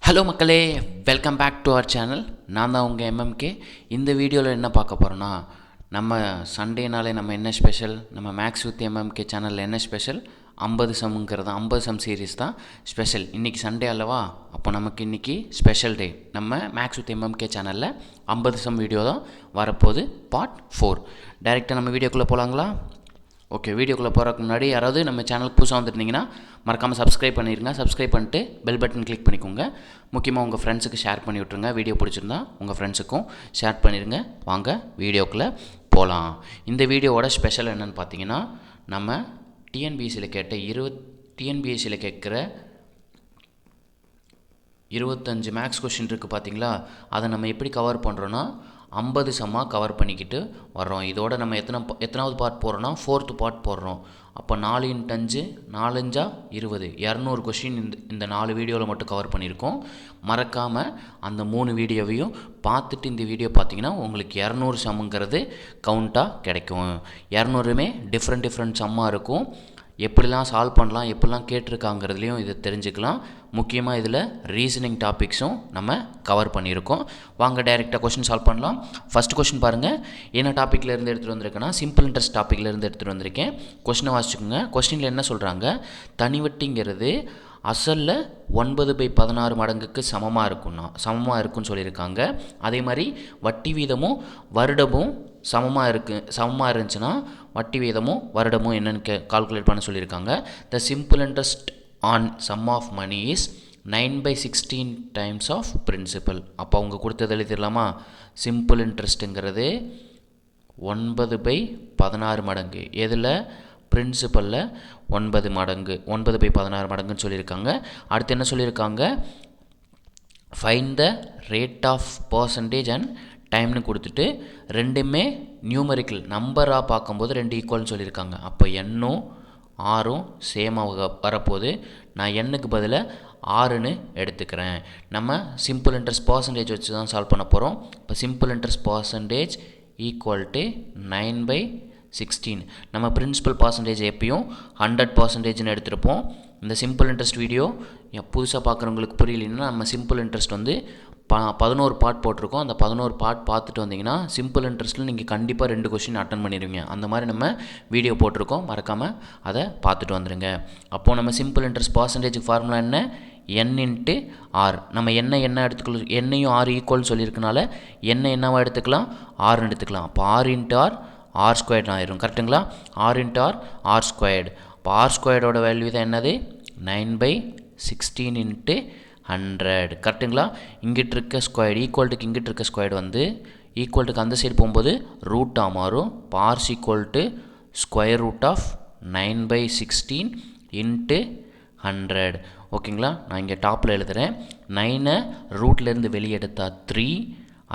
Hello மக்களே, welcome back to our channel. நான் தான் உங்கள் எம்எம்கே. இந்த வீடியோவில் என்ன பார்க்க போகிறோன்னா, நம்ம சண்டேனாலே நம்ம என்ன ஸ்பெஷல், நம்ம மேக்ஸ் வித் எம்எம்கே சேனலில் என்ன ஸ்பெஷல், 50 சம்ங்கிறது 50 சம் சீரீஸ் தான் ஸ்பெஷல். இன்றைக்கி சண்டே அல்லவா, அப்போ நமக்கு இன்றைக்கி ஸ்பெஷல் டே. நம்ம மேக்ஸ் வித் எம்எம்கே சேனலில் 50 சம் வீடியோ தான் வரப்போகுது, பார்ட் 4. டைரெக்டாக நம்ம வீடியோக்குள்ளே போகலாங்களா? ஓகே, வீடியோக்குள்ளே போகிறதுக்கு முன்னாடி யாராவது நம்ம சேனலுக்கு புதுசாக வந்துருந்தீங்கன்னா மறக்காமல் சப்ஸ்கிரைப் பண்ணிடுங்க. சப்ஸ்கிரைப் பண்ணிட்டு பெல் பட்டன் கிளிக் பண்ணிக்கோங்க. முக்கியமாக உங்கள் ஃப்ரெண்ட்ஸுக்கு ஷேர் பண்ணி விட்ருங்க. வீடியோ பிடிச்சிருந்தா உங்கள் ஃப்ரெண்ட்ஸுக்கும் ஷேர் பண்ணிடுங்க. வாங்க வீடியோக்குள்ளே போகலாம். இந்த வீடியோவோட ஸ்பெஷல் என்னென்னு பார்த்தீங்கன்னா, நம்ம டிஎன்பிஎஸ்சியில் கேட்குற 25 மேக்ஸ் கொஷின் இருக்குது பார்த்தீங்களா, அதை நம்ம எப்படி கவர் பண்ணுறோன்னா 50 சம்மாக கவர் பண்ணிக்கிட்டு வர்றோம். இதோட நம்ம எத்தனாவது பார்ட் போடுறோன்னா 4th பார்ட் போடுறோம். அப்போ 4 × 5 4 × 20 200 கொஷின் இந்த 4 வீடியோவில் மட்டும் கவர் பண்ணியிருக்கோம். மறக்காமல் அந்த 3 வீடியோவையும் பார்த்துட்டு இந்த வீடியோ பார்த்தீங்கன்னா உங்களுக்கு 200 சம்முங்கிறது கவுண்ட்டாக கிடைக்கும். 200மே டிஃப்ரெண்ட் சம்மாக இருக்கும். எப்படிலாம் சால்வ் பண்ணலாம், எப்படிலாம் கேட்டிருக்காங்கிறதுலையும் இதை தெரிஞ்சுக்கலாம். முக்கியமாக இதில் ரீசனிங் டாபிக்ஸும் நம்ம கவர் பண்ணியிருக்கோம். வாங்க டைரெக்டாக கொஷின் சால்வ் பண்ணலாம். ஃபஸ்ட் கொஷின் பாருங்கள், என்ன டாப்பிக்கில் இருந்து எடுத்துகிட்டு வந்திருக்கேன்னா சிம்பிள் இன்ட்ரெஸ்ட் டாப்பிக்கில் இருந்து எடுத்துகிட்டு வந்திருக்கேன். கொஷினை வாசிச்சுக்கோங்க. கொஷினில் என்ன சொல்கிறாங்க, தனிவட்டிங்கிறது அசலில் 9/16 மடங்குக்கு சமமாக இருக்குன்னு சொல்லியிருக்காங்க. அதே மாதிரி வட்டி வீதமும் வருடமும் சமமாக இருந்துச்சுன்னா வட்டி வீதமும் வருடமும் என்னென்னு கால்குலேட் பண்ண சொல்லியிருக்காங்க. The simple interest on sum of money is 9/16 times of principal. அப்போ அவங்க கொடுத்தது எழுதிடலாமா? சிம்பிள் இன்ட்ரெஸ்ட்டுங்கிறது 9/16 மடங்கு, எதில் பிரின்சிபலில் 9 மடங்கு, 9/16 மடங்குன்னு சொல்லியிருக்காங்க. அடுத்து என்ன சொல்லியிருக்காங்க, find the rate of percentage and டைம்னு கொடுத்துட்டு ரெண்டுமே நியூமரிக்கல் நம்பராக பார்க்கும்போது 2 ஈக்குவல்னு சொல்லியிருக்காங்க. அப்போ எண்ணும் ஆறும் சேமாக வரப்போது நான் எண்ணுக்கு பதிலாக 6ன்னு எடுத்துக்கிறேன். நம்ம சிம்பிள் இன்ட்ரெஸ்ட் பர்சன்டேஜ் வச்சு தான் சால்வ் பண்ண போகிறோம். இப்போ simple interest percentage equal to 9/16. நம்ம பிரின்சிபல் பர்சன்டேஜ் எப்பயும் 100%ன்னு எடுத்துருப்போம். இந்த சிம்பிள் இன்ட்ரெஸ்ட் வீடியோ புதுசாக பார்க்குறவங்களுக்கு புரியலைன்னா, நம்ம சிம்பிள் இன்ட்ரெஸ்ட் வந்து 11 பார்ட் போட்டிருக்கோம். அந்த 11 பார்ட் பார்த்துட்டு வந்தீங்கன்னா சிம்பிள் இன்ட்ரெஸ்ட்டில் நீங்கள் கண்டிப்பாக 2 கொஷின் அட்டன் பண்ணிடுவீங்க. அந்த மாதிரி நம்ம வீடியோ போட்டிருக்கோம், மறக்காமல் அதை பார்த்துட்டு வந்துடுங்க. அப்போது நம்ம சிம்பிள் இன்ட்ரெஸ்ட் பர்சன்டேஜுக்கு ஃபார்முலா என்ன, n × r. நம்ம என்ன எடுத்துக்கலாம், என்னையும் r ஈக்குவல் சொல்லியிருக்கனால என்ன என்னவா எடுத்துக்கலாம், r எடுத்துக்கலாம். அப்போ r × r r² ஆயிரும். கரெக்டுங்களா? r × r r². இப்போ r² வேல்யூ தான் என்னது, 9/16 × 100. கரெக்டுங்களா? இங்கிட்டு இருக்க ஸ்கொயர்டு ஈக்குவல்ட்டுக்கு இங்கிட்டு இருக்க ஸ்கொயர்டு வந்து ஈக்குவல்ட்டுக்கு அந்த சைடு போகும்போது ரூட்டாக மாறும். பார்ஸ் equal to square root of 9/16 × 100. ஓகேங்களா? நான் இங்கே டாப்பில் எழுதுகிறேன். 9 ரூட்லேருந்து வெளியே எடுத்தால் 3,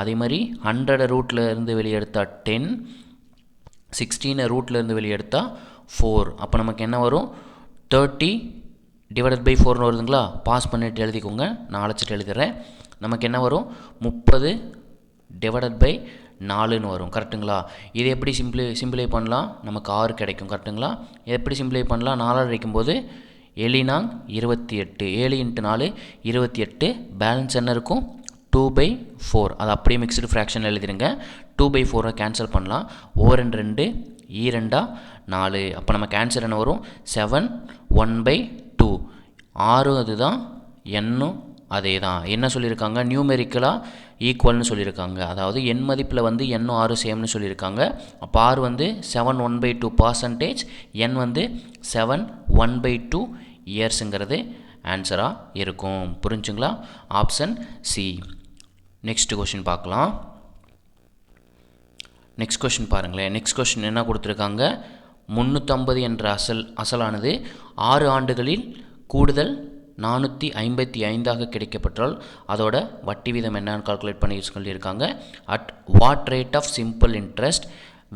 அதே மாதிரி 100 ரூட்லேருந்து வெளியே எடுத்தால் 10, 16 ரூட்லேருந்து வெளியே எடுத்தால் 4. அப்போ நமக்கு என்ன வரும், 30/4ன்னு வருதுங்களா? பாஸ் பண்ணிட்டு எழுதிக்கோங்க, நான் அழைச்சிட்டு எழுதுகிறேன். நமக்கு என்ன வரும், 30/4ன்னு வரும். கரெக்டுங்களா? இது எப்படி சிம்பிளை பண்ணலாம், நமக்கு 6 கிடைக்கும். கரெக்டுங்களா? எப்படி சிம்பிளை பண்ணலாம், 4 அழைக்கும்போது 7 × 28, 7 × 4 28. பேலன்ஸ் என்ன இருக்கும், 2/4. அது அப்படியே மிக்ஸ்டு ஃப்ராக்ஷன் எழுதிடுங்க. 2/4 கேன்சல் பண்ணலாம். ஓர் 2 2 4. அப்போ நமக்கு ஆன்சர் என்ன வரும், 7 1/2. 6 அதுதான், எண்ணும் அதே தான். என்ன சொல்லியிருக்காங்க, நியூமெரிக்கலாக ஈக்குவல்னு சொல்லியிருக்காங்க. அதாவது எண் மதிப்பில் வந்து எண்ணும் 6 சேம்னு சொல்லியிருக்காங்க. அப்போ r வந்து 7 1/2%, n வந்து 7 1/2 இயர்ஸுங்கிறது ஆன்சராக இருக்கும். புரிஞ்சுங்களா? Option C. நெக்ஸ்ட் கொஷின் பார்க்கலாம். நெக்ஸ்ட் கொஷின் பாருங்களேன். நெக்ஸ்ட் கொஷின் என்ன கொடுத்துருக்காங்க, 350 என்ற அசலானது 6 ஆண்டுகளில் கூடுதல் 455 கிடைக்கப்பட்டால் அதோட வட்டி வீதம் என்னன்னு கால்குலேட் பண்ணி சொல்லியிருக்காங்க. At what rate of simple interest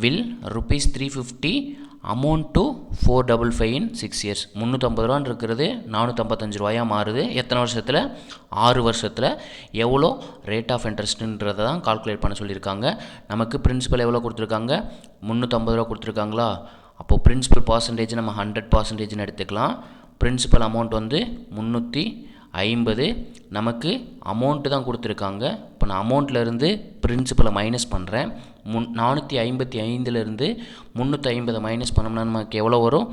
will ₹350 amount to 455 in 6 years. 350 ரூபான்னு இருக்கிறது 455 ரூபாயாக மாறுது. எத்தனை வருஷத்தில், 6 வருஷத்தில். எவ்வளோ ரேட் ஆஃப் இன்ட்ரெஸ்ட்டுன்றதை தான் கால்குலேட் பண்ண சொல்லியிருக்காங்க. நமக்கு பிரின்சிபல் எவ்வளோ கொடுத்துருக்காங்க, 350 ரூபா கொடுத்துருக்காங்களா? அப்போது பிரின்சிபல் பர்சன்டேஜ் நம்ம 100%ன்னு எடுத்துக்கலாம். பிரின்சிபல் அமௌண்ட் வந்து 350 50 நமக்கு அமௌண்ட்டு தான் கொடுத்துருக்காங்க. இப்போ நான் அமௌண்ட்லேருந்து பிரின்சிபலை மைனஸ் பண்ணுறேன். 455லேருந்து 350 மைனஸ் பண்ணோம்னா நமக்கு எவ்வளோ வரும்?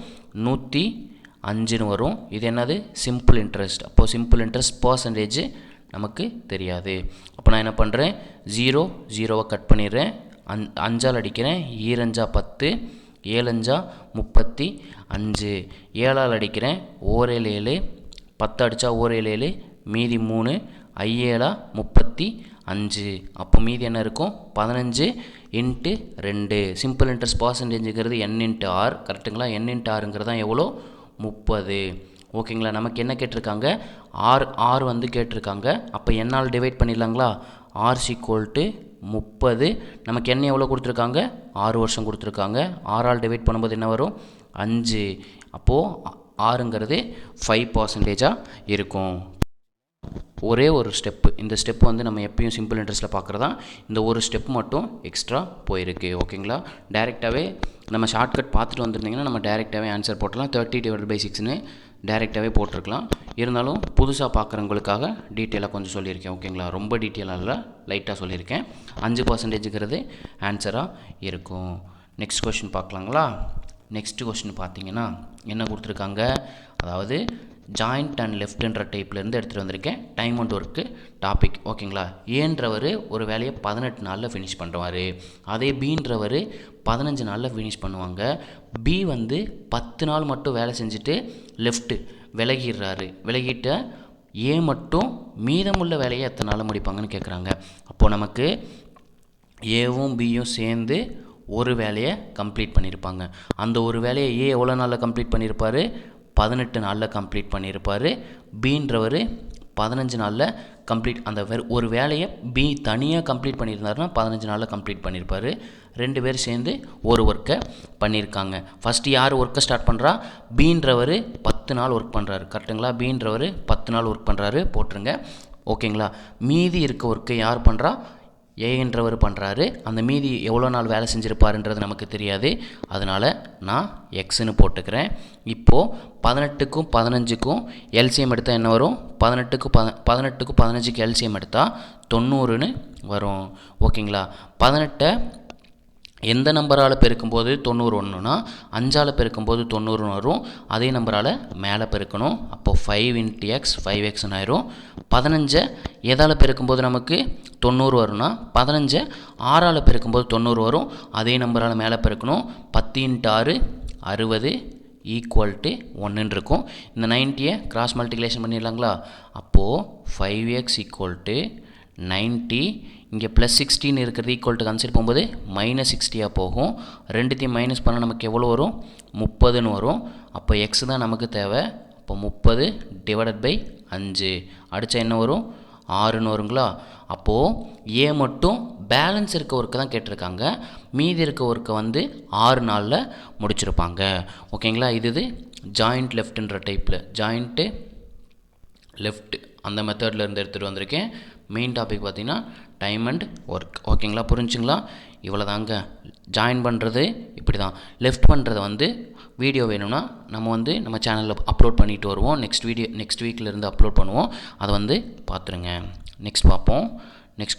105ன்னு வரும். இது என்னது? Simple interest. அப்போது சிம்பிள் இன்ட்ரெஸ்ட் பர்சன்டேஜ் நமக்கு தெரியாது. அப்போ நான் என்ன பண்ணுறேன்? 0 கட் பண்ணிடுறேன். 5ஆல் அடிக்கிறேன். 2 10, 7 35, 7ஆல் அடிக்கிறேன். 1 7, 10 அடித்தா 1 7, மீதி 3, 5 35. அப்போ மீதி என்ன இருக்கும்? 15 × 2. சிம்பிள் இன்ட்ரெஸ்ட் பர்சன்டேஜுங்கிறது n × r. கரெக்டுங்களா? n × rங்கிறது தான் எவ்வளோ? 30. ஓகேங்களா? நமக்கு என்ன கேட்டிருக்காங்க? ஆர் வந்து கேட்டிருக்காங்க. அப்போ என்னால் டிவைட் பண்ணிடலாங்களா? r = 30. நமக்கு என்ன எவ்வளோ கொடுத்துருக்காங்க? 6 வருஷம் கொடுத்துருக்காங்க. 6ஆல் டிவைட் பண்ணும்போது என்ன வரும்? 5. அப்போது ஆறுங்கிறது 5% இருக்கும். ஒரே ஒரு ஸ்டெப்பு. இந்த ஸ்டெப்பு வந்து நம்ம எப்பயும் சிம்பிள் இன்ட்ரெஸ்ட்டில் பார்க்குறதா. இந்த ஒரு ஸ்டெப் மட்டும் எக்ஸ்ட்ரா போயிருக்கு. ஓகேங்களா? டைரெக்டாகவே நம்ம ஷார்ட்கட் பார்த்துட்டு வந்திருந்தீங்கன்னா நம்ம டைரெக்டாகவே ஆன்சர் போட்டலாம். 30/6ன்னு டைரெக்டாகவே போட்டிருக்கலாம். இருந்தாலும் புதுசாக பார்க்குறவங்களுக்காக டீட்டெயிலாக கொஞ்சம் சொல்லியிருக்கேன். ஓகேங்களா? ரொம்ப டீட்டெயிலாக இல்லை, லைட்டாக சொல்லியிருக்கேன். 5%ங்கிறது ஆன்சராக இருக்கும். நெக்ஸ்ட் கொஷின் பார்க்கலாங்களா? நெக்ஸ்ட் கொஷின் பார்த்தீங்கன்னா என்ன கொடுத்துருக்காங்க? அதாவது ஜாயிண்ட் அண்ட் லெஃப்ட்ன்ற டைப்லேருந்து எடுத்துகிட்டு வந்திருக்கேன். Time and work topic. ஓகேங்களா? ஏன்றவர் ஒரு வேலையை 18 நாளில் ஃபினிஷ் பண்ணுவார். அதே பீன்றவர் 15 நாளில் ஃபினிஷ் பண்ணுவாங்க. பி வந்து 10 நாள் மட்டும் வேலை செஞ்சுட்டு லெஃப்ட்டு விலகிடுறாரு. விலகிட்ட ஏ மட்டும் மீதமுள்ள வேலையை எத்தனை நாளில் முடிப்பாங்கன்னு கேட்குறாங்க. அப்போது நமக்கு ஏவும் பியும் சேர்ந்து ஒரு வேலையை கம்ப்ளீட் பண்ணியிருப்பாங்க. அந்த ஒரு வேலையை ஏ எவ்வளோ நாளில் கம்ப்ளீட் பண்ணியிருப்பார்? 18 நாளில் கம்ப்ளீட் பண்ணியிருப்பார். பீன்றவர் 15 நாளில் கம்ப்ளீட். அந்த ஒரு வேலையை பி தனியாக கம்ப்ளீட் பண்ணியிருந்தாருன்னா 15 நாளில் கம்ப்ளீட் பண்ணியிருப்பார். 2 பேர் சேர்ந்து ஒரு ஒர்க்கை பண்ணியிருக்காங்க. ஃபஸ்ட்டு யார் ஒர்க்கை ஸ்டார்ட் பண்ணுறா? பீன்றவர் 10 நாள் ஒர்க் பண்ணுறாரு. கரெக்டுங்களா? பீன்றவர் 10 நாள் ஒர்க் பண்ணுறாரு, போட்டுருங்க. ஓகேங்களா? மீதி இருக்க ஒர்க்கை யார் பண்ணுறா? ஏன்றவர் பண்ணுறாரு. அந்த மீதி எவ்வளோ நாள் வேலை செஞ்சுருப்பாருன்றது நமக்கு தெரியாது. அதனால் நான் எக்ஸ்ன்னு போட்டுக்கிறேன். இப்போது 18க்கும் 15க்கும் எல்சிஎம் எடுத்தால் என்ன வரும்? 18க்கும் 15க்கு எல்சிஎம் எடுத்தால் 90ன்னு வரும். ஓகேங்களா? 18 எந்த நம்பரால் பெருக்கும்போது 90 ஒன்றுனா 5ஆல் பெருக்கும்போது 90 வரும். அதே நம்பரால் மேலே பெருக்கணும். அப்போது 5 × x 5xன்னு ஆயிரும். 15 எதால் பெருக்கும்போது நமக்கு 90 வரும்னா 15 6ஆல் பெருக்கும்போது 90 வரும். அதே நம்பரால் மேலே பெருக்கணும். 10 × 6 60 = 1ன்னு இருக்கும். இந்த 90யை கிராஸ் மல்டிப்ளிகேஷன் பண்ணிடலாங்களா? அப்போது 5x = 90. இங்கே +16 இருக்கிறது ஈக்குவல் டு கன்சிடர் போகும்போது -60 போகும். ரெண்டுத்தையும் மைனஸ் பண்ணால் நமக்கு எவ்வளோ வரும்? 30ன்னு வரும். அப்போ எக்ஸ் தான் நமக்கு தேவை. அப்போ 30/5 அடித்தா என்ன வரும்? 6ன்னு வருங்களா? அப்போது ஏ மட்டும் பேலன்ஸ் இருக்க ஒர்க்கை தான் கேட்டிருக்காங்க. மீதி இருக்க ஒர்க்கை வந்து 6 நாளில் முடிச்சிருப்பாங்க. ஓகேங்களா? இது ஜாயிண்ட் லெஃப்ட்ன்ற டைப்பில் ஜாயிண்ட்டு லெஃப்ட் அந்த மெத்தடில் இருந்து எடுத்துகிட்டு வந்திருக்கேன். மெயின் டாபிக் பார்த்திங்கன்னா டைம் அண்ட் ஒர்க். ஓகேங்களா? புரிஞ்சுங்களா? இவ்வளோ தாங்க. ஜாயின் பண்ணுறது இப்படி தான். லெஃப்ட் பண்ணுறதை வந்து வீடியோ வேணும்னா நம்ம சேனலில் அப்லோட் பண்ணிட்டு வருவோம். நெக்ஸ்ட் வீக்கிலேருந்து அப்லோட் பண்ணுவோம். அதை வந்து பார்த்துருங்க. நெக்ஸ்ட்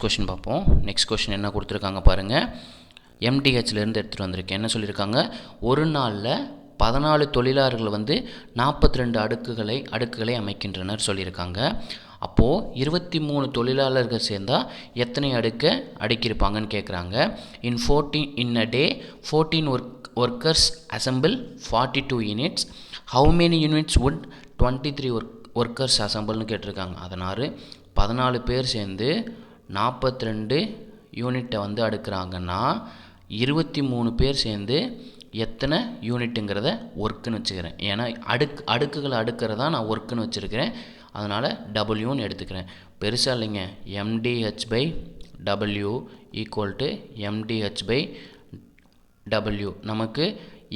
கொஷின் பார்ப்போம். நெக்ஸ்ட் கொஷின் என்ன கொடுத்துருக்காங்க பாருங்கள். எம்டிஹெச்லேருந்து எடுத்துகிட்டு வந்திருக்கேன். என்ன சொல்லியிருக்காங்க? ஒரு நாளில் 14 தொழிலாளர்கள் வந்து 42 அடுக்குகளை அமைக்கின்றனர் சொல்லியிருக்காங்க. அப்போது 23 தொழிலாளர்கள் சேர்ந்தால் எத்தனை அடுக்கை அடுக்கியிருப்பாங்கன்னு கேட்குறாங்க. In a day 14 workers assemble 42 units. How many units would 23 workers அசம்பிள்னு கேட்டிருக்காங்க. அதனால் 14 பேர் சேர்ந்து 42 யூனிட்டை வந்து அடுக்கிறாங்கன்னா 23 பேர் சேர்ந்து எத்தனை யூனிட்டுங்கிறத ஒர்க்குன்னு வச்சுக்கிறேன். ஏன்னா அடுக்குகளை அடுக்கிறதா நான் ஒர்க்குன்னு வச்சுருக்கிறேன். அதனால் டபுள்யூன்னு எடுத்துக்கிறேன். பெருசாக இல்லைங்க. MDH/W = MDH/W. நமக்கு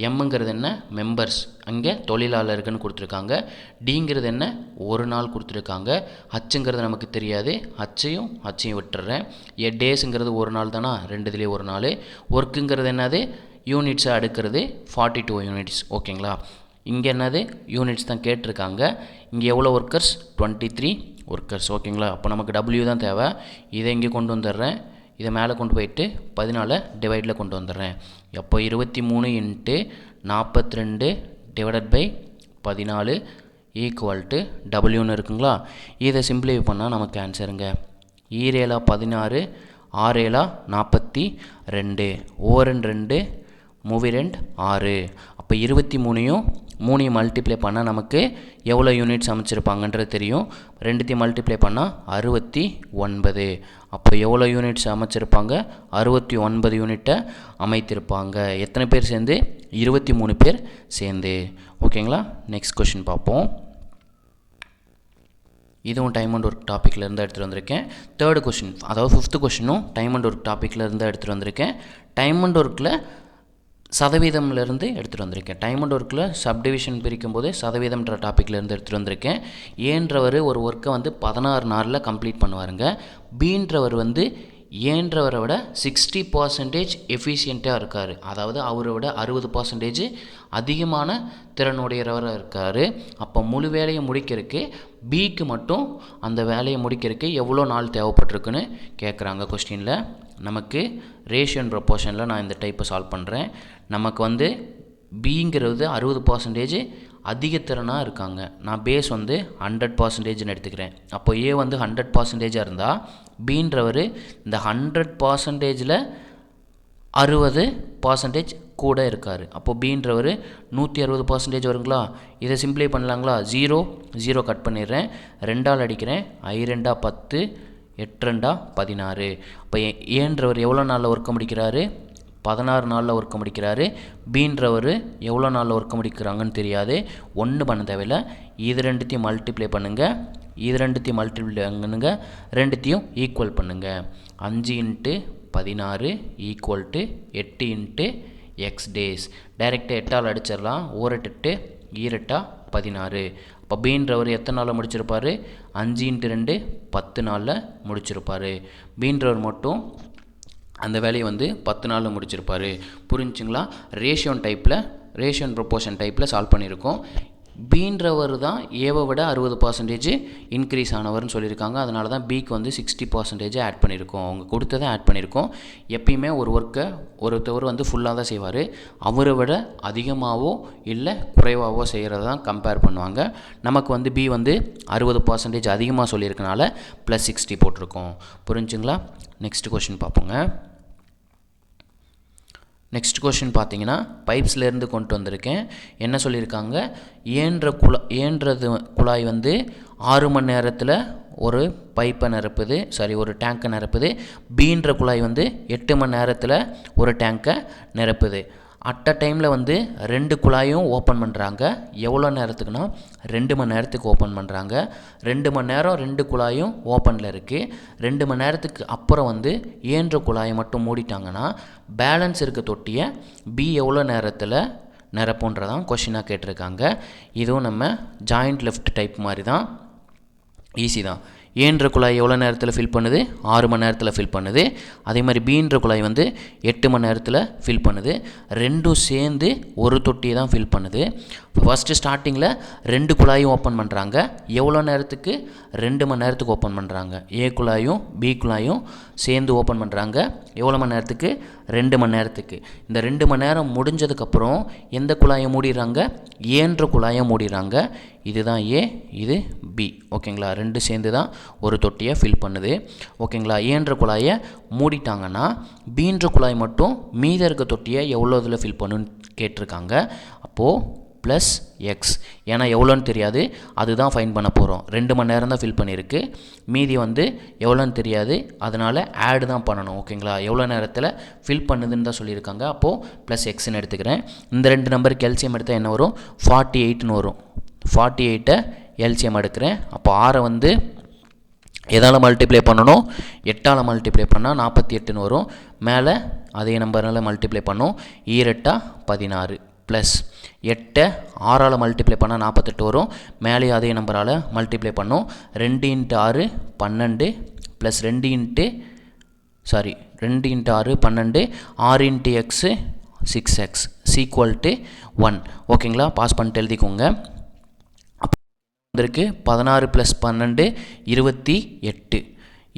எம்ங்கிறது என்ன? மெம்பர்ஸ். அங்கே தொழிலாளர்கள்னு கொடுத்துருக்காங்க. டிங்கிறது என்ன? ஒரு நாள் கொடுத்துருக்காங்க. ஹச்சுங்கிறது நமக்கு தெரியாது. ஹச்சையும் விட்டுறேன். டேஸுங்கிறது ஒரு நாள் தானா? ரெண்டுதுலேயே ஒரு நாள். ஒர்க்குங்கிறது என்னது? யூனிட்ஸை அடுக்கிறது 42 யூனிட்ஸ். ஓகேங்களா? இங்கே என்னது யூனிட்ஸ் தான் கேட்டிருக்காங்க. இங்கே எவ்வளோ ஒர்க்கர்ஸ் 23 ஒர்க்கர்ஸ். ஓகேங்களா, அப்போ நமக்கு W தான் தேவை. இதை இங்கே கொண்டு வந்துடுறேன், இதை மேலே கொண்டு போயிட்டு 14 டிவைடில் கொண்டு வந்துடுறேன். அப்போ 23 into 42 divided by 14 equal to டபிள்யூன்னு இருக்குங்களா. இதை சிம்பிளிஃபை பண்ணால் நமக்கு ஆன்சருங்க. 7 16 6 42 2 2 6. அப்போ 23யும் 3 மல்டிப்ளை பண்ணால் நமக்கு எவ்வளோ யூனிட்ஸ் அமைச்சிருப்பாங்கன்றது தெரியும். 2 மல்டிப்ளை பண்ணால் 69. அப்போ எவ்வளோ யூனிட்ஸ் அமைச்சிருப்பாங்க? 69 யூனிட்டை அமைத்திருப்பாங்க. எத்தனை பேர் சேர்ந்து? 23 பேர் சேர்ந்து. ஓகேங்களா, நெக்ஸ்ட் கொஷின் பார்ப்போம். இதுவும் டைம் அண்ட் ஒர்க் டாப்பிக்கில் இருந்து எடுத்துகிட்டு வந்திருக்கேன். தேர்டு கொஷின், அதாவது 5th கொஷினும் டைம் அண்ட் ஒர்க் டாப்பிக்கில் இருந்து எடுத்துகிட்டு வந்திருக்கேன். டைம் அண்ட் ஒர்க்கில் சதவீதம்லேருந்து எடுத்துகிட்டு வந்திருக்கேன். டைம் அண்ட் ஒர்க்கில் சப்டிவிஷன் பிரிக்கும் போது சதவீதம்ன்ற டாப்பிக்லேருந்து எடுத்துகிட்டு வந்திருக்கேன். ஏன்றவர் ஒரு ஒர்க்கை வந்து 16 நாளில் கம்ப்ளீட் பண்ணுவாருங்க. பீன்றவர் வந்து ஏன்றவரை விட 60% எஃபிஷியண்ட்டாக இருக்கார். அதாவது அவரை விட 60% அதிகமான திறனுடையவராக இருக்கார். அப்போ முழு வேலையை முடிக்கிறதுக்கு பிக்கு மட்டும் அந்த வேலையை முடிக்கிறதுக்கு எவ்வளோ நாள் தேவைப்பட்டிருக்குன்னு கேட்குறாங்க கொஸ்டினில். நமக்கு ரேஷியோ அண்ட் ப்ரொபோர்ஷனில் நான் இந்த டைப்பை சால்வ் பண்ணுறேன். நமக்கு வந்து பிங்கிறது 60% அதிக திறனாக இருக்காங்க. நான் பேஸ் வந்து 100%ன்னு எடுத்துக்கிறேன். அப்போ ஏ வந்து 100%ஆக இருந்தால் பீன்றவர் இந்த 100%ல் 60% கூட இருக்கார். அப்போது பீன்றவர் 160% வருங்களா. இதை சிம்பிளை பண்ணலாங்களா. 0 கட் பண்ணிடுறேன், 2ஆல் அடிக்கிறேன், 2 10 8 16. அப்போ ஏன்றவர் எவ்வளோ நாளில் ஒர்க்க முடிக்கிறாரு? 16 நாளில் ஒர்க்க முடிக்கிறாரு. பீன்றவர் எவ்வளோ நாளில் ஒர்க்க முடிக்கிறாங்கன்னு தெரியாது. ஒன்றும் பண்ண தேவையில்லை, இது ரெண்டுத்தையும் மல்டிப்ளை பண்ணுங்கள், இது ரெண்டுத்தையும் மல்டிப்ளை பண்ணுங்க, ரெண்டுத்தையும் ஈக்குவல் பண்ணுங்கள். 5 into 16 equal to 8 into X days. டைரெக்டாக 8ஆல் அடிச்சிடலாம். 1 8 2 16. இப்போ பீன்றவர் எத்தனை நாளில் முடிச்சிருப்பார்? 5 இன்ட்டு 2 10 நாளில் முடிச்சிருப்பார். பீன்றவர் மட்டும் அந்த வேலையை வந்து 10 நாளில் முடிச்சிருப்பார். புரிஞ்சுங்களா? ரேஷியோ அண்ட் ப்ரொபோர்ஷன் டைப்பில் சால்வ் பண்ணியிருக்கோம். பீன்றவர் தான் ஏவை விட 60% இன்க்ரீஸ் ஆனவர்னு சொல்லியிருக்காங்க. அதனால தான் பிக்கு வந்து 60% ஆட் பண்ணியிருக்கோம். அவங்க கொடுத்ததை ஆட் பண்ணியிருக்கோம். எப்பயுமே ஒரு ஒர்க்கை ஒருத்தவர் வந்து ஃபுல்லாக தான் செய்வார். அவரை விட அதிகமாகவோ இல்லை குறைவாகவோ செய்கிறத தான் கம்பேர் பண்ணுவாங்க. நமக்கு வந்து பி வந்து 60% அதிகமாக சொல்லியிருக்கனால +60 போட்டிருக்கோம். புரிஞ்சுங்களா? நெக்ஸ்ட் கொஷின் பார்ப்போங்க. நெக்ஸ்ட் கொஷின் பார்த்தீங்கன்னா பைப்ஸ்லேருந்து கொண்டு வந்திருக்கேன். என்ன சொல்லியிருக்காங்க? ஏன்றது குழாய் வந்து 6 மணி நேரத்தில் ஒரு பைப்பை நிரப்புது, ஒரு டேங்கை நிரப்புது. பீன்ற குழாய் வந்து 8 மணி நேரத்தில் ஒரு டேங்கை நிரப்புது. அட் அ டைமில் வந்து 2 குழாயும் ஓப்பன் பண்ணுறாங்க. எவ்வளோ நேரத்துக்குன்னா 2 மணி நேரத்துக்கு ஓப்பன் பண்ணுறாங்க. 2 மணி நேரம் 2 குழாயும் ஓப்பனில் இருக்குது. 2 மணி நேரத்துக்கு அப்புறம் வந்து ஏன்ற குழாயை மட்டும் மூடிட்டாங்கன்னா பேலன்ஸ் இருக்க தொட்டியை பி எவ்வளோ நேரத்தில் நிரப்புன்றதான் கொஷினாக கேட்டிருக்காங்க. இதுவும் நம்ம ஜாயிண்ட் லெஃப்ட் டைப் மாதிரி தான், ஈஸி தான். ஏன்ற குழாய் எவ்வளோ நேரத்தில் ஃபில் பண்ணுது? 6 மணி நேரத்தில் ஃபில் பண்ணுது. அதே மாதிரி பீன்ற குழாய் வந்து 8 மணி நேரத்தில் ஃபில் பண்ணுது. ரெண்டும் சேர்ந்து ஒரு தொட்டியை தான் ஃபில் பண்ணுது. ஃபஸ்ட்டு ஸ்டார்டிங்கில் 2 குழாயும் ஓப்பன் பண்ணுறாங்க. எவ்வளோ நேரத்துக்கு? 2 மணி நேரத்துக்கு ஓப்பன் பண்ணுறாங்க. ஏ குழாயும் பி குழாயும் சேர்ந்து ஓப்பன் பண்ணுறாங்க. எவ்வளோ மணி நேரத்துக்கு? 2 மணி நேரத்துக்கு. இந்த 2 மணி நேரம் முடிஞ்சதுக்கப்புறம் எந்த குழாயை மூடிடுறாங்க? ஏன்ற குழாயை மூடிடுறாங்க. இதுதான் ஏ, இது பி. ஓகேங்களா? 2 சேர்ந்து தான் ஒரு தொட்டியை ஃபில் பண்ணுது. ஓகேங்களா? ஏன்ற குழாயை மூடிட்டாங்கன்னா பீன்ற குழாய் மட்டும் மீத இருக்க தொட்டியை எவ்வளோ இதில் ஃபில் பண்ணுன்னு கேட்டிருக்காங்க. அப்போது +x. ஏன்னா எவ்வளோன்னு தெரியாது, அதுதான் ஃபைன் பண்ண போகிறோம். 2 மணி நேரம் தான் ஃபில் பண்ணியிருக்கு, மீதி வந்து எவ்வளோன்னு தெரியாது, அதனால் ஆட் தான் பண்ணணும். ஓகேங்களா? எவ்வளோ நேரத்தில் ஃபில் பண்ணுதுன்னு தான் சொல்லியிருக்காங்க. அப்போது +xன்னு எடுத்துக்கிறேன். இந்த 2 நம்பருக்கு எல்சிஎம் எடுத்தால் என்ன வரும்? 48ன்னு வரும். 48 எல்சிஎம் எடுக்கிறேன். அப்போ 6 வந்து எதால் மல்டிப்ளை பண்ணணும்? 8ஆல் மல்டிப்ளை பண்ணால் 48ன்னு வரும். மேலே அதே நம்பரால் மல்டிப்ளை பண்ணோம். 2 16 ப்ளஸ் 8 6ஆல் மல்டிப்ளை பண்ணால் 48 வரும். மேலே அதே நம்பரால் மல்டிப்ளை பண்ணோம். 2 × 6 12 plus 2 × 6 12 6 × x 6x equal to 1. ஓகேங்களா, பாஸ் பண்ணிட்டு எழுதிக்கோங்க. வந்திருக்கு 16 + 12 28.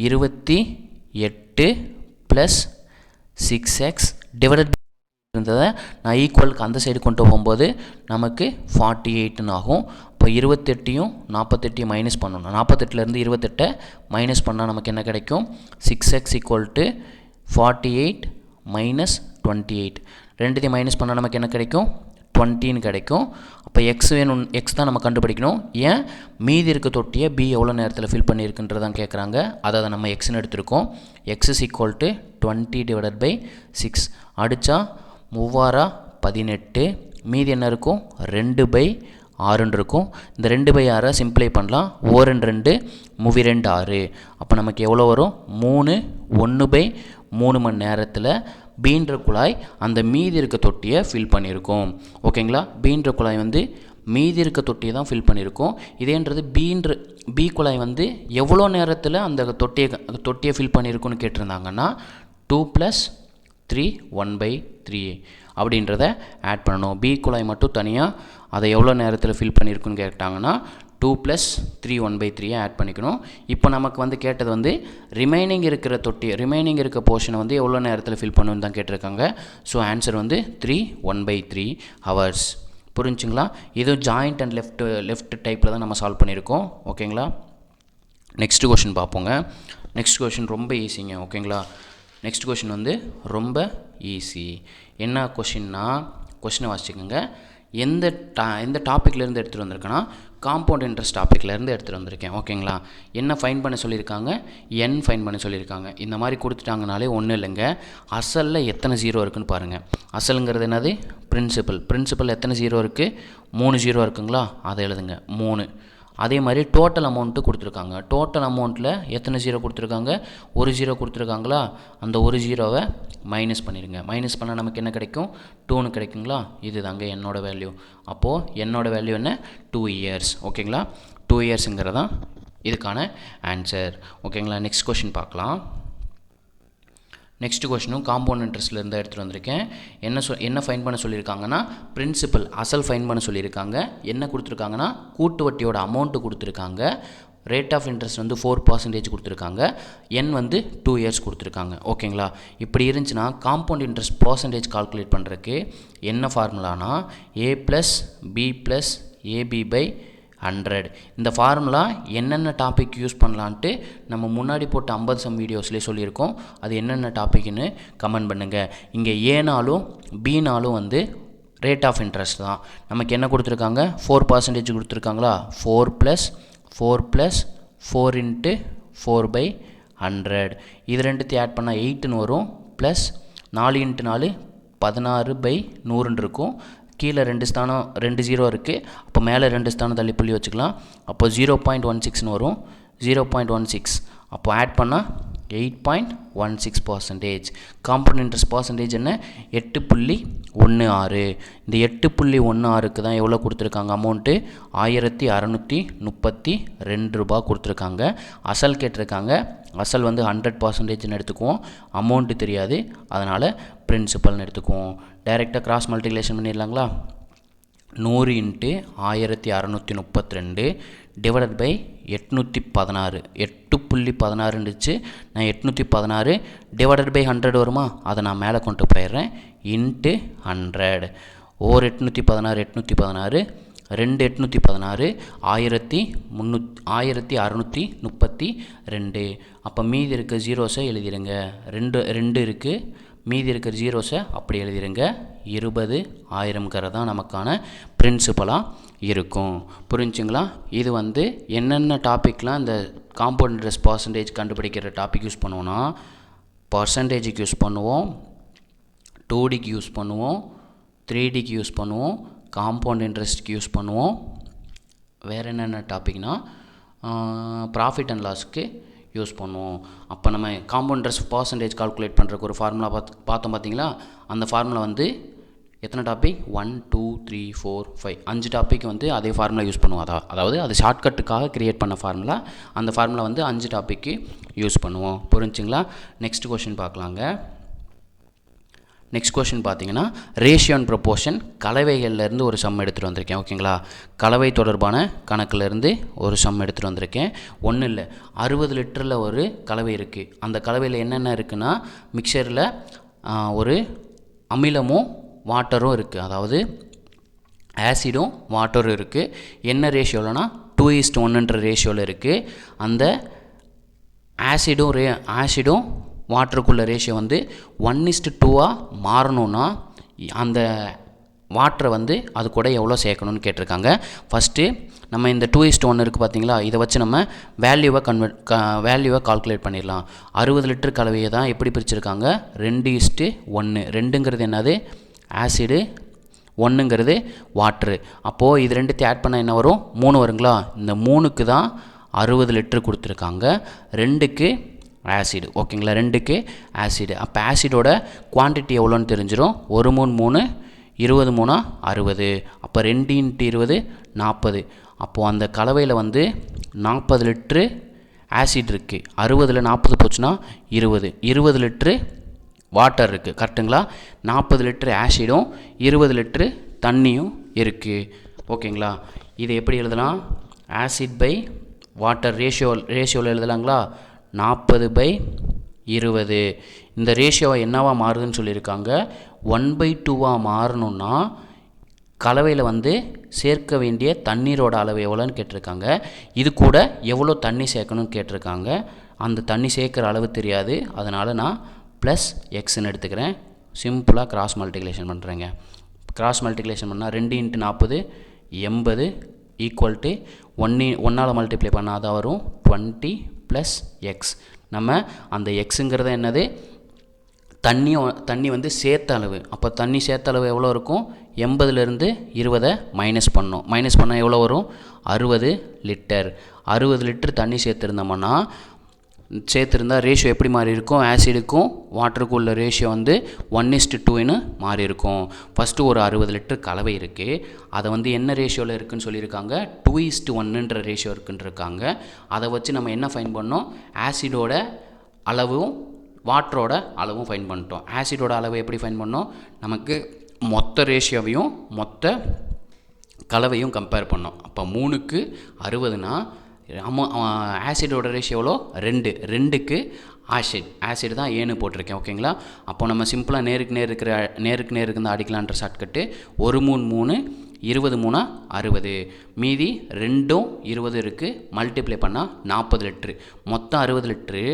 28 + 6x டிவைடட் இருந்ததை நான் ஈக்குவலுக்கு அந்த சைடு கொண்டு போகும்போது நமக்கு 48ன்னு ஆகும். இப்போ 28யும் 48யும் மைனஸ் பண்ணணும். 48லேருந்து 28 மைனஸ் பண்ணால் நமக்கு என்ன கிடைக்கும்? 6x = 48 - 28. ரெண்டுத்தையும் மைனஸ் பண்ணால் நமக்கு என்ன கிடைக்கும்? 20ன்னு கிடைக்கும். அப்போ எக்ஸ் வேணும், எக்ஸ் தான் நம்ம கண்டுபிடிக்கணும். ஏன் மீதி இருக்க தொட்டியை பி எவ்வளோ நேரத்தில் ஃபில் பண்ணியிருக்குன்றதான் கேட்குறாங்க. அதை நம்ம எக்ஸ்ன்னு எடுத்திருக்கோம். எக்ஸ் = 20 / 6. அடித்தா 3 18. மீதி என்ன இருக்கும்? 2/6 இருக்கும். இந்த 2/6 சிம்பிளை பண்ணலாம். 1 2 3 2 6. அப்போ நமக்கு எவ்வளோ வரும்? 3 1/3 மணி நேரத்தில் பீன்ற குழாய் அந்த மீதி இருக்க தொட்டியை ஃபில் பண்ணியிருக்கோம். ஓகேங்களா, பீன்ற குழாய் வந்து மீதி இருக்க தொட்டியை தான் ஃபில் பண்ணியிருக்கோம். இதேன்றது பி குழாய் வந்து எவ்வளோ நேரத்தில் அந்த தொட்டியை ஃபில் பண்ணியிருக்குன்னு கேட்டிருந்தாங்கன்னா 2 + 3 1/3 அப்படின்றத ஆட் பண்ணணும். பி குழாய் மட்டும் தனியாக அதை எவ்வளோ நேரத்தில் ஃபில் பண்ணியிருக்குன்னு கேட்டாங்கன்னா 2 + 3 1/3 ஆட் பண்ணிக்கணும். இப்போ நமக்கு வந்து கேட்டது வந்து ரிமைனிங் இருக்க போர்ஷனை வந்து எவ்வளோ நேரத்தில் ஃபில் பண்ணணும்னு தான் கேட்டிருக்காங்க. ஸோ ஆன்சர் வந்து 3 1/3 ஹவர்ஸ். புரிஞ்சுங்களா? இது ஜாயிண்ட் அண்ட் லெஃப்ட் டைப்பில் தான் நம்ம சால்வ் பண்ணியிருக்கோம். ஓகேங்களா, நெக்ஸ்ட் கொஷின் பார்ப்போங்க. நெக்ஸ்ட் கொஷின் ரொம்ப ஈஸிங்க. ஓகேங்களா, நெக்ஸ்ட் கொஷின் வந்து ரொம்ப ஈஸி. என்ன கொஷின்னா, கொஷினை வாசிச்சுக்கோங்க. எந்த டாப்பிக்லேருந்து எடுத்துகிட்டு வந்திருக்கேன்னா காம்பவுண்ட் இன்ட்ரெஸ்ட் டாப்பிக்லேருந்து எடுத்துகிட்டு வந்திருக்கேன். ஓகேங்களா, என்ன ஃபைன் பண்ண சொல்லியிருக்காங்க? n ஃபைன் பண்ண சொல்லியிருக்காங்க. இந்த மாதிரி கொடுத்துட்டாங்கனாலே ஒன்றும் இல்லைங்க, அசலில் எத்தனை 0 இருக்குதுன்னு பாருங்கள். அசலுங்கிறது என்னது? பிரின்சிபல் எத்தனை 0 இருக்குது? 3 0 இருக்குங்களா, அதை எழுதுங்க 3. அதே மாதிரி டோட்டல் அமௌண்ட்டு கொடுத்துருக்காங்க. டோட்டல் அமௌண்ட்டில் எத்தனை 0 கொடுத்துருக்காங்க? 1 0 கொடுத்துருக்காங்களா, அந்த 1 0வை மைனஸ் பண்ணிடுங்க. மைனஸ் பண்ணால் நமக்கு என்ன கிடைக்கும்? 2ன்னு கிடைக்குங்களா. இது தாங்க என்னோடய வேல்யூ. அப்போது என்னோடய வேல்யூ என்ன? 2 இயர்ஸ். ஓகேங்களா, 2 இயர்ஸுங்கிறது தான் இதுக்கான ஆன்சர். ஓகேங்களா, நெக்ஸ்ட் கொஷின் பார்க்கலாம். நெக்ஸ்ட் கொஷினும் காம்பவுண்ட் இன்ட்ரெஸ்ட்லேருந்து எடுத்துகிட்டு வந்திருக்கேன். என்ன ஃபைன் பண்ண சொல்லியிருக்காங்கன்னா பிரின்சிபல் அசல் ஃபைன் பண்ண சொல்லியிருக்காங்க. என்ன கொடுத்துருக்காங்கன்னா கூட்டு வட்டியோட அமௌண்ட்டு கொடுத்துருக்காங்க. ரேட் ஆஃப் இன்ட்ரெஸ்ட் வந்து 4% கொடுத்துருக்காங்க. என் வந்து 2 இயர்ஸ் கொடுத்துருக்காங்க. ஓகேங்களா, இப்படி இருந்துச்சுன்னா காம்பவுண்ட் இன்ட்ரெஸ்ட் பர்சன்டேஜ் கால்குலேட் பண்ணுறதுக்கு என்ன ஃபார்முலானா a + b + ab/100. இந்த ஃபார்முலா என்னென்ன டாபிக் யூஸ் பண்ணலான்ட்டு நம்ம முன்னாடி போட்ட 50 சம் வீடியோஸ்லேயே சொல்லியிருக்கோம். அது என்னென்ன டாப்பிக்னு கமெண்ட் பண்ணுங்கள். இங்கே ஏனாலும் பினாலும் வந்து ரேட் ஆஃப் இன்ட்ரெஸ்ட் தான். நமக்கு என்ன கொடுத்துருக்காங்க? 4% கொடுத்துருக்காங்களா. 4 + 4 × 4/100. இது ரெண்டுத்தையும் ஆட் பண்ணால் 8ன்னு வரும். ப்ளஸ் 4 × 4 16/100 இருக்கும். கீழே 2 0 இருக்குது. அப்போ மேலே 2 ஸ்தானம் தள்ளி புள்ளி வச்சுக்கலாம். அப்போ 0.16ன்னு வரும். 0.16 அப்போ ஆட் பண்ணால் 8.16%. காம்பவுண்ட் இன்ட்ரெஸ்ட் பர்சன்டேஜ் என்ன? 8.16. இந்த 8.16க்கு தான் எவ்வளோ கொடுத்துருக்காங்க அமௌண்ட்டு? 1632 ரூபா கொடுத்துருக்காங்க. அசல் கேட்டிருக்காங்க. அசல் வந்து 100%ன்னு எடுத்துக்குவோம். அமௌண்ட்டு தெரியாது, அதனால் பிரின்சிபல்னு எடுத்துக்குவோம். டைரெக்டாக கிராஸ் மல்டிப்ளிகேஷன் பண்ணிடலாங்களா. 100 × 1632 டிவைடட் பை 816. 8.16 இருந்துச்சு, நான் 816 டிவைடட் பை 100 வருமா, அதை நான் மேலே கொண்டு போயிடுறேன். இன்ட்டு 100. 816 816 2 816 1632. அப்போ மீதி இருக்க ஜீரோஸை எழுதிடுங்க. 2 இருக்குது, மீதி இருக்கிற ஜீரோஸை அப்படி எழுதிடுங்க. 20,000 தான் நமக்கான பிரின்சிபலாக இருக்கும். புரிஞ்சுங்களா? இது வந்து என்னென்ன டாப்பிக்லாம் இந்த காம்பவுண்ட் இன்ட்ரெஸ்ட் பர்சன்டேஜ் கண்டுபிடிக்கிற டாபிக் யூஸ் பண்ணுவோன்னா, பர்சன்டேஜுக்கு யூஸ் பண்ணுவோம், 2Dக்கு யூஸ் பண்ணுவோம், 3Dக்கு யூஸ் பண்ணுவோம், காம்பவுண்ட் இன்ட்ரெஸ்ட்க்கு யூஸ் பண்ணுவோம். வேறு என்னென்ன டாபிக்னால் ப்ராஃபிட் அண்ட் லாஸ்க்கு யூஸ் பண்ணுவோம். அப்போ நம்ம காம்பவுண்ட் இன்ட்ரெஸ்ட் பர்சன்டேஜ் கால்குலேட் பண்ணுறதுக்கு ஒரு ஃபார்முலா பார்த்தோம் பார்த்தீங்களா. அந்த ஃபார்முலா வந்து எத்தனை டாபிக்? 1 2 3 4 5 5 டாபிக் வந்து அதே ஃபார்முலா யூஸ் பண்ணுவோம். அதாவது அது ஷார்ட்கட்டுக்காக க்ரியேட் பண்ண ஃபார்முலா. அந்த ஃபார்முலா வந்து 5 டாப்பிக்கு யூஸ் பண்ணுவோம். புரிஞ்சுங்களா? நெக்ஸ்ட் கொஷின் பார்க்கலாங்க. நெக்ஸ்ட் கொஷின் பார்த்தீங்கன்னா ரேஷியோ அண்ட் ப்ரொப்போர்ஷன் கலவைகள்லேருந்து ஒரு சம் எடுத்துகிட்டு வந்திருக்கேன். ஓகேங்களா, கலவை தொடர்பான கணக்கிலேருந்து ஒரு சம் எடுத்துகிட்டு வந்திருக்கேன். ஒன்றும் இல்லை, 60 லிட்டரில் ஒரு கலவை இருக்குது. அந்த கலவையில் என்னென்ன இருக்குன்னா மிக்சரில் ஒரு அமிலமும் வாட்டரும் இருக்குது, அதாவது ஆசிடும் வாட்டரும் இருக்குது. என்ன ரேஷியோலனா 2:1ன்ற ரேஷியோவில் இருக்குது. அந்த ஆசிடும் வாட்டருக்குள்ள ரேஷியோ வந்து 1:2 மாறணும்னா அந்த வாட்டரை வந்து அது கூட எவ்வளோ சேர்க்கணும்னு கேட்டிருக்காங்க. ஃபஸ்ட்டு நம்ம இந்த 2:1 இருக்குது பார்த்தீங்களா, இதை வச்சு நம்ம வேல்யூவை கால்குலேட் பண்ணிடலாம். 60 லிட்டர் கலவையை தான் எப்படி பிரிச்சுருக்காங்க, 2:1. 2ங்கிறது என்னது, ஆசிடு, 1ங்கிறது வாட்ரு. அப்போது இது ரெண்டுத்தையும் ஆட் பண்ணால் என்ன வரும், 3 வருங்களா. இந்த 3க்கு தான் 60 லிட்டர் கொடுத்துருக்காங்க, 2க்கு ஆசிடு. ஓகேங்களா, 2க்கு ஆசிடு. அப்போ ஆசிடோட குவான்டிட்டி எவ்வளோன்னு தெரிஞ்சிடும். 1 3 3 20 3 60. அப்போ 2 × 20 40. அப்போது அந்த கலவையில் வந்து 40 லிட்ரு ஆசிட் இருக்குது. 60ல் 40 போச்சுன்னா 20 லிட்ரு வாட்டர் இருக்குது. கரெக்டுங்களா, 40 லிட்ரு ஆசிடும் 20 லிட்ரு தண்ணியும் இருக்குது. ஓகேங்களா, இது எப்படி எழுதலாம், ஆசிட் பை வாட்டர் ரேஷியோவில் எழுதலாங்களா, 40/20. இந்த ரேஷியோவை என்னவா மாறுதுன்னு சொல்லியிருக்காங்க, 1/2 மாறணும்னா கலவையில் வந்து சேர்க்க வேண்டிய தண்ணீரோட அளவு எவ்வளோன்னு கேட்டிருக்காங்க. இது கூட எவ்வளோ தண்ணி சேர்க்கணும்னு கேட்டிருக்காங்க. அந்த தண்ணி சேர்க்குற அளவு தெரியாது, அதனால் நான் +xன்னு எடுத்துக்கிறேன். சிம்பிளாக கிராஸ் மல்டிப்ளிகேஷன் பண்ணுறேங்க. கிராஸ் மல்டிப்ளிகேஷன் பண்ணால் 2 × 40 80 ஈக்குவல் 1ஆல் மல்டிப்ளை பண்ணால் அதான் வரும் 20 + x. நம்ம அந்த எக்ஸுங்கிறத என்னது, தண்ணி வந்து சேர்த்த அளவு. அப்போ தண்ணி சேர்த்த அளவு எவ்வளோ இருக்கும், 80லேருந்து 20 மைனஸ் பண்ணோம். மைனஸ் பண்ணால் எவ்வளோ வரும், 60 லிட்டர். 60 லிட்டர் தண்ணி சேர்த்துருந்தா ரேஷியோ எப்படி மாறி இருக்கும், ஆசிடுக்கும் வாட்டருக்கும் உள்ள ரேஷியோ வந்து 1:2ன்னு மாறி இருக்கும். ஃபஸ்ட்டு ஒரு 60 லிட்டர் கலவை இருக்குது, அதை வந்து என்ன ரேஷியோவில் இருக்குதுன்னு சொல்லியிருக்காங்க, 2:1ன்ற ரேஷியோ இருக்குன்னு இருக்காங்க. அதை வச்சு நம்ம என்ன ஃபைன் பண்ணோம், ஆசிடோட அளவும் வாட்டரோட அளவும் ஃபைன் பண்ணிட்டோம். ஆசிடோட அளவு எப்படி ஃபைன் பண்ணோம், நமக்கு மொத்த ரேஷியோவையும் மொத்த கலவையும் கம்பேர் பண்ணோம். அப்போ 3க்கு 60னா ஆசிடோட ரேஷியோ எவ்வளோ, 2க்கு ஆசிட் தான் ஏன்னு போட்டிருக்கேன். ஓகேங்களா, அப்போ நம்ம சிம்பிளாக நேருக்கு நேர் இருந்தால் அடிக்கலான்ற ஷார்ட்கட்டு 1 3 3 20 3 60. மீதி 2ம் 20 இருக்குது, மல்டிப்ளை பண்ணால் 40 லிட்ரு. மொத்தம் 60 லிட்ரு,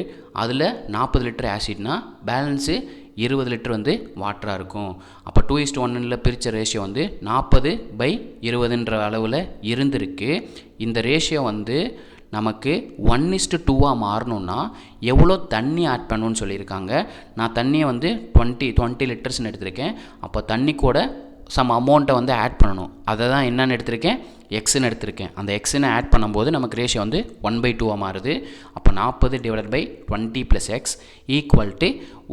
அதில் 40 லிட்டர் ஆசிட்னா பேலன்ஸு 20 லிட்டர் வந்து வாட்டராக இருக்கும். அப்போ 2:1ல் பிரித்த ரேஷியோ வந்து 40/20ன்ற அளவில் இருந்திருக்கு. இந்த ரேஷியோ வந்து நமக்கு 1:2 மாறணும்னா எவ்வளோ தண்ணி ஆட் பண்ணணும்னு சொல்லியிருக்காங்க. நான் தண்ணியை வந்து 20 லிட்டர்ஸ்னு எடுத்திருக்கேன். அப்போ தண்ணி கூட சம் அமௌண்ட்டை வந்து ஆட் பண்ணணும். அதை தான் என்னென்னு எடுத்திருக்கேன், எக்ஸ்ன்னு எடுத்திருக்கேன். அந்த எக்ஸ்ன்னு ஆட் பண்ணும்போது நமக்கு ரேஷியோ வந்து 1/2 மாறுது. அப்போ 40/20 + x ஈக்குவல்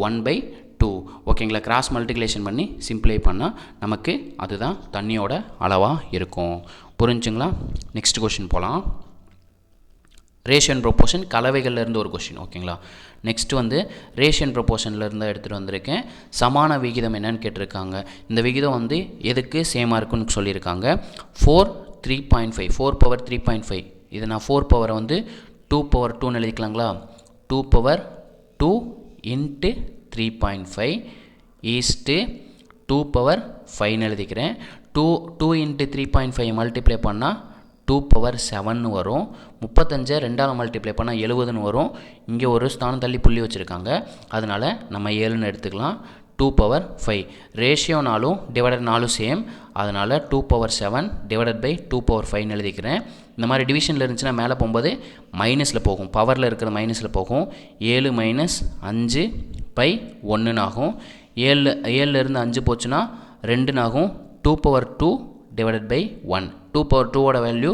1/2. ஓகேங்களா, கிராஸ் மல்டிப்ளிகேஷன் பண்ணி சிம்பிளை பண்ணால் நமக்கு அதுதான் தண்ணியோட அளவாக இருக்கும். புரிஞ்சுங்களா? நெக்ஸ்ட் கொஷின் போகலாம். ரேஷியோ அண்ட் ப்ரொப்போர்ஷன் கலவைகள்லேருந்து ஒரு கொஷின். ஓகேங்களா, நெக்ஸ்ட் வந்து ரேஷியோ அண்ட் ப்ரொப்போர்ஷன்லேருந்து எடுத்துகிட்டு வந்திருக்கேன். சமான விகிதம் என்னன்னு கேட்டிருக்காங்க. இந்த விகிதம் வந்து எதுக்கு சேமாக இருக்குன்னு சொல்லியிருக்காங்க. 4 3.5 4 பவர் 3.5. இது நான் 4 பவரை வந்து 2/2ன்னு எழுதிக்கலாங்களா. 2/2 × 3.5 ஈஸ்ட்டு 2/5ன்னு எழுதிக்கிறேன். 2 × 3.5 மல்டிப்ளை பண்ணால் 2/7 வரும். 35 2ஆல் மல்டிப்ளை பண்ணால் 70ன்னு வரும். இங்கே ஒரு ஸ்தானம் தள்ளி புள்ளி வச்சுருக்காங்க, அதனால் நம்ம 7ன்னு எடுத்துக்கலாம். 2/5 ரேஷியோனாலும் டிவைடர்னாலும் சேம், அதனால் 2/7 / 2/5ன்னு எழுதிக்கிறேன். இந்த மாதிரி டிவிஷனில் இருந்துச்சுன்னா மேலே போகும்போது மைனஸில் போகும், பவரில் இருக்கிற மைனஸில் போகும். 7 - 5/1 ஆகும். 7லேருந்து 5 போச்சுன்னா 2 ஆகும். 2/2 / 1. 2/2ஓட வேல்யூ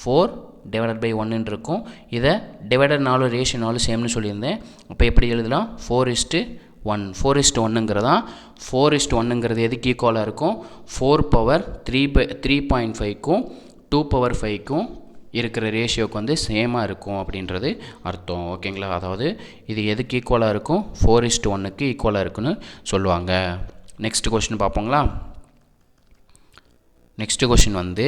4/1 இருக்கும். இதை டிவைடர்னாலும் ரேஷியோனாலும் சேம்னு சொல்லியிருந்தேன். அப்போ எப்படி எழுதலாம், 4:1. 4:1ங்கிறதா 4:1ங்கிறது எதுக்கு ஈக்குவலாக இருக்கும், 4/3.5க்கும் 2/5க்கும் இருக்கிற ரேஷியோக்கு வந்து சேமாக இருக்கும் அப்படின்றது அர்த்தம். ஓகேங்களா, அதாவது இது எதுக்கு ஈக்குவலாக இருக்கும், 4:1க்கு ஈக்குவலாக இருக்குன்னு சொல்லுவாங்க. நெக்ஸ்ட் கொஷின் பார்ப்போங்களா. நெக்ஸ்ட் கொஷின் வந்து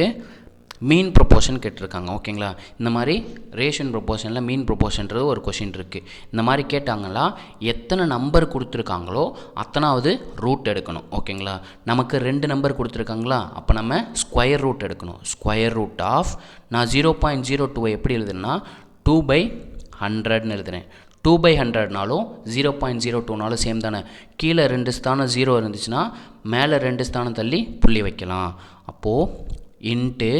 மீன் ப்ரொப்போர்ஷன் கேட்டிருக்காங்க. ஓகேங்களா, இந்த மாதிரி ரேஷியன் ப்ரொப்போர்ஷனில் மீன் ப்ரொப்போர்ஷன்றது ஒரு கொஷின் இருக்குது. இந்த மாதிரி கேட்டாங்களா எத்தனை நம்பர் கொடுத்துருக்காங்களோ அத்தனாவது ரூட் எடுக்கணும். ஓகேங்களா, நமக்கு 2 நம்பர் கொடுத்துருக்காங்களா, அப்போ நம்ம ஸ்கொயர் ரூட் எடுக்கணும். ஸ்கொயர் ரூட் ஆஃப், நான் 0.02 எப்படி எழுதுனா 2/100ன்னு எழுதுறேன். 2/100னாலும் 0.02னாலும் சேம் தானே. கீழே 2 ஸ்தானம் 0 இருந்துச்சுன்னா மேலே 2 ஸ்தானம் தள்ளி புள்ளி வைக்கலாம். அப்போது இன்ட்டு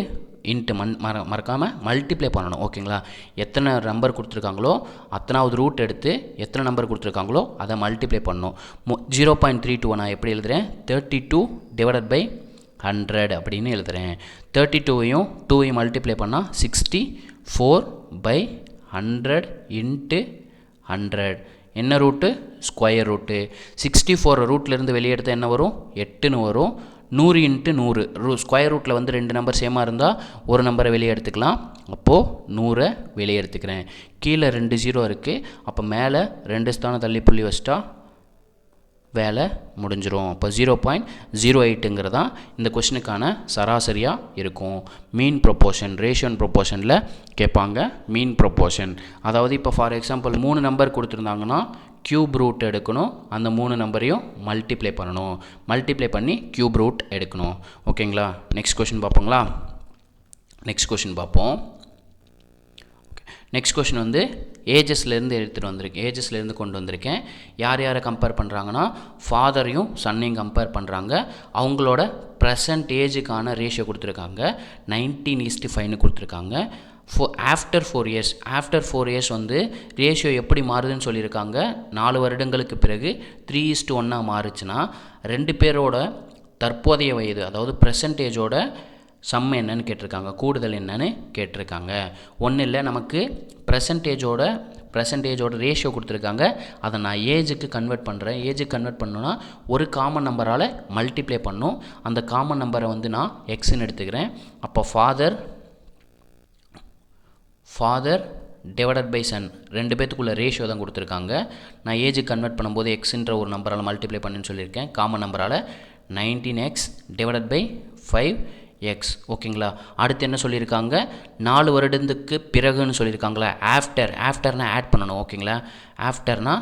மறக்காமல் மல்டிப்ளை பண்ணணும். ஓகேங்களா, எத்தனை நம்பர் கொடுத்துருக்காங்களோ அத்தனாவது ரூட் எடுத்து எத்தனை நம்பர் கொடுத்துருக்காங்களோ அதை மல்டிப்ளை பண்ணணும். 0.32 நான் எப்படி எழுதுகிறேன், 32/100 அப்படின்னு எழுதுகிறேன். 32வையும் 2வையும் மல்டிப்ளை பண்ணால் 64/100 × 100. என்ன ரூட்டு, ஸ்கொயர் ரூட்டு. 64 ரூட்லேருந்து வெளியே எடுத்தால் என்ன வரும், 8ன்னு வரும். 100 × 100 ஸ்கொயர் ரூட்டில் வந்து 2 நம்பர் சேமாக இருந்தால் ஒரு நம்பரை வெளியே எடுத்துக்கலாம். அப்போது 100 வெளியே எடுத்துக்கிறேன். கீழே 2 0 இருக்குது. அப்போ மேலே 2 ஸ்தானம் தள்ளி புள்ளி வச்சிட்டா வேலை முடிஞ்சிடும். அப்போ 0.08ங்கிறது தான் இந்த கொஷினுக்கான சராசரியாக இருக்கும். மீன் ப்ரொப்போர்ஷன் ரேஷியன் ப்ரொப்போர்ஷனில் கேட்பாங்க. மீன் ப்ரொப்போர்ஷன் அதாவது இப்போ ஃபார் எக்ஸாம்பிள் 3 நம்பர் கொடுத்துருந்தாங்கன்னா க்யூப் ரூட் எடுக்கணும். அந்த 3 நம்பரையும் மல்டிப்ளை பண்ணணும். மல்டிப்ளை பண்ணி க்யூப் ரூட் எடுக்கணும். ஓகேங்களா, நெக்ஸ்ட் கொஷின் பார்ப்போங்களா. நெக்ஸ்ட் கொஷின் பார்ப்போம். நெக்ஸ்ட் கொஷின் வந்து ஏஜஸ்லேருந்து எடுத்துகிட்டு வந்திருக்கேன். ஏஜஸ்லேருந்து கொண்டு வந்திருக்கேன். யார் யாரை கம்பேர் பண்ணுறாங்கன்னா ஃபாதரையும் சன்னையும் கம்பேர் பண்ணுறாங்க. அவங்களோட ப்ரெசன்ட் ஏஜுக்கான ரேஷியோ கொடுத்துருக்காங்க. 19:5ன்னு கொடுத்துருக்காங்க. ஆஃப்டர் 4 இயர்ஸ் வந்து ரேஷியோ எப்படி மாறுதுன்னு சொல்லியிருக்காங்க. 4 வருடங்களுக்கு பிறகு 3:1 மாறுச்சுன்னா 2 பேரோட தற்போதைய வயது அதாவது ப்ரெசன்டேஜோட சம் என்னன்னு கேட்டிருக்காங்க, கூடுதல் என்னன்னு கேட்டிருக்காங்க. ஒன்றும் இல்லை, நமக்கு ப்ரெசன்டேஜோட ரேஷியோ கொடுத்துருக்காங்க. அதை நான் ஏஜுக்கு கன்வெர்ட் பண்ணுறேன். ஏஜுக்கு கன்வெர்ட் பண்ணணுன்னா ஒரு காமன் நம்பரால் மல்டிப்ளை பண்ணும். அந்த காமன் நம்பரை வந்து நான் எக்ஸ்ன்னு எடுத்துக்கிறேன். அப்போ ஃபாதர் டிவைடட் பை சன் 2 பேத்துக்குள்ள ரேஷியோ தான் கொடுத்துருக்காங்க. நான் ஏஜுக்கு கன்வெர்ட் பண்ணும்போது எக்ஸ்ன்ற ஒரு நம்பரால் மல்டிப்ளை பண்ணுன்னு சொல்லியிருக்கேன். காமன் நம்பரால் 19x டிவைடட் பை 5x. ஓகேங்களா, அடுத்து என்ன சொல்லியிருக்காங்க, 4 வருடத்துக்கு பிறகுன்னு சொல்லியிருக்காங்களா. ஆஃப்டர்னா ஆட் பண்ணணும். ஓகேங்களா, ஆஃப்டர்னா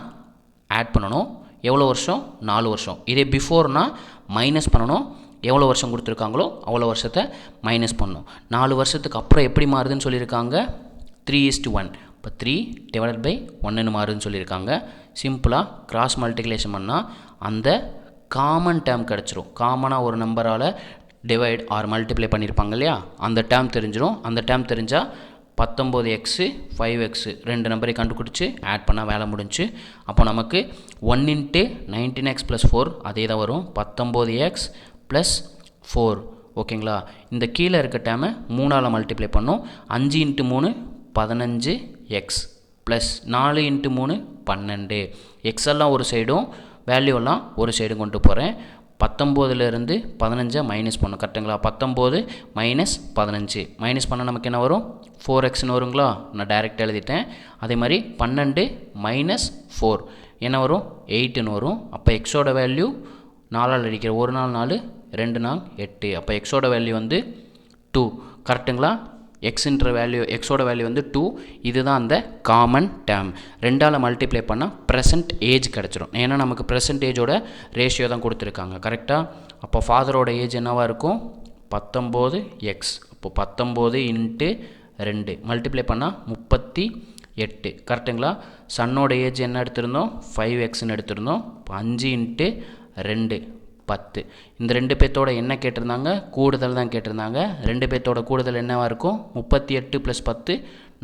ஆட் பண்ணணும். எவ்வளோ வருஷம், 4 வருஷம். இதே பிஃபோர்னா மைனஸ் பண்ணணும். எவ்வளோ வருஷம் கொடுத்துருக்காங்களோ அவ்வளோ வருஷத்தை மைனஸ் பண்ணணும். 4 வருஷத்துக்கு அப்புறம் எப்படி மாறுதுன்னு சொல்லியிருக்காங்க, 3:1. இப்போ 3 டிவைடட் பை 1ன்னு மாறுதுன்னு சொல்லியிருக்காங்க. சிம்பிளாக கிராஸ் மல்டிப்ளிகேஷன் பண்ணால் அந்த காமன் டேர்ம் கிடச்சிரும். காமனாக ஒரு நம்பரால் டிவைட் ஆர் மல்டிப்ளை பண்ணியிருப்பாங்க இல்லையா, அந்த டேர்ம் தெரிஞ்சிடும். அந்த டேர்ம் தெரிஞ்சால் 19x 5x 2 நம்பரை கண்டுபிடிச்சி ஆட் பண்ணால் வேலை முடிஞ்சு. அப்போ நமக்கு 1 × 19x + 4 அதே தான் வரும், 19x + 4. ஓகேங்களா, இந்த கீழே இருக்க டேமை 3ஆல் மல்டிப்ளை பண்ணோம். 5 × 3 15x ப்ளஸ் 4 × 3 12. எக்ஸெல்லாம் ஒரு சைடும் வேல்யூலாம் ஒரு சைடும் கொண்டு போகிறேன். 19லேருந்து 15 மைனஸ் பண்ணும். கரெக்டுங்களா, 19 - 15 மைனஸ் பண்ணால் நமக்கு என்ன வரும், 4xன்னு வருங்களா. நான் டைரெக்டாக எழுதிட்டேன். அதே மாதிரி 12 - 4 என்ன வரும், 8ன்னு வரும். அப்போ எக்ஸோட வேல்யூ 4ஆல் அடிக்கிற, 1 நாள் 4 2 நாள் 8. அப்போ எக்ஸோட வேல்யூ வந்து 2. கரெக்டுங்களா, எக்ஸுன்ற வேல்யூ எக்ஸோட வேல்யூ வந்து 2. இதுதான் அந்த காமன் டேர்ம். 2ஆல் மல்டிப்ளை பண்ணால் ப்ரெசன்ட் ஏஜ் கிடச்சிரும். ஏன்னா நமக்கு ப்ரெசன்ட் ஏஜோட ரேஷியோ தான் கொடுத்துருக்காங்க. கரெக்டாக, அப்போ ஃபாதரோட ஏஜ் என்னவாக இருக்கும், 19x. அப்போ 19 × 2 மல்டிப்ளை பண்ணால் 38. கரெக்டுங்களா, சன்னோட ஏஜ் என்ன எடுத்திருந்தோம், 5xன்னு எடுத்திருந்தோம். 5 × 2 10. இந்த 2 பேர்த்தோட என்ன கேட்டிருந்தாங்க, கூடுதல் தான் கேட்டிருந்தாங்க. 2 பேர்த்தோட கூடுதல் என்னவாக இருக்கும், 38 + 10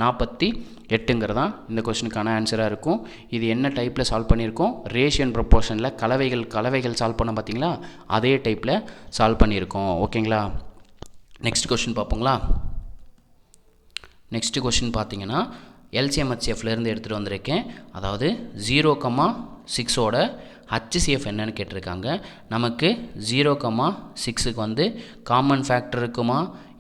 48ங்கிறது தான் இந்த கொஸ்டினுக்கான ஆன்சராக இருக்கும். இது என்ன டைப்பில் சால்வ் பண்ணியிருக்கோம், ரேஷியன் ப்ரொப்போர்ஷனில் கலவைகள் சால்வ் பண்ண பார்த்தீங்களா, அதே டைப்பில் சால்வ் பண்ணியிருக்கோம். ஓகேங்களா, நெக்ஸ்ட் கொஸ்டின் பார்ப்போங்களா. நெக்ஸ்ட் கொஸ்டின் பார்த்தீங்கன்னா எல்சிஎம் ஹெச்சிஎஃப்லேருந்து எடுத்துகிட்டு வந்திருக்கேன். அதாவது 0,6ஓட HCF என்னன்னு கேட்டிருக்காங்க. நமக்கு 0,6க்கு வந்து காமன் ஃபேக்டர் இருக்குமா,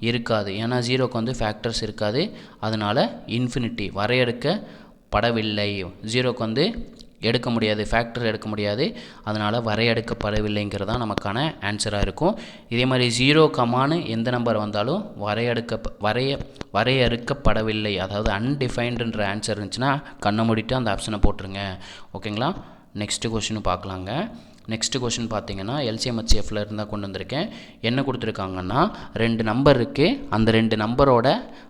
இருக்காது. ஏன்னா 0க்கு வந்து ஃபேக்டர்ஸ் இருக்காது. அதனால் இன்ஃபினிட்டி வரையறுக்கப்படவில்லை. 0க்கு வந்து எடுக்க முடியாது, ஃபேக்டர் எடுக்க முடியாது. அதனால் வரையறுக்கப்படவில்லைங்கிறது தான் நமக்கான ஆன்சராக இருக்கும். இதே மாதிரி 0 கமான்னு எந்த நம்பர் வந்தாலும் வரையறுக்கப்படவில்லை, அதாவது அன்டிஃபைன்டுன்ற ஆன்சர் இருந்துச்சுன்னா கண்ணை மூடிட்டு அந்த ஆப்ஷனை போட்டுருங்க. ஓகேங்களா? நெக்ஸ்ட்டு கொஷின் பார்க்கலாங்க. நெக்ஸ்ட்டு கொஷின் பார்த்தீங்கன்னா எல்சிஎம் ஹெச்சிஎஃப்ல இருந்தால் கொண்டு வந்திருக்கேன். என்ன கொடுத்துருக்காங்கன்னா 2 நம்பர் இருக்குது. அந்த 2 நம்பரோட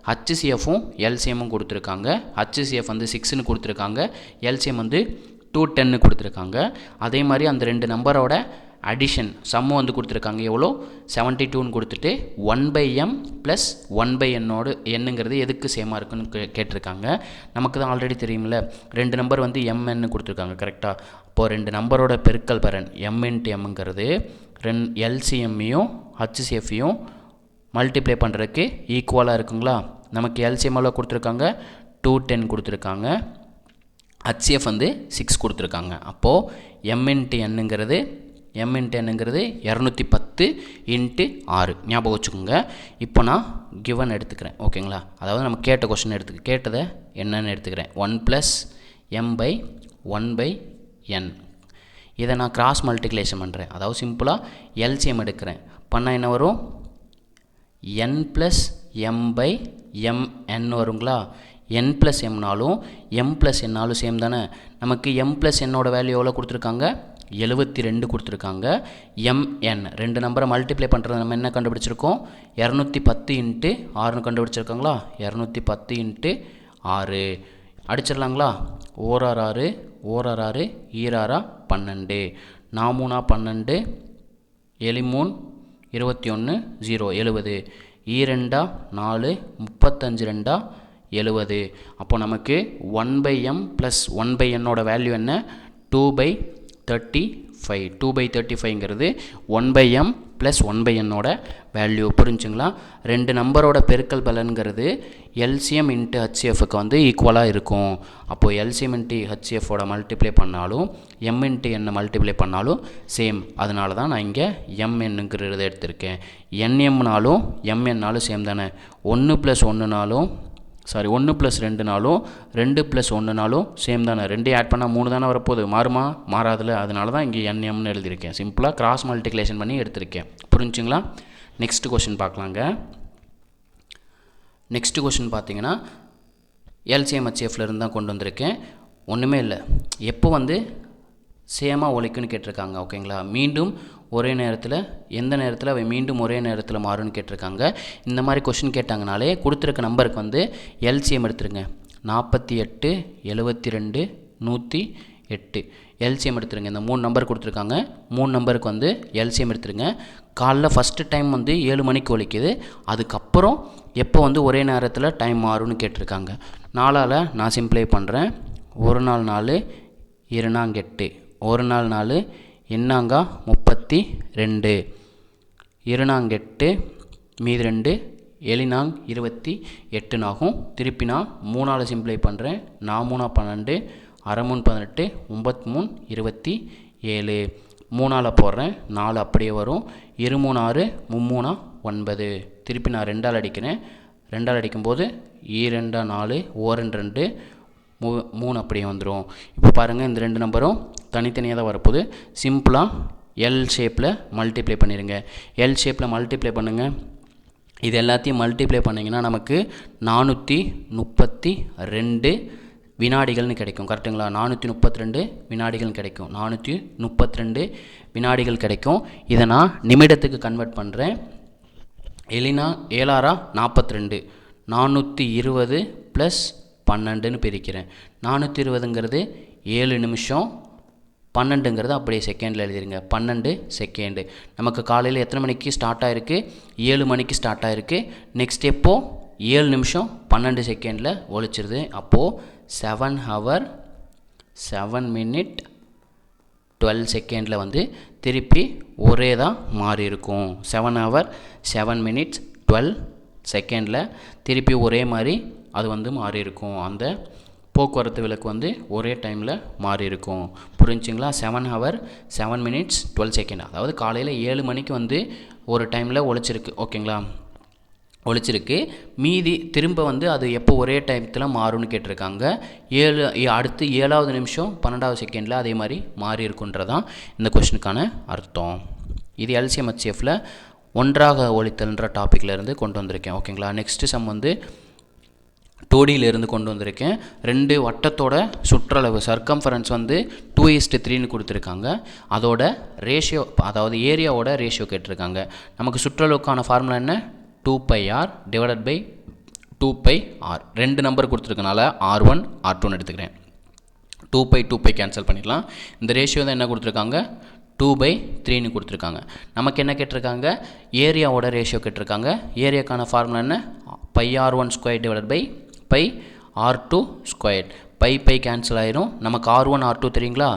ஹச்சிசிஎஃப்பும் எல்சிஎம்மும் கொடுத்துருக்காங்க. ஹச்சிசிஎஃப் வந்து 6ன்னு கொடுத்துருக்காங்க, எல்சிஎம் வந்து 210 கொடுத்துருக்காங்க. அதே மாதிரி அந்த 2 நம்பரோட அடிஷன் சம்மு வந்து கொடுத்துருக்காங்க. எவ்வளோ? 72ன்னு கொடுத்துட்டு 1/m ப்ளஸ் 1/n என்னங்கிறது எதுக்கு சேமாக இருக்குன்னு கேட்டிருக்காங்க. நமக்கு தான் ஆல்ரெடி தெரியுமில்ல, 2 நம்பர் வந்து mn கொடுத்துருக்காங்க. கரெக்டாக? இப்போது 2 நம்பரோட பெருக்கல் பரன் m × mங்கிறது எல்சிஎம்மையும் ஹச்சிசிஎஃப்பையும் மல்டிப்ளை பண்ணுறதுக்கு ஈக்குவலாக இருக்குங்களா? நமக்கு எல்சிஎம் எவ்வளோ கொடுத்துருக்காங்க? 210 கொடுத்துருக்காங்க. ஹச்சிஎஃப் வந்து 6 கொடுத்துருக்காங்க. அப்போது m × nங்கிறது 210 × 6 ஞாபகம் வச்சுக்கோங்க. இப்போ நான் கிவன் எடுத்துக்கிறேன். ஓகேங்களா? அதாவது நம்ம கேட்ட கொஸ்டின் கேட்டதை என்னன்னு எடுத்துக்கிறேன். 1 + m/1/n. இதை நான் கிராஸ் மல்டிப்ளிகேஷன் பண்ணுறேன். அதாவது சிம்பிளாக எல்சிஎம் எடுக்கிறேன். பண்ணால் என்ன வரும்? n + m/mn வருங்களா? n + mனாலும் m + nனாலும் சேம் தானே. நமக்கு m + nோட வேல்யூ எவ்வளோ கொடுத்துருக்காங்க? 72 கொடுத்துருக்காங்க. mn 2 நம்பரை மல்டிப்ளை பண்ணுறது நம்ம என்ன கண்டுபிடிச்சிருக்கோம்? 210 × 6ன்னு கண்டுபிடிச்சிருக்காங்களா? 210 × 6 அடிச்சிடலாங்களா? 1 6 1 6 ஈராரா 12, 4 12, 7 3 21 0 70, 2 4 35 2 70. அப்போ நமக்கு 1/m + 1/nோட வேல்யூ என்ன? 2/35. 2/35ங்கிறது 1/m + 1/nோட வேல்யூ. புரிஞ்சுங்களா? 2 நம்பரோட பெருக்கல் பலன்கிறது எல்சிஎம் × ஹச்சிஎஃப்க்கு வந்து ஈக்குவலாக இருக்கும். அப்போது எல்சிஎம் × ஹச்சிஎஃபோட மல்டிப்ளை பண்ணாலும் m × n மல்டிப்ளை பண்ணாலும் சேம். அதனால தான் நான் இங்கே mnங்கிறத எடுத்திருக்கேன். nmனாலும் mnனாலும் சேம் தானே. 1 + 1னாலும் 1 + 2னாலும் 2 + 1னாலும் சேம் தானே. 2 ஆட் பண்ணால் 3 தானே வரப்போகுது. மாறுமா? மாறாதில்ல. அதனால தான் இங்கே nmன்னு எழுதியிருக்கேன். சிம்பிளாக கிராஸ் மல்டிப்ளிகேஷன் பண்ணி எடுத்திருக்கேன். புரிஞ்சுங்களா? நெக்ஸ்ட் கொஷின் பார்க்கலாங்க. நெக்ஸ்ட் கொஷின் பார்த்தீங்கன்னா எல்சிஎம் ஹச்சிஎஃப்ல இருந்து தான் கொண்டு வந்திருக்கேன். ஒன்றுமே இல்லை, எப்போ வந்து சேமாக ஒலிக்குன்னு கேட்டிருக்காங்க. ஓகேங்களா? மீண்டும் ஒரே நேரத்தில் எந்த நேரத்தில் அவை மீண்டும் ஒரே நேரத்தில் மாறும்னு கேட்டிருக்காங்க. இந்த மாதிரி கொஷின் கேட்டாங்கனாலே கொடுத்துருக்க நம்பருக்கு வந்து எல்சிஎம் எடுத்துருங்க. 48 72 108 எல்சிஎம் எடுத்துருங்க. இந்த 3 நம்பர் கொடுத்துருக்காங்க. 3 நம்பருக்கு வந்து எல்சிஎம் எடுத்துருங்க. காலைல ஃபஸ்ட்டு டைம் வந்து 7 மணிக்கு ஒலிக்குது. அதுக்கப்புறம் எப்போ வந்து ஒரே நேரத்தில் டைம் மாறும்னு கேட்டிருக்காங்க. 4ஆல் நான் சிம்பிளை பண்ணுறேன். 1 நாள் 4 2 நாங்க 8 1 நாள் 4 என்னாங்க 32 2 நாங்க 8 மீதி 2 7 நாங்க 28 ஆகும். திருப்பி நான் 3ஆல் சிம்பிளை பண்ணுறேன். 4 3 12 6 3 18 9 3 27 3ஆல் போடுறேன். 4 அப்படியே வரும். 2 3 6 3 9. திருப்பி நான் 2ஆல் அடிக்கிறேன். 2ஆல் அடிக்கும்போது 2 4 1 2 3 அப்படியே வந்துடும். இப்போ பாருங்கள், இந்த 2 நம்பரும் தனித்தனியாக தான் வரப்போகுது. சிம்பிளாக எல் ஷேப்பில் மல்டிப்ளை பண்ணிடுங்க. எல் ஷேப்பில் மல்டிப்ளை பண்ணுங்கள். இது எல்லாத்தையும் மல்டிப்ளை பண்ணிங்கன்னா நமக்கு 432 வினாடிகள்னு கிடைக்கும். கரெக்டுங்களா? 432 வினாடிகள் கிடைக்கும். 432 வினாடிகள் கிடைக்கும். இதை நான் நிமிடத்துக்கு கன்வெர்ட் பண்ணுறேன். 7 42 420 + 12ன்னு பிரிக்கிறேன். 420ங்கிறது 7 நிமிஷம், 12ங்கிறது அப்படியே செகண்டில் எழுதிருங்க. 12 செகண்டு. நமக்கு காலையில் எத்தனை மணிக்கு ஸ்டார்ட் ஆகிருக்கு? 7 மணிக்கு ஸ்டார்ட் ஆகிருக்கு. நெக்ஸ்ட் எப்போது 7 நிமிஷம் 12 செகண்டில் ஒழிச்சிருது. அப்போது 7 hour 7 minute 12 செகண்டில் வந்து திருப்பி ஒரே தான் மாறி இருக்கும். 7 hour 7 minutes 12 செகண்டில் திருப்பி ஒரே மாதிரி அது வந்து மாறி இருக்கும். அந்த போக்குவரத்து விளக்கு வந்து ஒரே டைமில் மாறி இருக்கும். புரிஞ்சுங்களா? 7 hour 7 minutes 12 செகண்ட். அதாவது காலையில் 7 மணிக்கு வந்து ஒரு டைமில் ஒழிச்சிருக்கு. ஓகேங்களா? ஒழிச்சிருக்கு. மீதி திரும்ப வந்து அது எப்போ ஒரே டைத்தில் மாறும்னு கேட்டிருக்காங்க. அடுத்து 7வது நிமிஷம் 12வது செகண்டில் அதே மாதிரி மாறி இருக்குன்றதான் இந்த கொஷினுக்கான அர்த்தம். இது எல்சிஎம் ஹெச்எஃப்ல ஒன்றாக ஒழித்தல்ன்ற டாப்பிக்கில் இருந்து கொண்டு வந்திருக்கேன். ஓகேங்களா. நெக்ஸ்ட்டு சம் வந்து 2Dயிலிருந்து கொண்டு வந்திருக்கேன். 2 வட்டத்தோட சுற்றளவு சர்க்கம்ஃபரன்ஸ் வந்து 2:3ன்னு கொடுத்துருக்காங்க. அதோட ரேஷியோ அதாவது ஏரியாவோட ரேஷியோ கேட்டிருக்காங்க. நமக்கு சுற்றளவுக்கான ஃபார்முலா என்ன? 2πr divided by 2πr. 2 number கொடுத்துருக்கனால R1 R2ன்னு எடுத்துக்கிறேன். 2π கேன்சல் பண்ணிடலாம். இந்த ரேஷியோ தான் என்ன கொடுத்துருக்காங்க? 2/3ன்னு கொடுத்துருக்காங்க. நமக்கு என்ன கேட்டிருக்காங்க? ஏரியாவோட ரேஷியோ கேட்டிருக்காங்க. ஏரியாக்கான ஃபார்முலா என்ன? πr1² divided by πr2². By cancel ஆயிரும். நமக்கு R1 R2 தெரியுங்களா?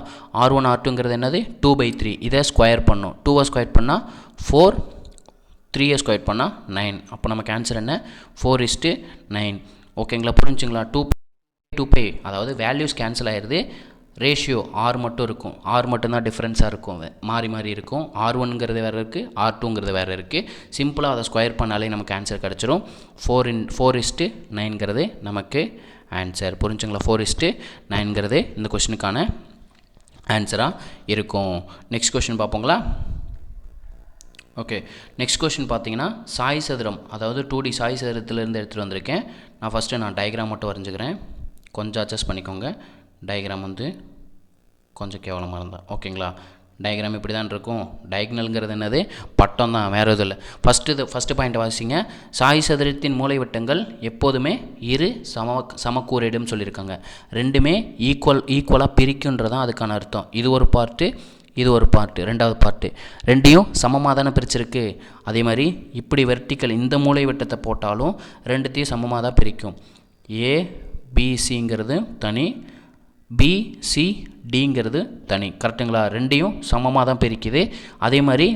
R1 R2ங்கிறது என்னது? 2/3. இதை ஸ்கொயர் பண்ணோம். 2வை ஸ்கொயர் பண்ணால் 4, 3யை ஸ்கொயர் பண்ணால் 9. அப்போ நமக்கு ஆன்சர் என்ன? 4:9. ஓகேங்களா. புரிஞ்சுங்களா? 2π அதாவது வேல்யூஸ் கேன்சல் ஆயிடுது. ரேஷியோ ஆர் மட்டும் இருக்கும். ஆர் மட்டும்தான் டிஃப்ரென்ஸாக இருக்கும், மாறி மாறி இருக்கும். R1ங்கிறது வேறு இருக்குது, R2ங்கிறது வேறு இருக்குது. சிம்பிளாக அதை ஸ்கொயர் பண்ணாலே நமக்கு ஆன்சர் கிடச்சிரும். 4:9ங்கிறது நமக்கு ஆன்சர். புரிஞ்சுங்களா? 4:9ங்கிறது இந்த கொஷினுக்கான ஆன்சராக இருக்கும். நெக்ஸ்ட் கொஷின் பார்ப்போங்களா? ஓகே, நெக்ஸ்ட் கொஷின் பார்த்தீங்கன்னா சாய் சதுரம், அதாவது 2D சாய் சதுரத்திலேருந்து எடுத்துகிட்டு வந்திருக்கேன். நான் டயக்ராம் மட்டும் வரைஞ்சிக்கிறேன். கொஞ்சம் அட்ஜஸ்ட் பண்ணிக்கோங்க. டயக்ராம் வந்து கொஞ்சம் கேவலமாக இருந்தால் ஓகேங்களா. டயக்ராம் இப்படி தான் இருக்கும். டயக்னல்ங்கிறது என்னது? பட்டம் தான், வேறு எதுவும் இல்லை. ஃபஸ்ட்டு பாயிண்ட் வாசிங்க. சாய் சதுரத்தின் மூலைவிட்டங்கள் எப்போதுமே இரு சமக்கூறிடும் சொல்லியிருக்காங்க. ரெண்டுமே ஈக்குவலாக பிரிக்குன்றதான் அதுக்கான அர்த்தம். இது ஒரு பார்ட்டு, இது ஒரு பார்ட்டு, ரெண்டாவது பார்ட்டு. ரெண்டையும் சமமாக தானே பிரிச்சிருக்கு. அதே மாதிரி இப்படி வெர்டிக்கல் இந்த மூலைவிட்டத்தை போட்டாலும் ரெண்டுத்தையும் சமமாக தான் பிரிக்கும். ABCங்கிறது தனி, BCDங்கிறது தனி. கரெக்டுங்களா? ரெண்டையும் சமமாக தான் பிரிக்குது. அதே மாதிரி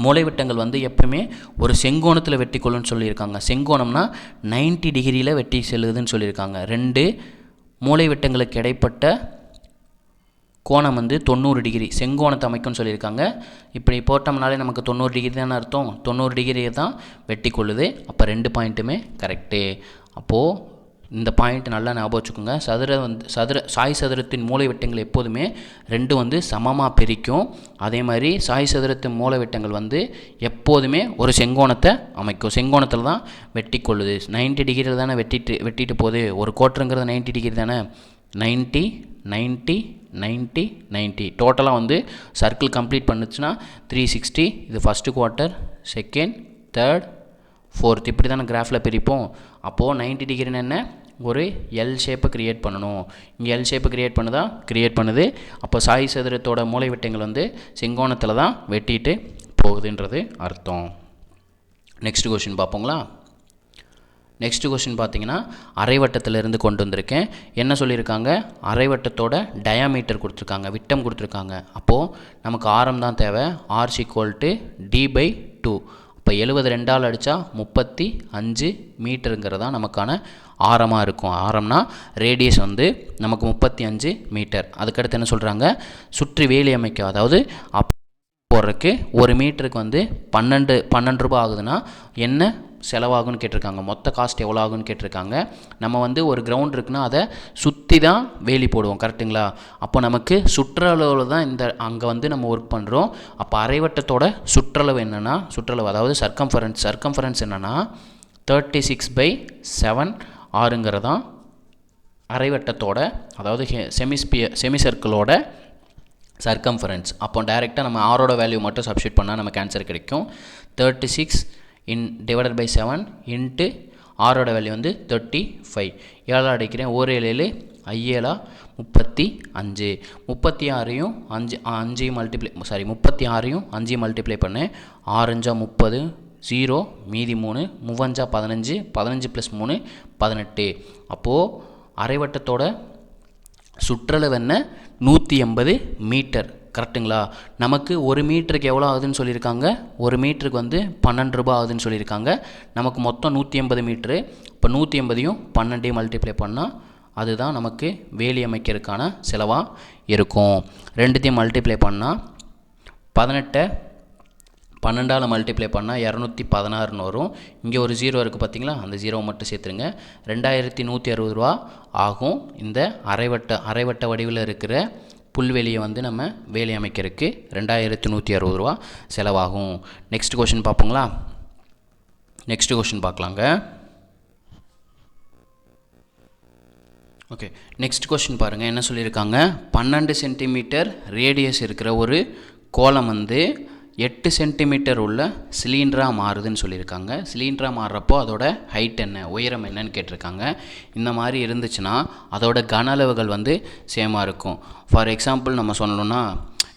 மூலைவிட்டங்கள் வந்து எப்பவுமே ஒரு செங்கோணத்தில் வெட்டி கொள்ளுன்னு சொல்லியிருக்காங்க. செங்கோணம்னா 90 டிகிரியில் வெட்டி செல்லுதுன்னு சொல்லியிருக்காங்க. 2 மூலைவிட்டங்களுக்கு இடைப்பட்ட கோணம் வந்து 90 டிகிரி செங்கோணத்தை அமைக்கும்னு சொல்லியிருக்காங்க. இப்படி போட்டோம்னாலே நமக்கு 90 டிகிரி தானே அர்த்தம். 90 டிகிரியை தான் வெட்டி கொள்ளுது. அப்போ 2 பாயிண்ட்டுமே கரெக்டு. அப்போது இந்த பாயிண்ட் நல்லா ஞாபகம் வச்சுக்கோங்க. சாய் சதுரத்தின் மூலைவிட்டங்கள் எப்போதுமே 2 வந்து சமமாக பிரிக்கும். அதே மாதிரி சாய் சதுரத்தின் மூலைவிட்டங்கள் வந்து எப்போதுமே ஒரு செங்கோணத்தை அமைக்கும். செங்கோணத்தில் தான் வெட்டி கொள்ளுது. 90 டிகிரியில் தானே வெட்டிட்டு போகுது. ஒரு கோட்டருங்கிறது 90 டிகிரி தானே. 90 90 90 90 டோட்டலாக வந்து சர்க்கிள் கம்ப்ளீட் பண்ணுச்சுன்னா 360. இது first quarter, second, third, fourth, இப்படி தானே கிராஃபில் பிரிப்போம். அப்போது 90 டிகிரின்னு என்ன? ஒரு எல் ஷேப்பை க்ரியேட் பண்ணணும். இங்கே எல் ஷேப்பை க்ரியேட் பண்ணுது. அப்போ சாய் சதுரத்தோட மூலைவிட்டங்கள் வந்து செங்கோணத்தில் தான் வெட்டிட்டு போகுதுன்றது அர்த்தம். நெக்ஸ்ட் கொஷின் பார்ப்போங்களா? நெக்ஸ்ட் கொஷின் பார்த்தீங்கன்னா அரைவட்டத்திலிருந்து கொண்டு வந்திருக்கேன். என்ன சொல்லியிருக்காங்க? அரைவட்டத்தோட டயாமீட்டர் கொடுத்துருக்காங்க, விட்டம் கொடுத்துருக்காங்க. அப்போது நமக்கு ஆரம் தான் தேவை. R = D/2. இப்போ 70 2ஆல் அடித்தா 35 மீட்டருங்கிறது தான் நமக்கான ஆரமாக இருக்கும். ஆரம்னா ரேடியஸ் வந்து நமக்கு 35 மீட்டர். அதுக்கடுத்து என்ன சொல்கிறாங்க? சுற்றி வேலி அமைக்க, அதாவது போடுறதுக்கு 1 மீட்டருக்கு வந்து 12 ரூபா ஆகுதுன்னா என்ன செலவாகுன்னு கேட்டிருக்காங்க. மொத்த காஸ்ட் எவ்வளோ ஆகுன்னு கேட்டிருக்காங்க. நம்ம வந்து ஒரு கிரவுண்ட் இருக்குன்னா அதை சுற்றி தான் வேலி போடுவோம். கரெக்டுங்களா? அப்போ நமக்கு சுற்றளவில் தான் அங்கே வந்து நம்ம ஒர்க் பண்ணுறோம். அப்போ அரைவட்டத்தோட சுற்றளவு என்னென்னா, அதாவது சர்க்கம்ஃபரன்ஸ் என்னென்னா 36/7 ஆறுங்கிறதான் அரைவட்டத்தோட, அதாவது செமிசர்க்கிளோட சர்க்கம்ஃபரன்ஸ். அப்போ டைரெக்டாக நம்ம ஆரோட வேல்யூ மட்டும் சப்ஸ்டியூட் பண்ணால் நமக்கு ஆன்சர் கிடைக்கும். 36 டிவைடட் பை 7 இன்ட்டு ஆரோட வேல்யூ வந்து 35. 7 அடிக்கிறேன். 1 7 5 35. 36ஐயும் 5 மல்டிப்ளை பண்ணேன். 6 5 30, 0 மீதி 3, 3 5 15 + 3 18. அப்போது அரைவட்டத்தோட சுற்றளவு என்ன? 180 மீட்டர். கரெக்டுங்களா? நமக்கு 1 மீட்டருக்கு எவ்வளோ ஆகுதுன்னு சொல்லியிருக்காங்க? 1 மீட்டருக்கு வந்து 12 ரூபா ஆகுதுன்னு சொல்லியிருக்காங்க. நமக்கு மொத்தம் 180 மீட்ரு. இப்போ 180ஐயும் 12ஐயும் மல்டிப்ளை பண்ணால் அதுதான் நமக்கு வேலி அமைக்கிறதுக்கான செலவாக இருக்கும். ரெண்டுத்தையும் மல்டிப்ளை பண்ணால் 18 12ஆல் மல்டிப்ளை பண்ணால் 216 வரும். இங்கே ஒரு 0 இருக்குது பார்த்தீங்களா, அந்த 0 மட்டும் சேர்த்துருங்க. 2160 ரூபா ஆகும். இந்த அரைவட்ட வடிவில் இருக்கிற புல்வெளியை வந்து நம்ம வேலி அமைக்கிறதுக்கு 2160 ரூபா செலவாகும். நெக்ஸ்ட் கொஷின் பார்ப்போங்களா? நெக்ஸ்ட் கொஷின் பார்க்கலாங்க. ஓகே, நெக்ஸ்ட் கொஷின் பாருங்கள். என்ன சொல்லியிருக்காங்க? 12 சென்டிமீட்டர் ரேடியஸ் இருக்கிற ஒரு கோலம் வந்து 8 சென்டிமீட்டர் உள்ள சிலிண்டராக மாறுதுன்னு சொல்லியிருக்காங்க. சிலிண்டராக மாறுறப்போ அதோட ஹைட் என்ன, உயரம் என்னன்னு கேட்டிருக்காங்க. இந்த மாதிரி இருந்துச்சுன்னா அதோட கன அளவுகள் வந்து சேமாக இருக்கும். ஃபார் எக்ஸாம்பிள் நம்ம சொல்லணும்னா,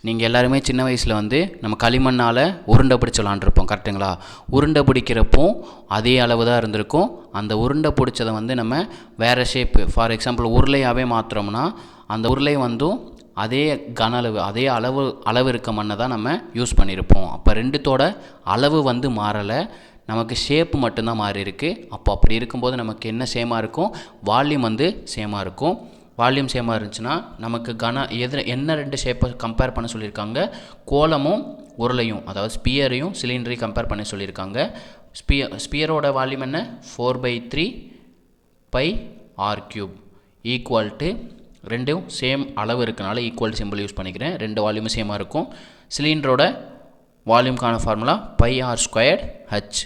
நீங்கள் எல்லாருமே சின்ன வயசில் வந்து நம்ம களிமண்ணால் உருண்டை பிடிச்சி விளாண்டுருப்போம், கரெக்டுங்களா? உருண்டை பிடிக்கிறப்போ அதே அளவு தான் இருந்திருக்கும். அந்த உருண்டை பிடிச்சதை வந்து நம்ம வேறு ஷேப்பு, ஃபார் எக்ஸாம்பிள் உருளையாகவே மாற்றுறோம்னா அந்த உருளை வந்து அதே கன அளவு, அதே அளவு இருக்க மண்ணை தான் நம்ம யூஸ் பண்ணியிருப்போம். அப்போ ரெண்டுத்தோட அளவு வந்து மாறலை, நமக்கு ஷேப்பு மட்டும்தான் மாறி இருக்குது. அப்போ அப்படி இருக்கும்போது நமக்கு என்ன சேமாக இருக்கும்? வால்யூம் வந்து சேமாக இருக்கும். வால்யூம் சேமாக இருந்துச்சுன்னா நமக்கு என்ன ரெண்டு ஷேப்பை கம்பேர் பண்ண சொல்லியிருக்காங்க? கோலமும் உருளையும், அதாவது ஸ்பியரையும் சிலிண்டரையும் கம்பேர் பண்ண சொல்லியிருக்காங்க. ஸ்பியரோட வால்யூம் என்ன? 4/3 πr³ ஈக்குவல் டு, ரெண்டும் சேம் அளவு இருக்கனால ஈக்குவல் சிம்பிள் யூஸ் பண்ணிக்கிறேன். ரெண்டு வால்யூமும் சேமாக இருக்கும். சிலிண்டரோட வால்யூம்கான ஃபார்முலா πr².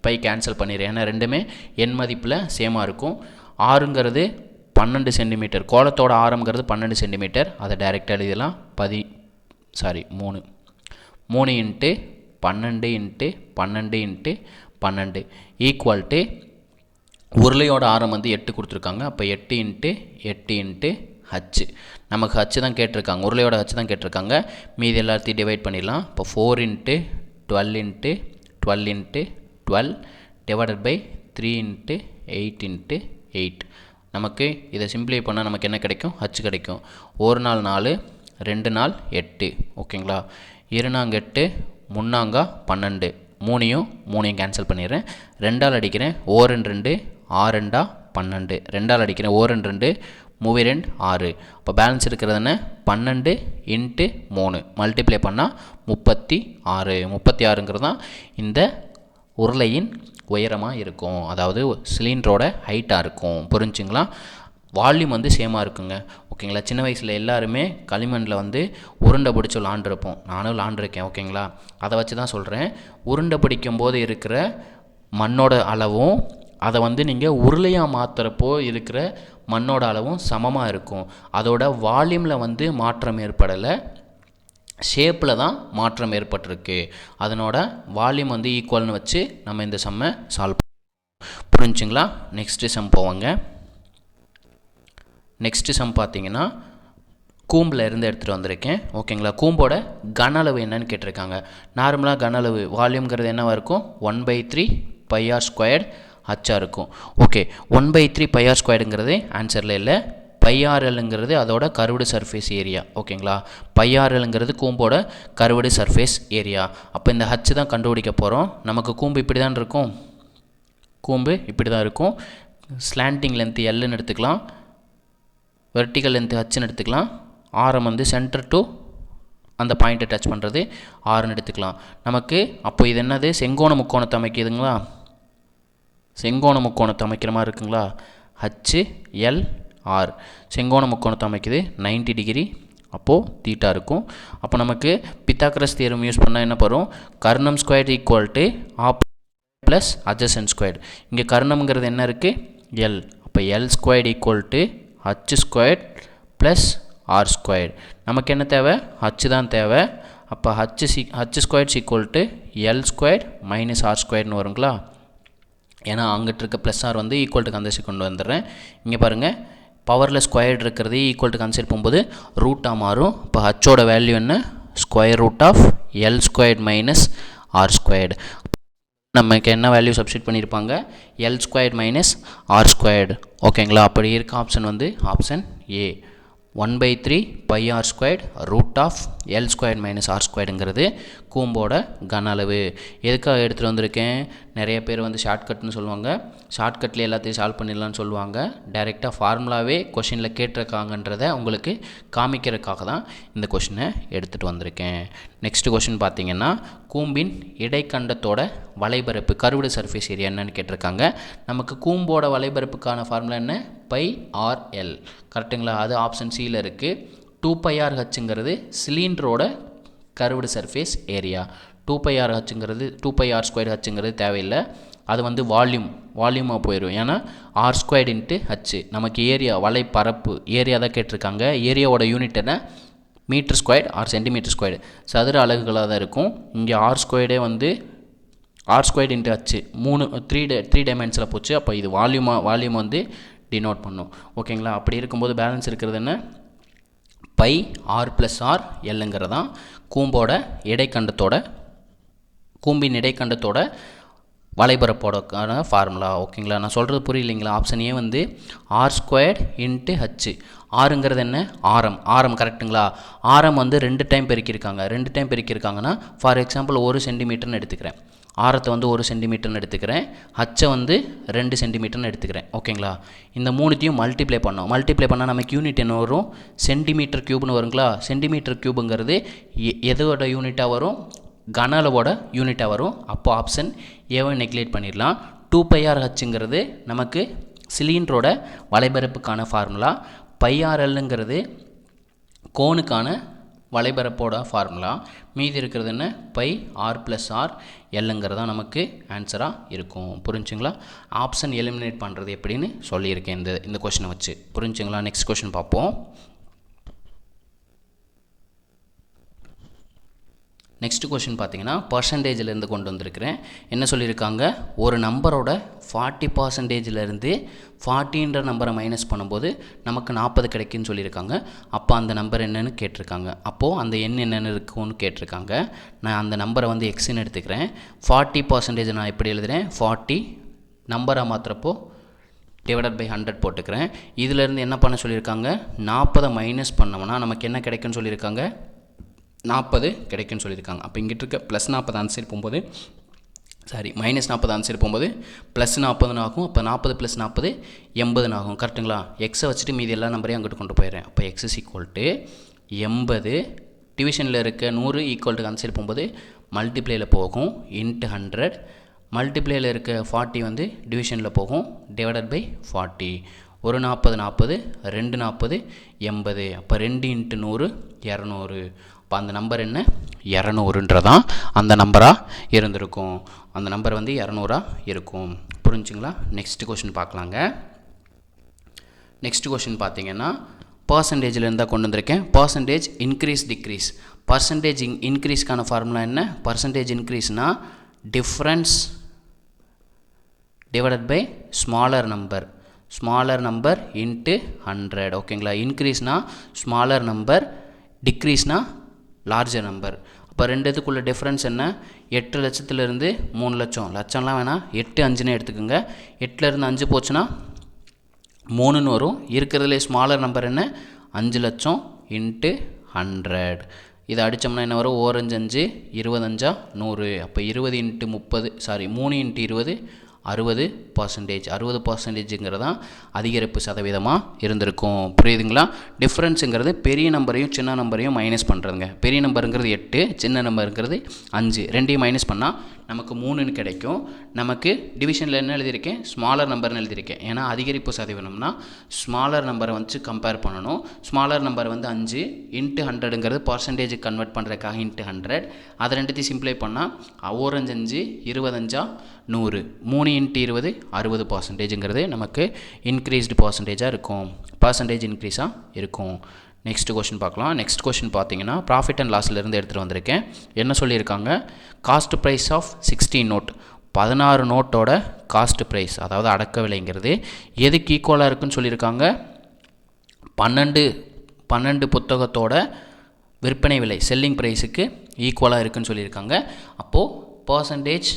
பை கேன்சல் பண்ணிடுறேன், ஏன்னா ரெண்டுமே எண் மதிப்பில் சேமாக இருக்கும். ஆறுங்கிறது 12 சென்டிமீட்டர், கோலத்தோட ஆரம்ங்கிறது 12 சென்டிமீட்டர். அதை டைரெக்டாக எழுதலாம். 3 × 12 × 12 × 12 ஈக்குவல் டு, உருளையோட ஆரம் வந்து 8 கொடுத்துருக்காங்க. அப்போ 8 × 8 × h. நமக்கு h தான் கேட்டிருக்காங்க, உருளையோட h தான் கேட்டிருக்காங்க. மீதி எல்லாத்தையும் டிவைட் பண்ணிடலாம். இப்போ 4 × 12 × 12 × 12 டிவைடட் பை 3 × 8 × 8. நமக்கு இதை சிம்பிளை பண்ணால் நமக்கு என்ன கிடைக்கும்? h கிடைக்கும். 1 நாள் 4, 2 நாள் 8. ஓகேங்களா? 2 நாங்க 8, 3 நாங்க 12. 3 கேன்சல் பண்ணிடுறேன். 2ஆல் அடிக்கிறேன். 1 2, 6 2 12. 2ஆல் அடிக்கிறேன். 1 2, 3 2 6. இப்போ பேலன்ஸ் இருக்கிறது என்ன? 12 × 3 மல்டிப்ளை பண்ணால் 36. 36ங்கிறது தான் இந்த உருளையின் உயரமாக இருக்கும், அதாவது சிலிண்டரோட ஹைட்டாக இருக்கும். புரிஞ்சுங்களா? வால்யூம் வந்து சேமாக இருக்குங்க. ஓகேங்களா? சின்ன வயசில் எல்லாருமே களிமண்ணில் வந்து உருண்டை பிடிச்சி விளாண்டுருப்போம். நானும் விளாண்டுருக்கேன். ஓகேங்களா? அதை வச்சு தான் சொல்கிறேன். உருண்டை பிடிக்கும் போது இருக்கிற மண்ணோட அளவும் அதை வந்து நீங்கள் உருளையாக மாற்றுறப்போ இருக்கிற மண்ணோட அளவும் சமமாக இருக்கும். அதோட வால்யூமில் வந்து மாற்றம் ஏற்படலை, ஷேப்பில் தான் மாற்றம் ஏற்பட்டிருக்கு. அதனோட வால்யூம் வந்து ஈக்குவல்னு வச்சு நம்ம இந்த சம்மை சால்வ் பண்ணுவோம். புரிஞ்சுங்களா? நெக்ஸ்ட்டு சம் போவாங்க. நெக்ஸ்ட்டு சம் பார்த்தீங்கன்னா கூம்பில் இருந்து எடுத்துகிட்டு வந்திருக்கேன். ஓகேங்களா? கூம்போட கன அளவு என்னன்னு கேட்டிருக்காங்க. நார்மலாக கன அளவு வால்யூம்ங்கிறது என்னவாக இருக்கும்? 1/3 πr² ஹச்சாக இருக்கும். ஓகே, 1/3 πr²ங்கிறது ஆன்சரில் இல்லை. πrlங்கிறது அதோட கர்வ்டு சர்ஃபேஸ் ஏரியா. ஓகேங்களா? πrlங்கிறது கூம்போட கர்வ்டு சர்ஃபேஸ் ஏரியா. அப்போ இந்த h தான் கண்டுபிடிக்க போகிறோம். நமக்கு கூம்பு இப்படி தான் இருக்கும். கூம்பு இப்படி தான் இருக்கும். ஸ்லாண்டிங் லென்த்து எல்லுன்னு எடுத்துக்கலாம், வெர்டிக்கல் லென்த்து ஹச்ன்னு எடுத்துக்கலாம். ஆரம் வந்து சென்டர் டு அந்த பாயிண்ட்டை டச் பண்ணுறது ஆறுன்னு எடுத்துக்கலாம். நமக்கு அப்போ இது என்னது? செங்கோண முக்கோணத்தை அமைக்குதுங்களா? செங்கோண முக்கோணத்தை அமைக்கிற மாதிரி இருக்குங்களா? HLR செங்கோண முக்கோணத்தை அமைக்குது 90 டிகிரி. அப்போது தீட்டா இருக்கும். அப்போ நமக்கு பித்தாகரஸ் தியரம் யூஸ் பண்ணால் என்ன வரும்? கர்ணம் square equal to opposite plus adjacent square. இங்கே கர்ணம்ங்கிறது என்ன இருக்குது? L. அப்போ L² equal to H² plus R². நமக்கு என்ன தேவை? H தான் தேவை. அப்போ H² equal to L² minus R²ன்னு வருங்களா? ஏன்னா அங்கிட்டு இருக்க ப்ளஸ் ஆர் வந்து ஈக்குவல் டு கன்செப்ட் கொண்டு வந்துடுறேன். இங்கே பாருங்கள், பவரில் ஸ்கொயர் இருக்கிறது ஈக்குவல் டு கன்செப்ட் போகும்போது ரூட்டாக மாறும். இப்போ ஹச்சோட வேல்யூ என்ன? √L² minus R². நமக்கு என்ன வேல்யூ சப்ஸ்டிட் பண்ணியிருப்பாங்க? L² minus R². ஓகேங்களா? அப்படி இருக்க ஆப்ஷன் வந்து option A. 1/3 by R squared root of L squared minus R ஸ்கொயர்டுங்கிறது கூம்போட கன அளவு. எதுக்காக எடுத்துகிட்டு வந்திருக்கேன், நிறைய பேர் வந்து ஷார்ட்கட்னு சொல்லுவாங்க, ஷார்ட்கட்டில் எல்லாத்தையும் சால்வ் பண்ணிடலான்னு சொல்லுவாங்க. டைரெக்டாக ஃபார்முலாவே கொஷினில் கேட்டிருக்காங்கன்றதை உங்களுக்கு காமிக்கிறதுக்காக தான் இந்த கொஷினை எடுத்துகிட்டு வந்திருக்கேன். நெக்ஸ்ட் கொஷின் பார்த்தீங்கன்னா, கூம்பின் இடைக்கண்டத்தோட வலைபரப்பு கர்வ்டு சர்ஃபேஸ் ஏரியா என்னன்னு கேட்டிருக்காங்க. நமக்கு கூம்போட வலைபரப்புக்கான ஃபார்முலா என்ன, பை ஆர் எல், கரெக்டுங்களா? அது ஆப்ஷன் சியில் இருக்குது. 2πRHங்கிறது சிலிண்டரோட கர்வ்டு சர்ஃபேஸ் ஏரியா. 2πRHங்கிறது 2πr²Hங்கிறது தேவையில்லை, அது வந்து வால்யூமாக போயிடும். ஏன்னா r² × h நமக்கு ஏரியா வலைப்பரப்பு ஏரியா தான் கேட்டிருக்காங்க. ஏரியாவோட யூனிட் என்ன, மீட்டர்² ஆர் சென்டிமீட்டர்², சதுர அலகுகளாக தான் இருக்கும். இங்கே r² வந்து r² × h 3 டைமென்ஷனில் போச்சு. அப்போ இது வால்யூம் வந்து டினோட் பண்ணும். ஓகேங்களா? அப்படி இருக்கும்போது பேலன்ஸ் இருக்கிறது என்ன, பை ஆர் + ஆர் எல்லுங்கிறதான் கூம்பின் இடைக்கண்டத்தோட வலைபரப்போடக்கான ஃபார்முலா. ஓகேங்களா? நான் சொல்கிறது புரியலைங்களா? ஆப்ஷன் ஏ வந்து r² × h. ஆறுங்கிறது என்ன, ஆரம் கரெக்டுங்களா? ஆரம் வந்து 2 டைம் பெருக்கியிருக்காங்கன்னா ஃபார் எக்ஸாம்பிள் 1 சென்டிமீட்டர்னு எடுத்துக்கிறேன். ஆரத்தை வந்து 1 சென்டிமீட்டர்னு எடுத்துக்கிறேன், ஹச்சை வந்து 2 சென்டிமீட்டர்னு எடுத்துக்கிறேன். ஓகேங்களா? இந்த மூணுத்தையும் மல்டிப்ளை பண்ணால் நமக்கு யூனிட் என்ன வரும், சென்டிமீட்டர் க்யூப்னு வருங்களா? சென்டிமீட்டர் க்யூபுங்கிறது எதோட யூனிட்டாக வரும், கன அளவோட யூனிட்டாக வரும். அப்போ ஆப்ஷன் ஏவை நெக்லேட் பண்ணிடலாம். 2πRHங்கிறது நமக்கு சிலிண்டரோட வலைபரப்புக்கான ஃபார்முலா. πRLங்கிறது கோனுக்கான வலைபரப்போட ஃபார்முலா. மீதி இருக்கிறது என்ன, பை ஆர் + ஆர் எல்லுங்கிறது தான் நமக்கு ஆன்சராக இருக்கும். புரிஞ்சுங்களா? ஆப்ஷன் எலிமினேட் பண்ணுறது எப்படின்னு சொல்லியிருக்கேன் இந்த கொஷினை வச்சு. புரிஞ்சுங்களா? நெக்ஸ்ட் கொஷின் பார்ப்போம். நெக்ஸ்ட் கொஷின் பார்த்தீங்கன்னா, பர்சன்டேஜிலேருந்து கொண்டு வந்திருக்கிறேன். என்ன சொல்லியிருக்காங்க, ஒரு நம்பரோட 40%லேருந்து 40ன்ற நம்பரை மைனஸ் பண்ணும்போது நமக்கு 40 கிடைக்குன்னு சொல்லியிருக்காங்க. அப்போ அந்த நம்பர் என்னன்னு கேட்டிருக்காங்க. அப்போது அந்த எண் என்னென்னு இருக்குன்னு கேட்டிருக்காங்க. நான் அந்த நம்பரை வந்து எக்ஸ்ன்னு எடுத்துக்கிறேன். 40% நான் எப்படி எழுதுகிறேன், 40 நம்பராக மாத்திரப்போ /100 போட்டுக்கிறேன். இதிலேருந்து என்ன பண்ண சொல்லியிருக்காங்க, 40 மைனஸ் பண்ணோம்னா நமக்கு என்ன கிடைக்குன்னு சொல்லியிருக்காங்க, 40 கிடைக்குன்னு சொல்லியிருக்காங்க. அப்போ இங்கிட்ட இருக்க +40 ஆன்சர் போகும்போது -40 ஆன்சர் போகும்போது +40 ஆகும். அப்போ 40 + 40 80 ஆகும். கரெக்டுங்களா? எக்ஸை வச்சுட்டு மீதி எல்லா நம்பரையும் அங்கிட்டு கொண்டு போயிடுறேன். அப்போ x = 80, டிவிஷனில் இருக்க 100 ஈக்குவல் ஆன்சர் போகும்போது மல்டிப்ளேயில் போகும் ×100, மல்டிப்ளேயில் இருக்க 40 வந்து டிவிஷனில் போகும் /40. 1 40 40, 2 40 80. அப்போ 2 × 100 200. அப்போ அந்த நம்பர் என்ன, 200ன்றதான் அந்த நம்பராக இருந்திருக்கும். அந்த நம்பர் வந்து 200ஆக இருக்கும். புரிஞ்சுங்களா? நெக்ஸ்ட் கொஷின் பார்க்கலாங்க. நெக்ஸ்ட் கொஷின் பார்த்தீங்கன்னா, பர்சன்டேஜில் தான் கொண்டு வந்திருக்கேன். Percentage increase decrease. பர்சன்டேஜ் இன்க்ரீஸ்க்கான ஃபார்முலா என்ன, பர்சன்டேஜ் இன்க்ரீஸ்னால் difference divided by smaller number × 100. ஓகேங்களா? இன்க்ரீஸ்னால் ஸ்மாலர் நம்பர், டிக்ரீஸ்னால் லார்ஜர் நம்பர். அப்போ ரெண்டுத்துக்குள்ள டிஃப்ரென்ஸ் என்ன, 8 லட்சத்துலேருந்து 3 லட்சம். லட்சம்லாம் வேணாம், 8 5ன்னு எடுத்துக்கோங்க. 8லேருந்து 5 போச்சுன்னா 3ன்னு வரும். இருக்கிறதுலே ஸ்மாலர் நம்பர் என்ன, 5 லட்சம் × 100. இதை அடித்தோம்னா என்ன வரும், 1 5 5 25 100. அப்போ 20 × 30 3 × 20 60%. 60%ங்கிறது தான் அதிகரிப்பு சதவீதமாக இருந்திருக்கும். புரியுதுங்களா? டிஃப்ரென்ஸுங்கிறது பெரிய நம்பரையும் சின்ன நம்பரையும் மைனஸ் பண்ணுறதுங்க. பெரிய நம்பருங்கிறது 8, சின்ன நம்பருங்கிறது 5. ரெண்டையும் மைனஸ் பண்ணால் நமக்கு 3ன்னு கிடைக்கும். நமக்கு டிவிஷனில் என்ன எழுதியிருக்கேன், ஸ்மாலர் நம்பர்னு எழுதியிருக்கேன். ஏன்னா அதிகரிப்பு சதவீதம்னா ஸ்மாலர் நம்பரை வந்து கம்பேர் பண்ணணும். ஸ்மாலர் நம்பர் வந்து 5 × 100ங்கிறது பர்சன்டேஜுக்கு கன்வெர்ட் பண்ணுறதுக்காக ×100. அதை ரெண்டுத்தையும் சிம்ப்ளை பண்ணால் 1 5 25 100. 3 × 20 60%ங்கிறது நமக்கு இன்க்ரீஸ்டு பர்சன்டேஜாக இருக்கும். பர்சன்டேஜ் இன்க்ரீஸாக இருக்கும். நெக்ஸ்ட் கொஷின் பார்க்கலாம். நெக்ஸ்ட் கொஷின் பார்த்தீங்கன்னா, ப்ராஃபிட் அண்ட் லாஸ்லேருந்து எடுத்துகிட்டு வந்திருக்கேன். என்ன சொல்லியிருக்காங்க, காஸ்ட் ப்ரைஸ் ஆஃப் 16 நோட், 16 நோட்டோட காஸ்ட் ப்ரைஸ் அதாவது அடக்க விலைங்கிறது எதுக்கு ஈக்குவலாக இருக்குன்னு சொல்லியிருக்காங்க, 12 புத்தகத்தோட விற்பனை விலை செல்லிங் ப்ரைஸுக்கு ஈக்குவலாக இருக்குன்னு சொல்லியிருக்காங்க. அப்போது பர்சன்டேஜ்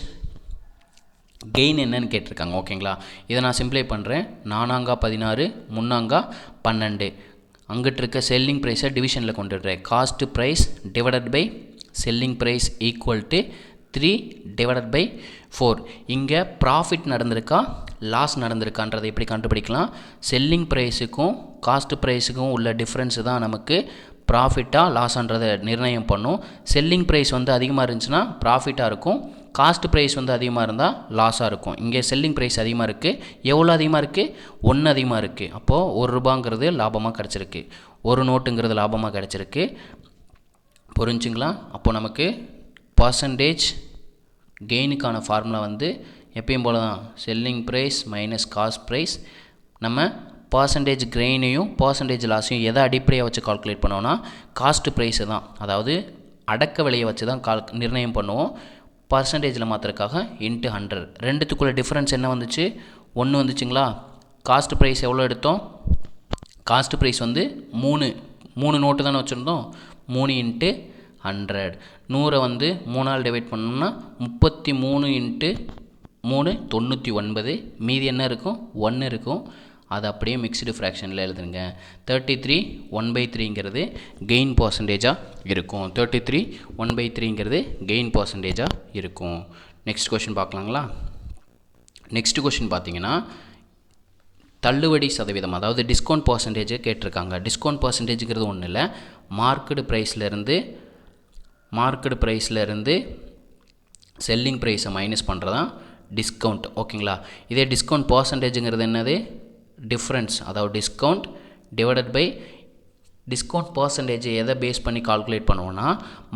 கெயின் என்னன்னு கேட்டிருக்காங்க. ஓகேங்களா? இதை நான் சிம்ப்ளை பண்ணுறேன். 4 16 3 12. அங்கிட்டு இருக்க செல்லிங் ப்ரைஸை டிவிஷனில் கொண்டு விடுறேன். Cost price divided by selling price equal to 3 divided by 4. இங்கே ப்ராஃபிட் நடந்திருக்கா லாஸ் நடந்திருக்கான்றதை எப்படி கண்டுபிடிக்கலாம்? செல்லிங் ப்ரைஸுக்கும் காஸ்ட் ப்ரைஸுக்கும் உள்ள டிஃப்ரென்ஸு தான் நமக்கு ப்ராஃபிட்டாக லாஸான்றதை நிர்ணயம் பண்ணும். செல்லிங் ப்ரைஸ் வந்து அதிகமாக இருந்துச்சுன்னா ப்ராஃபிட்டாக இருக்கும், காஸ்ட் ப்ரைஸ் வந்து அதிகமாக இருந்தால் லாஸாக இருக்கும். இங்கே செல்லிங் ப்ரைஸ் அதிகமாக இருக்குது. எவ்வளோ அதிகமாக இருக்குது? 1 அதிகமாக இருக்குது. அப்போது ₹1 லாபமாக கிடச்சிருக்கு, ஒரு நோட்டுங்கிறது லாபமாக கிடச்சிருக்கு. புரிஞ்சுங்களா? அப்போது நமக்கு பர்சன்டேஜ் கெயினுக்கான ஃபார்முலா வந்து எப்பயும் போல தான் selling price minus cost price. நம்ம பர்சன்டேஜ் கெயினையும் பர்சன்டேஜ் லாஸையும் எதை அடிப்படையாக வச்சு கால்குலேட் பண்ணுவோன்னா காஸ்ட் ப்ரைஸு தான், அதாவது அடக்க விலையை வச்சு தான் நிர்ணயம் பண்ணுவோம். பர்சன்டேஜில் மாத்திரக்காக இன்ட்டு 100. ரெண்டுத்துக்குள்ள டிஃப்ரென்ஸ் என்ன வந்துச்சு? 1 வந்துச்சுங்களா? காஸ்ட் ப்ரைஸ் எவ்வளோ எடுத்தோம்? காஸ்ட் ப்ரைஸ் வந்து 3 நோட்டு தானே வச்சுருந்தோம். 3 இன்ட்டு 100. 100 வந்து 3ஆல் டிவைட் பண்ணோம்னா 33 இன்ட்டு 3 99. மீதி என்ன இருக்கும்? 1 இருக்கும். அது அப்படியே மிக்ஸ்டு ஃப்ராக்ஷனில் எழுதுங்க. 33 1/3ங்கிறது கெயின் பர்சன்டேஜாக இருக்கும். 33 1/3ங்கிறது கெயின் பர்சன்டேஜாக இருக்கும். நெக்ஸ்ட் கொஷின் பார்க்கலாங்களா? நெக்ஸ்ட் கொஷின் பார்த்தீங்கன்னா தள்ளுபடி சதவீதம், அதாவது டிஸ்கவுண்ட் பர்சன்டேஜ் கேட்டிருக்காங்க. டிஸ்கவுண்ட் பர்சன்டேஜுங்கிறது ஒன்றும் இல்லை, மார்க்கெட் ப்ரைஸ்லேருந்து செல்லிங் ப்ரைஸை மைனஸ் பண்ணுறதான் டிஸ்கவுண்ட். ஓகேங்களா? இதே டிஸ்கவுண்ட் பர்சன்டேஜுங்கிறது என்னது? டிஃப்ரென்ஸ், அதாவது discount divided by discount percentage எதை பேஸ் பண்ணி கால்குலேட் பண்ணுவோன்னா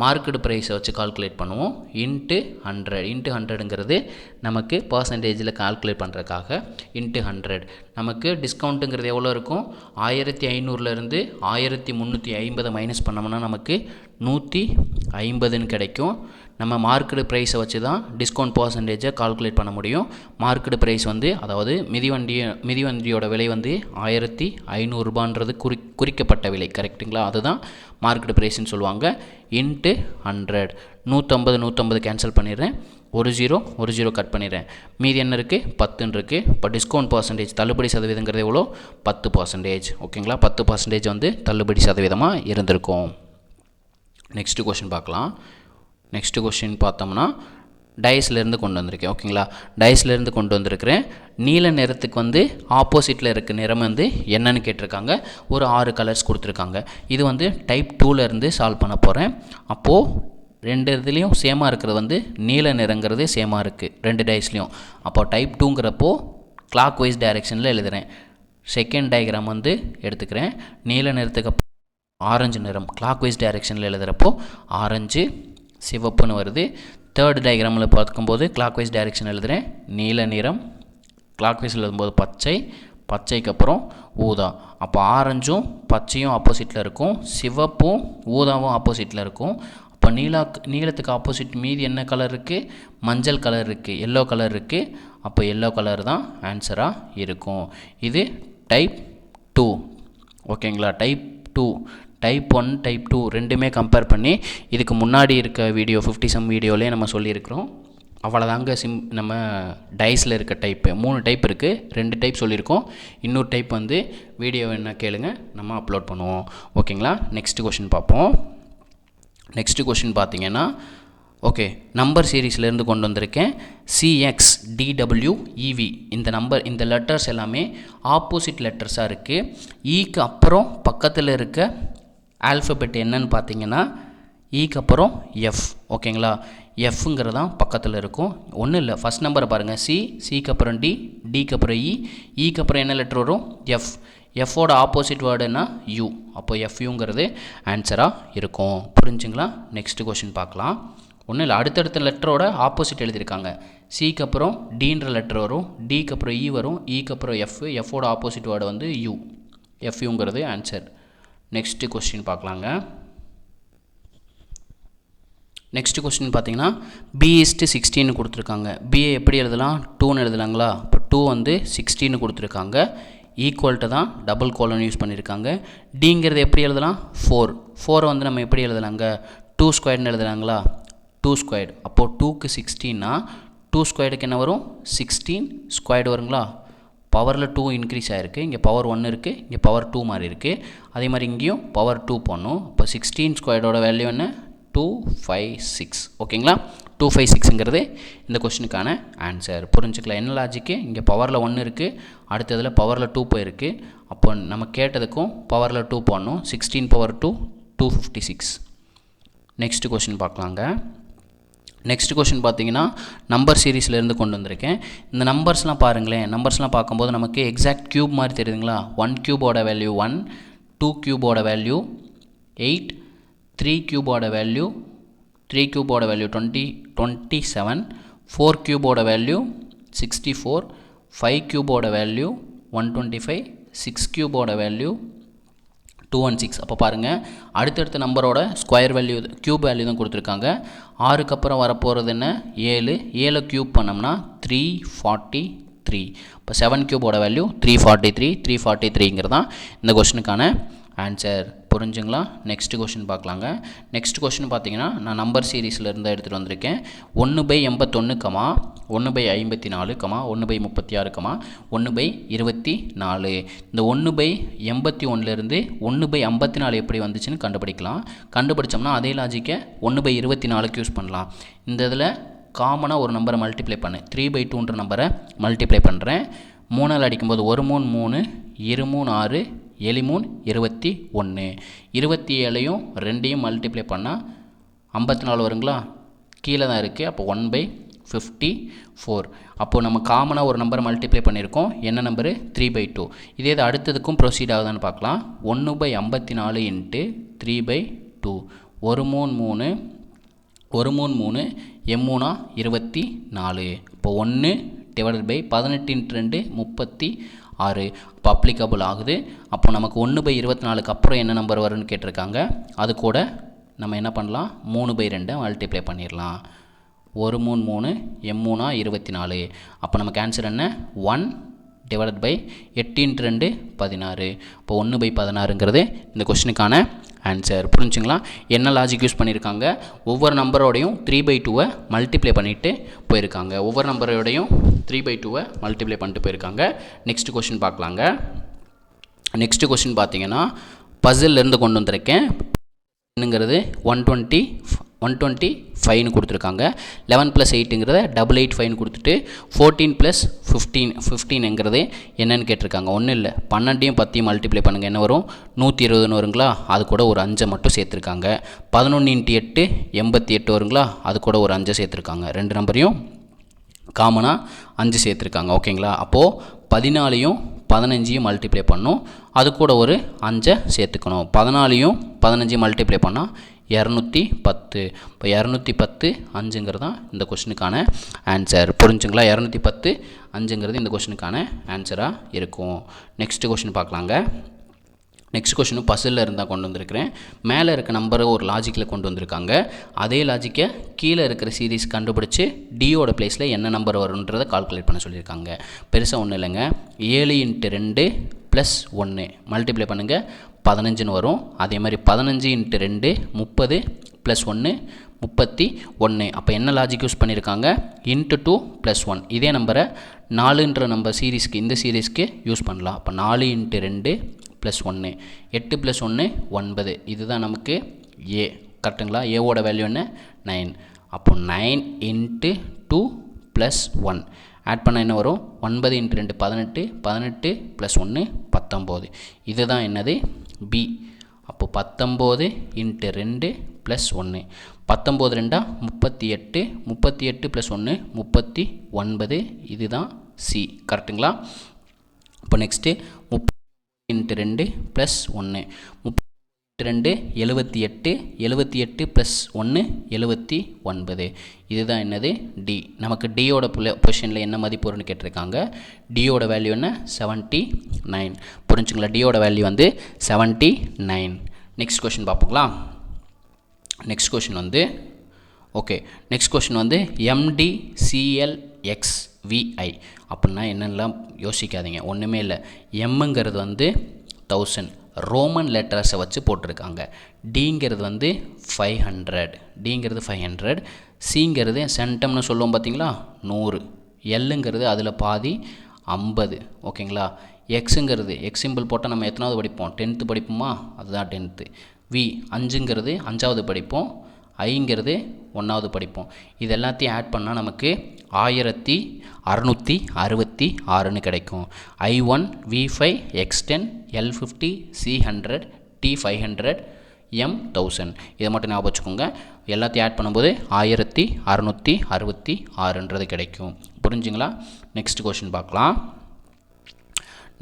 மார்க்கெட் ப்ரைஸை வச்சு கால்குலேட் பண்ணுவோம். இன்ட்டு 100ங்கிறது நமக்கு பர்சன்டேஜில் கால்குலேட் பண்ணுறதுக்காக இன்ட்டு 100. நமக்கு டிஸ்கவுண்ட்டுங்கிறது எவ்வளோ இருக்கும்? 1500லேருந்து 1350 மைனஸ் பண்ணோம்னா நமக்கு 150ன்னு கிடைக்கும். நம்ம மார்க்கெட் ப்ரைஸை வச்சு தான் டிஸ்கவுண்ட் பர்சன்டேஜை கால்குலேட் பண்ண முடியும். மார்க்கெட் ப்ரைஸ் வந்து, அதாவது மிதிவண்டியோட விலை வந்து 1500 குறிக்கப்பட்ட விலை, கரெக்டுங்களா? அதுதான் மார்க்கெட் ப்ரைஸ்ன்னு சொல்லுவாங்க. இன்ட்டு 100. 150 கேன்சல் பண்ணிடுறேன். 1 0 கட் பண்ணிடுறேன். மீதி என்ன இருக்குது? 10 இருக்குது. இப்போ டிஸ்கவுண்ட் பர்சன்டேஜ் தள்ளுபடி சதவீதங்கிறது எவ்வளோ? 10%. ஓகேங்களா? 10% வந்து தள்ளுபடி சதவீதமாக இருந்திருக்கும். நெக்ஸ்ட்டு கொஷின் பார்க்கலாம். நெக்ஸ்ட்டு கொஷின் பார்த்தோம்னா டைஸ்லேருந்து கொண்டு வந்திருக்கேன். ஓகேங்களா? டைஸ்லேருந்து கொண்டு வந்திருக்கிறேன். நீல நிறத்துக்கு வந்து ஆப்போசிட்டில் இருக்க நிறம் வந்து என்னன்னு கேட்டிருக்காங்க. ஒரு 6 கலர்ஸ் கொடுத்துருக்காங்க. இது வந்து டைப் 2லேருந்து சால்வ் பண்ண போகிறேன். அப்போது 2 இதுலேயும் சேமாக இருக்கிறது வந்து நீல நிறங்கிறது சேமாக இருக்குது 2 டைஸ்லேயும். அப்போது டைப் 2ங்கிறப்போ கிளாக் வைஸ் டைரெக்ஷனில் எழுதுகிறேன். செகண்ட் டயக்ராம் வந்து எடுத்துக்கிறேன். நீல நிறத்துக்கு ஆரஞ்சு நிறம் கிளாக் வைஸ் டைரெக்ஷனில் எழுதுகிறப்போ ஆரஞ்சு சிவப்புன்னு வருது. தேர்ட் டயக்ராமில் பார்க்கும்போது கிளாக் வைஸ் டைரெக்ஷன் எழுதுகிறேன். நீல நிறம் கிளாக் வைஸில் எழுதும்போது பச்சைக்கு அப்புறம் ஊதா. அப்போ ஆரஞ்சும் பச்சையும் ஆப்போசிட்டில் இருக்கும், சிவப்பும் ஊதாவும் ஆப்போசிட்டில் இருக்கும். அப்போ நீலத்துக்கு ஆப்போசிட் மீதி என்ன கலர் இருக்குது? மஞ்சள் கலர் இருக்குது, எல்லோ கலர் இருக்குது. அப்போ எல்லோ கலர் தான் ஆன்சராக இருக்கும். இது டைப் 2. ஓகேங்களா? டைப் 2, டைப் 1, டைப் 2 ரெண்டுமே கம்பேர் பண்ணி இதுக்கு முன்னாடி இருக்க வீடியோ 50 சம் வீடியோலேயே நம்ம சொல்லியிருக்கிறோம். அவ்வளோதாங்க நம்ம டைஸில் இருக்க டைப்பு 3 டைப் இருக்குது. 2 டைப் சொல்லியிருக்கோம். இன்னொரு டைப் வந்து வீடியோ என்ன கேளுங்க, நம்ம அப்லோட் பண்ணுவோம். ஓகேங்களா? நெக்ஸ்ட் கொஷின் பார்ப்போம். நெக்ஸ்ட் கொஷின் பார்த்தீங்கன்னா ஓகே, நம்பர் சீரீஸ்லேருந்து கொண்டு வந்திருக்கேன். CXDWEV இந்த லெட்டர்ஸ் எல்லாமே ஆப்போசிட் லெட்டர்ஸாக இருக்குது. ஈக்கு அப்புறம் பக்கத்தில் இருக்க ஆல்ஃபபெட் என்னன்னு பார்த்தீங்கன்னா ஈக்கு அப்புறம் எஃப். ஓகேங்களா? எஃப்ங்கிறது தான் பக்கத்தில் இருக்கும். ஒன்றும் இல்லை, ஃபஸ்ட் நம்பரை பாருங்கள். சிக்கு அப்புறம் டிக்கு அப்புறம் ஈக்கு அப்புறம் என்ன லெட்டர் வரும்? எஃப். எஃபோட ஆப்போசிட் வேர்டுன்னா யூ. அப்போ எஃப்யூங்கிறது ஆன்சராக இருக்கும். புரிஞ்சுங்களா? நெக்ஸ்ட் கொஷின் பார்க்கலாம். ஒன்றும் இல்லை, அடுத்தடுத்த லெட்டரோட ஆப்போசிட் எழுதியிருக்காங்க. சிக்கு அப்புறம் டீன்ற லெட்டர் வரும், டிக்கு அப்புறம் இ வரும், ஈக்கு அப்புறம் எஃப். எஃபோட ஆப்போசிட் வேர்டு வந்து யூ. எஃப்யூங்கிறது ஆன்சர். நெக்ஸ்ட்டு கொஸ்டின் பார்க்கலாங்க. நெக்ஸ்ட் கொஸ்டின் பார்த்தீங்கன்னா B:16 கொடுத்துருக்காங்க. பிஏ எப்படி எழுதலாம்? 2ன்னு எழுதலாங்களா? இப்போ 2 வந்து 16 கொடுத்துருக்காங்க. ஈக்குவல்ட்டு தான் டபுள் கோலன் யூஸ் பண்ணியிருக்காங்க. டிங்கிறது எப்படி எழுதலாம்? 4 வந்து நம்ம எப்படி எழுதலாங்க? 2 ஸ்கொயர்னு எழுதலாங்களா? 2 ஸ்கொயர்டு. அப்போது 2க்கு 16னா 2 ஸ்கொயர்டுக்கு என்ன வரும்? 16 ஸ்கொயர்டு வருங்களா? பவரில் 2 இன்க்ரீஸ் ஆகிருக்கு, இங்கே பவர் 1 இருக்குது, இங்கே பவர் 2 மாதிரி இருக்குது. அதே மாதிரி இங்கேயும் பவர் 2 பண்ணும். இப்போ 16 ஸ்கொயர்டோட வேல்யூ என்ன? 256. ஓகேங்களா? 256ங்கிறது இந்த கொஸ்டினுக்கான ஆன்சர். புரிஞ்சுக்கலாம் என்ன லாஜிக்கு? இங்கே பவரில் 1 இருக்குது, அடுத்ததில் பவரில் 2 போயிருக்கு. அப்போ நம்ம கேட்டதுக்கும் பவரில் 2 பண்ணணும். 16 பவர் 2 256. நெக்ஸ்ட் கொஸ்டின் பார்க்கலாங்க. நெக்ஸ்ட் கொஸ்டின் பார்த்தீங்கன்னா நம்பர் சீரீஸ்லேருந்து கொண்டு வந்திருக்கேன். இந்த நம்பர்ஸ்லாம் பாருங்களேன். நம்பர்ஸ்லாம் பார்க்கும்போது நமக்கு எக்ஸாக்ட் க்யூப் மாதிரி தெரியுதுங்களா? 1 க்யூபோட வேல்யூ 1, 2 க்யூபோட வேல்யூ 8, 3 க்யூபோட வேல்யூ 27, 4 க்யூபோட வேல்யூ 64, 5 க்யூபோட வேல்யூ 125, 6 க்யூபோட வேல்யூ 216. அப்போ பாருங்கள், அடுத்தடுத்த நம்பரோட ஸ்கொயர் வேல்யூ க்யூப் வேல்யூ தான் கொடுத்துருக்காங்க. 6க்கு அப்புறம் வரப்போகிறது என்ன? 7. 7 க்யூப் பண்ணோம்னா 343. இப்போ 7 க்யூபோட வேல்யூ 343. 343ங்கிறது தான் இந்த கொஸ்டினுக்கான ஆன்சர். புரிஞ்சுங்களா? நெக்ஸ்ட் கொஸ்டின் பார்க்கலாங்க. நெக்ஸ்ட் கொஸ்டின் பார்த்தீங்கன்னா நான் நம்பர் சீரீஸில் இருந்து எடுத்துகிட்டு வந்திருக்கேன். 1/81, 1/54, 1/36, 1/24. இந்த 1/81லேருந்து 1/54 எப்படி வந்துச்சுன்னு கண்டுபிடிக்கலாம். கண்டுபிடிச்சோம்னா அதே லாஜிக்கை 1/24க்கு யூஸ் பண்ணலாம். இந்த இதில் காமனாக ஒரு நம்பரை மல்டிப்ளை பண்ணு. 3/2ன்ற நம்பரை மல்டிப்ளை பண்ணுறேன். 3ஆல் அடிக்கும்போது 1 3 3, 2 3 6, 7 3 21. 27ஐயும் 2ஐயும் மல்டிப்ளை பண்ணால் 54 வருங்களா? கீழே தான் இருக்குது. அப்போ 1/54. அப்போது நம்ம காமனாக ஒரு நம்பரை மல்டிப்ளை பண்ணியிருக்கோம். என்ன நம்பரு? 3/2. இதே இது அடுத்ததுக்கும் ப்ரொசீட் ஆகுதான்னு பார்க்கலாம். 1/54 × 3/2. 1 3 3, 1 3 3, 24. இப்போ 1/18 × 2 36. இப்போ அப்ளிகபிள் ஆகுது. அப்போ நமக்கு 1/24க்கு அப்புறம் என்ன நம்பர் வரும்னு கேட்டிருக்காங்க. அது கூட நம்ம என்ன பண்ணலாம்? 3/2 மல்டிப்ளை பண்ணிடலாம். 1 3 3, 24. அப்போ நமக்கு ஆன்சர் என்ன? 1/8 × 2 16. இப்போ 1/16ங்கிறது இந்த கொஸ்டினுக்கான ஆன்சர். புரிஞ்சுங்களா? என்ன லாஜிக் யூஸ் பண்ணியிருக்காங்க? ஒவ்வொரு நம்பரோடையும் 3/2 மல்டிப்ளை பண்ணிவிட்டு போயிருக்காங்க. ஒவ்வொரு நம்பரோடையும் 3/2 மல்டிப்ளை பண்ணிட்டு போயிருக்காங்க. நெக்ஸ்ட் கொஸ்டின் பார்க்கலாங்க. நெக்ஸ்ட் கொஸ்டின் பார்த்தீங்கன்னா பசில்லேருந்து கொண்டு வந்திருக்கேன். என்னங்கிறது 125ன்னு கொடுத்துருக்காங்க. 11 + 8ங்கிறத 885ன்னு கொடுத்துட்டு 14 + 15ங்கிறது என்னன்னு கேட்டிருக்காங்க. ஒன்றும் இல்லை, 12ஐயும் 10ஐயும் மல்டிப்ளை பண்ணுங்கள். என்ன வரும்? 120ன்னு வருங்களா? அது கூட ஒரு 5 மட்டும் சேர்த்துருக்காங்க. 11 × 8 88 வருங்களா? அது கூட ஒரு 5 சேர்த்துருக்காங்க. ரெண்டு நம்பரையும் காமனாக 5 சேர்த்துருக்காங்க. ஓகேங்களா? அப்போது 14ஐயும் 15ஐயும் மல்டிப்ளை பண்ணணும். அது கூட ஒரு 5 சேர்த்துக்கணும். 14ஐயும் 15ஐயும் மல்டிப்ளை பண்ணால் 210. இப்போ 210 5ங்கிறது தான் இந்த கொஸ்டினுக்கான ஆன்சர். புரிஞ்சுங்களா? 210 5ங்கிறது இந்த கொஸ்டினுக்கான ஆன்சராக இருக்கும். நெக்ஸ்ட் கொஸ்டின் பார்க்கலாங்க. நெக்ஸ்ட் கொஸ்டின் பசிலில் இருந்தால் கொண்டு வந்திருக்கிறேன். மேலே இருக்க நம்பரை ஒரு லாஜிக்கில் கொண்டு வந்திருக்காங்க. அதே லாஜிக்கை கீழே இருக்கிற சீரீஸ் கண்டுபிடிச்சி டியோட பிளேஸில் என்ன நம்பர் வரும்ன்றதை கால்குலேட் பண்ண சொல்லியிருக்காங்க. பெருசாக ஒன்றும் இல்லைங்க. 7 × 2 + 1 மல்டிப்ளை பண்ணுங்கள், 15ன்னு வரும். அதே மாதிரி 15 × 2 30 + 1 31. அப்போ என்ன லாஜிக் யூஸ் பண்ணியிருக்காங்க? × 2 + 1. இதே நம்பரை 4ன்ற நம்பர் சீரீஸ்க்கு, இந்த சீரீஸ்க்கு யூஸ் பண்ணலாம். அப்போ 4 × 2 + 1, 8 + 1 9. இதுதான் நமக்கு ஏ. கரெக்டுங்களா? ஏவோட வேல்யூ என்ன? 9. அப்போ 9 × 2 + 1 ஆட் பண்ணால் என்ன வரும்? 9 × 2 18, 18 + 1 19. இதுதான் என்னது? பி. அப்போ 19 × 2 + 1. 19 2 38, 38 + 1 39. இதுதான் சி. கரெக்டுங்களா? இப்போ நெக்ஸ்ட்டு 30 × 2 + 1. 32 78, 78 + 1 79. இதுதான் என்னது? டி. நமக்கு டியோட பொசிஷனில் என்ன மதிப்பு வரும்னு கேட்டிருக்காங்க. டியோட வேல்யூ என்ன? 79. புரிஞ்சுங்களா? டியோட வேல்யூ வந்து 79. நெக்ஸ்ட் கொஸ்டின் பார்ப்போங்களா. நெக்ஸ்ட் கொஸ்டின் வந்து நெக்ஸ்ட் கொஸ்டின் வந்து MDCLXVI அப்படின்னா என்னென்னலாம் யோசிக்காதீங்க. ஒன்றுமே இல்லை. எம்முங்கிறது வந்து 1000 ரோமன் லெட்டர்ஸை வச்சு போட்டிருக்காங்க. டிங்கிறது வந்து 500. சிங்கிறது சென்டம்னு சொல்லுவோம் பார்த்தீங்களா, 100. எல்லுங்கிறது அதில் பாதி 50. ஓகேங்களா? எக்ஸுங்கிறது எக்ஸ் சிம்பிள் போட்டால் நம்ம எத்தனாவது படிப்போம்? 10th படிப்போமா? அதுதான் 10th. வி 5ங்கிறது 5வது படிப்போம். ஐங்கிறது 1வது படிப்போம். இது எல்லாத்தையும் ஆட் பண்ணால் நமக்கு 1666ன்னு கிடைக்கும். I1 V5 X10 L50 C100 T500 M1000. இதை மட்டும் ஞாபகம் வச்சுக்கோங்க. எல்லாத்தையும் ஆட் பண்ணும்போது 1666ன்றது கிடைக்கும். புரிஞ்சுங்களா? நெக்ஸ்ட் கொஷின் பார்க்கலாம்.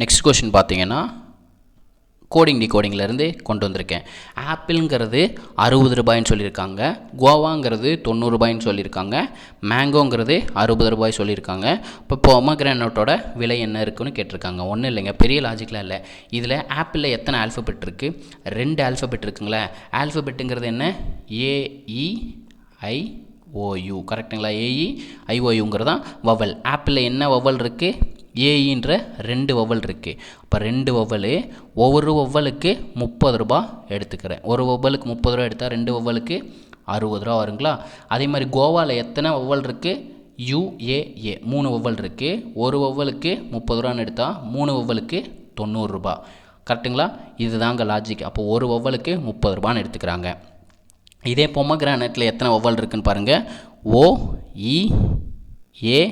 நெக்ஸ்ட் கொஷின் பார்த்தீங்கன்னா கோடிங் டிகோடிங்லேருந்து கொண்டு வந்திருக்கேன். ஆப்பிள்ங்கிறது 60 ரூபாய்ன்னு சொல்லியிருக்காங்க. கோவாங்கிறது 90 ரூபாய்ன்னு சொல்லியிருக்காங்க. மேங்கோங்கிறது 60 ரூபாய் சொல்லியிருக்காங்க. இப்போ பொமக்ரானேட்டோட விலை என்ன இருக்குன்னு கேட்டிருக்காங்க. ஒன்றும் இல்லைங்க, பெரிய லாஜிக்கெலாம் இல்லை. இதில் ஆப்பிளில் எத்தனை ஆல்ஃபபெட் இருக்குது? 2 ஆல்ஃபபெட் இருக்குங்களே. ஆல்ஃபபெட்டுங்கிறது என்ன? AEIOU. கரெக்டுங்களா? AEIOUங்கிறதான் வவல். ஆப்பிளில் என்ன வவல் இருக்குது? ஏஇன்ற 2 வவல் இருக்குது. அப்போ 2 வவல், ஒவ்வொரு வவலுக்கு 30 ரூபா எடுத்துக்கிறேன். ஒரு வவலுக்கு 30 ரூபா எடுத்தால் 2 வவலுக்கு 60 ரூபா வருங்களா? அதே மாதிரி கோவாவில் எத்தனை வவல் இருக்குது? UAA 3 வவல் இருக்குது. ஒரு வவலுக்கு 30 ரூபான்னு எடுத்தால் 3 வவலுக்கு 90 ரூபா. கரெக்டுங்களா? இதுதாங்க லாஜிக். அப்போ ஒரு வவலுக்கு 30 ரூபான்னு எடுத்துக்கிறாங்க. இதே பொமக்ரானேட்டில் எத்தனை வவல் இருக்குன்னு பாருங்கள். OEAAE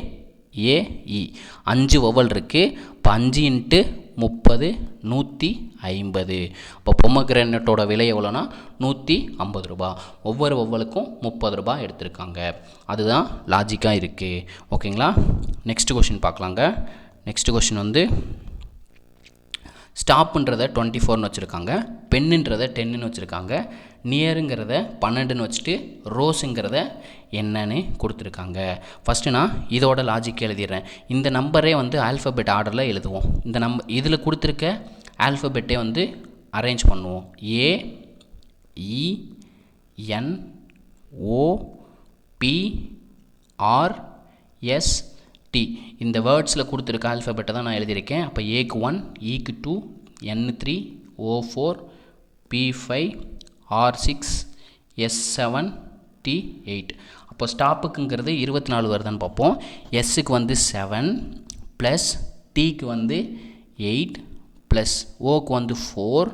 5 வவல் இருக்குது. இப்போ 5 × 30 150. இப்போ பொமக்ரானேட்டோட விலை எவ்வளோனா 150 ரூபா. ஒவ்வொரு வவலுக்கும் 30 ரூபா எடுத்திருக்காங்க. அதுதான் லாஜிக்காக இருக்குது. ஓகேங்களா? நெக்ஸ்ட் கொஷின் பார்க்கலாங்க. நெக்ஸ்ட் கொஷின் வந்து ஸ்டாப்புன்றதை 24ன்னு வச்சுருக்காங்க. பென்னுன்றதை 10ன்னு வச்சுருக்காங்க. நியருங்கிறத 12ன்னு வச்சுட்டு ரோஸுங்கிறத என்னன்னு கொடுத்துருக்காங்க. ஃபஸ்ட்டு நான் இதோட லாஜிக் எழுதிடுறேன். இந்த நம்பரே வந்து ஆல்ஃபபெட் ஆர்டரில் எழுதுவோம். இந்த இதில் கொடுத்துருக்க ஆல்ஃபபெட்டே வந்து அரேஞ்ச் பண்ணுவோம். AENOPRST. இந்த வேர்ட்ஸில் கொடுத்துருக்க ஆல்ஃபபெட்டை தான் நான் எழுதியிருக்கேன். அப்போ ஏக்கு 1, ஈக்கு 2, N3, O4, P5, R6, S7, T8. அப்போ ஸ்டாப்புக்குங்கிறது 24 வருதான்னு பார்ப்போம். எஸ்ஸுக்கு வந்து 7 ப்ளஸ் டீக்கு வந்து 8 ப்ளஸ் ஓக்கு வந்து 4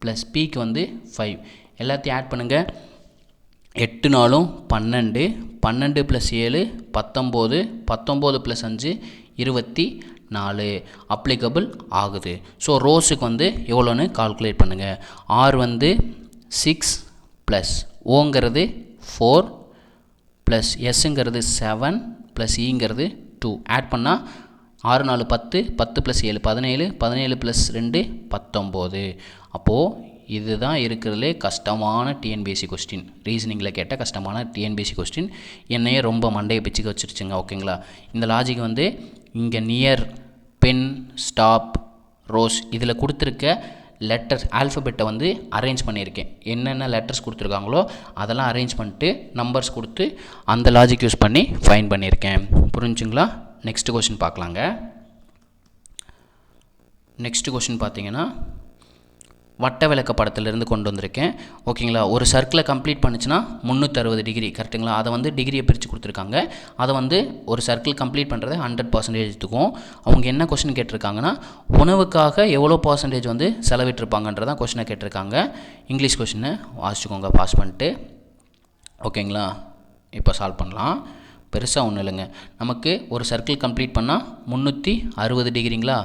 ப்ளஸ் பிக்கு வந்து 5. எல்லாத்தையும் ஆட் பண்ணுங்கள். 8 4 12, 12 + 7 19, 19 + 5 24 அப்ளிகபிள் ஆகுது. ஸோ ரோஸுக்கு வந்து எவ்வளோன்னு கால்குலேட் பண்ணுங்கள். R வந்து 6 ப்ளஸ் ஓங்கிறது 4 ப்ளஸ் எஸ்ஸுங்கிறது 7 ப்ளஸ் ஈங்கிறது 2. ஆட் பண்ணால் 6 4 10, 10 + 7 17, 17 + 2 19. அப்போது இதுதான் இருக்கிறதுலே கஷ்டமான டிஎன்பிஎஸ்சி கொஸ்டின். ரீசனிங்கில் கேட்ட கஷ்டமான டிஎன்பிஎஸ்சி கொஸ்டின். என்னையே ரொம்ப மண்டையை பிச்சுக்க வச்சுருச்சுங்க. ஓகேங்களா? இந்த லாஜிக் வந்து இங்கே நியர், பென், ஸ்டாப், ரோஸ் இதில் கொடுத்துருக்க லெட்டர் ஆல்ஃபபெட்டை வந்து அரேஞ்ச் பண்ணியிருக்கேன். என்னென்ன லெட்டர்ஸ் கொடுத்துருக்காங்களோ அதெல்லாம் அரேஞ்ச் பண்ணிட்டு நம்பர்ஸ் கொடுத்து அந்த லாஜிக் யூஸ் பண்ணி ஃபைன் பண்ணியிருக்கேன். புரிஞ்சுங்களா? நெக்ஸ்ட் கொஷின் பார்க்கலாங்க. நெக்ஸ்ட் கொஷின் பார்த்தீங்கன்னா வட்ட விளக்க படத்திலிருந்து கொண்டு வந்திருக்கேன். ஓகேங்களா? ஒரு சர்க்கிளை கம்ப்ளீட் பண்ணுச்சுன்னா 360 டிகிரி. கரெக்டுங்களா? அதை வந்து டிகிரியை பிரித்து கொடுத்துருக்காங்க. அதை வந்து ஒரு சர்க்கிள் கம்ப்ளீட் பண்ணுறது 100% எடுத்துக்கும். அவங்க என்ன கொஸ்டின் கேட்டிருக்காங்கன்னா உணவுக்காக எவ்வளோ % வந்து செலவிட்டிருப்பாங்கன்றதான் கொஸ்டினை கேட்டிருக்காங்க. இங்கிலீஷ் கொஸ்டினை வாசிச்சுக்கோங்க பாஸ் பண்ணிட்டு. ஓகேங்களா? இப்போ சால்வ் பண்ணலாம். பெருசாக ஒன்றும் இல்லைங்க. நமக்கு ஒரு சர்க்கிள் கம்ப்ளீட் பண்ணால் 360 டிகிரிங்களா?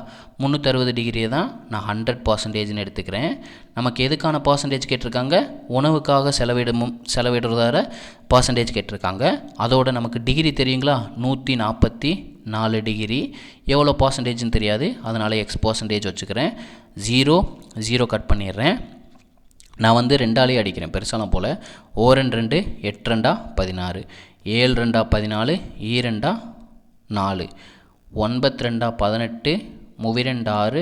360 டிகிரியை தான் நான் 100%ன்னு எடுத்துக்கிறேன். நமக்கு எதுக்கான பர்சன்டேஜ் கேட்டிருக்காங்க? உணவுக்காக செலவிடுறதார பர்சன்டேஜ் கேட்டிருக்காங்க. அதோட நமக்கு டிகிரி தெரியுங்களா? 144 டிகிரி. எவ்வளோ பர்சன்டேஜ்னு தெரியாது, அதனால் X% வச்சுக்கிறேன். 0 கட் பண்ணிடுறேன். நான் வந்து 2ஆலே அடிக்கிறேன், பெருசாலாம் போல். 2 2 8 2 16, 7 2 14, 2 4, 9 2 18, 3 6,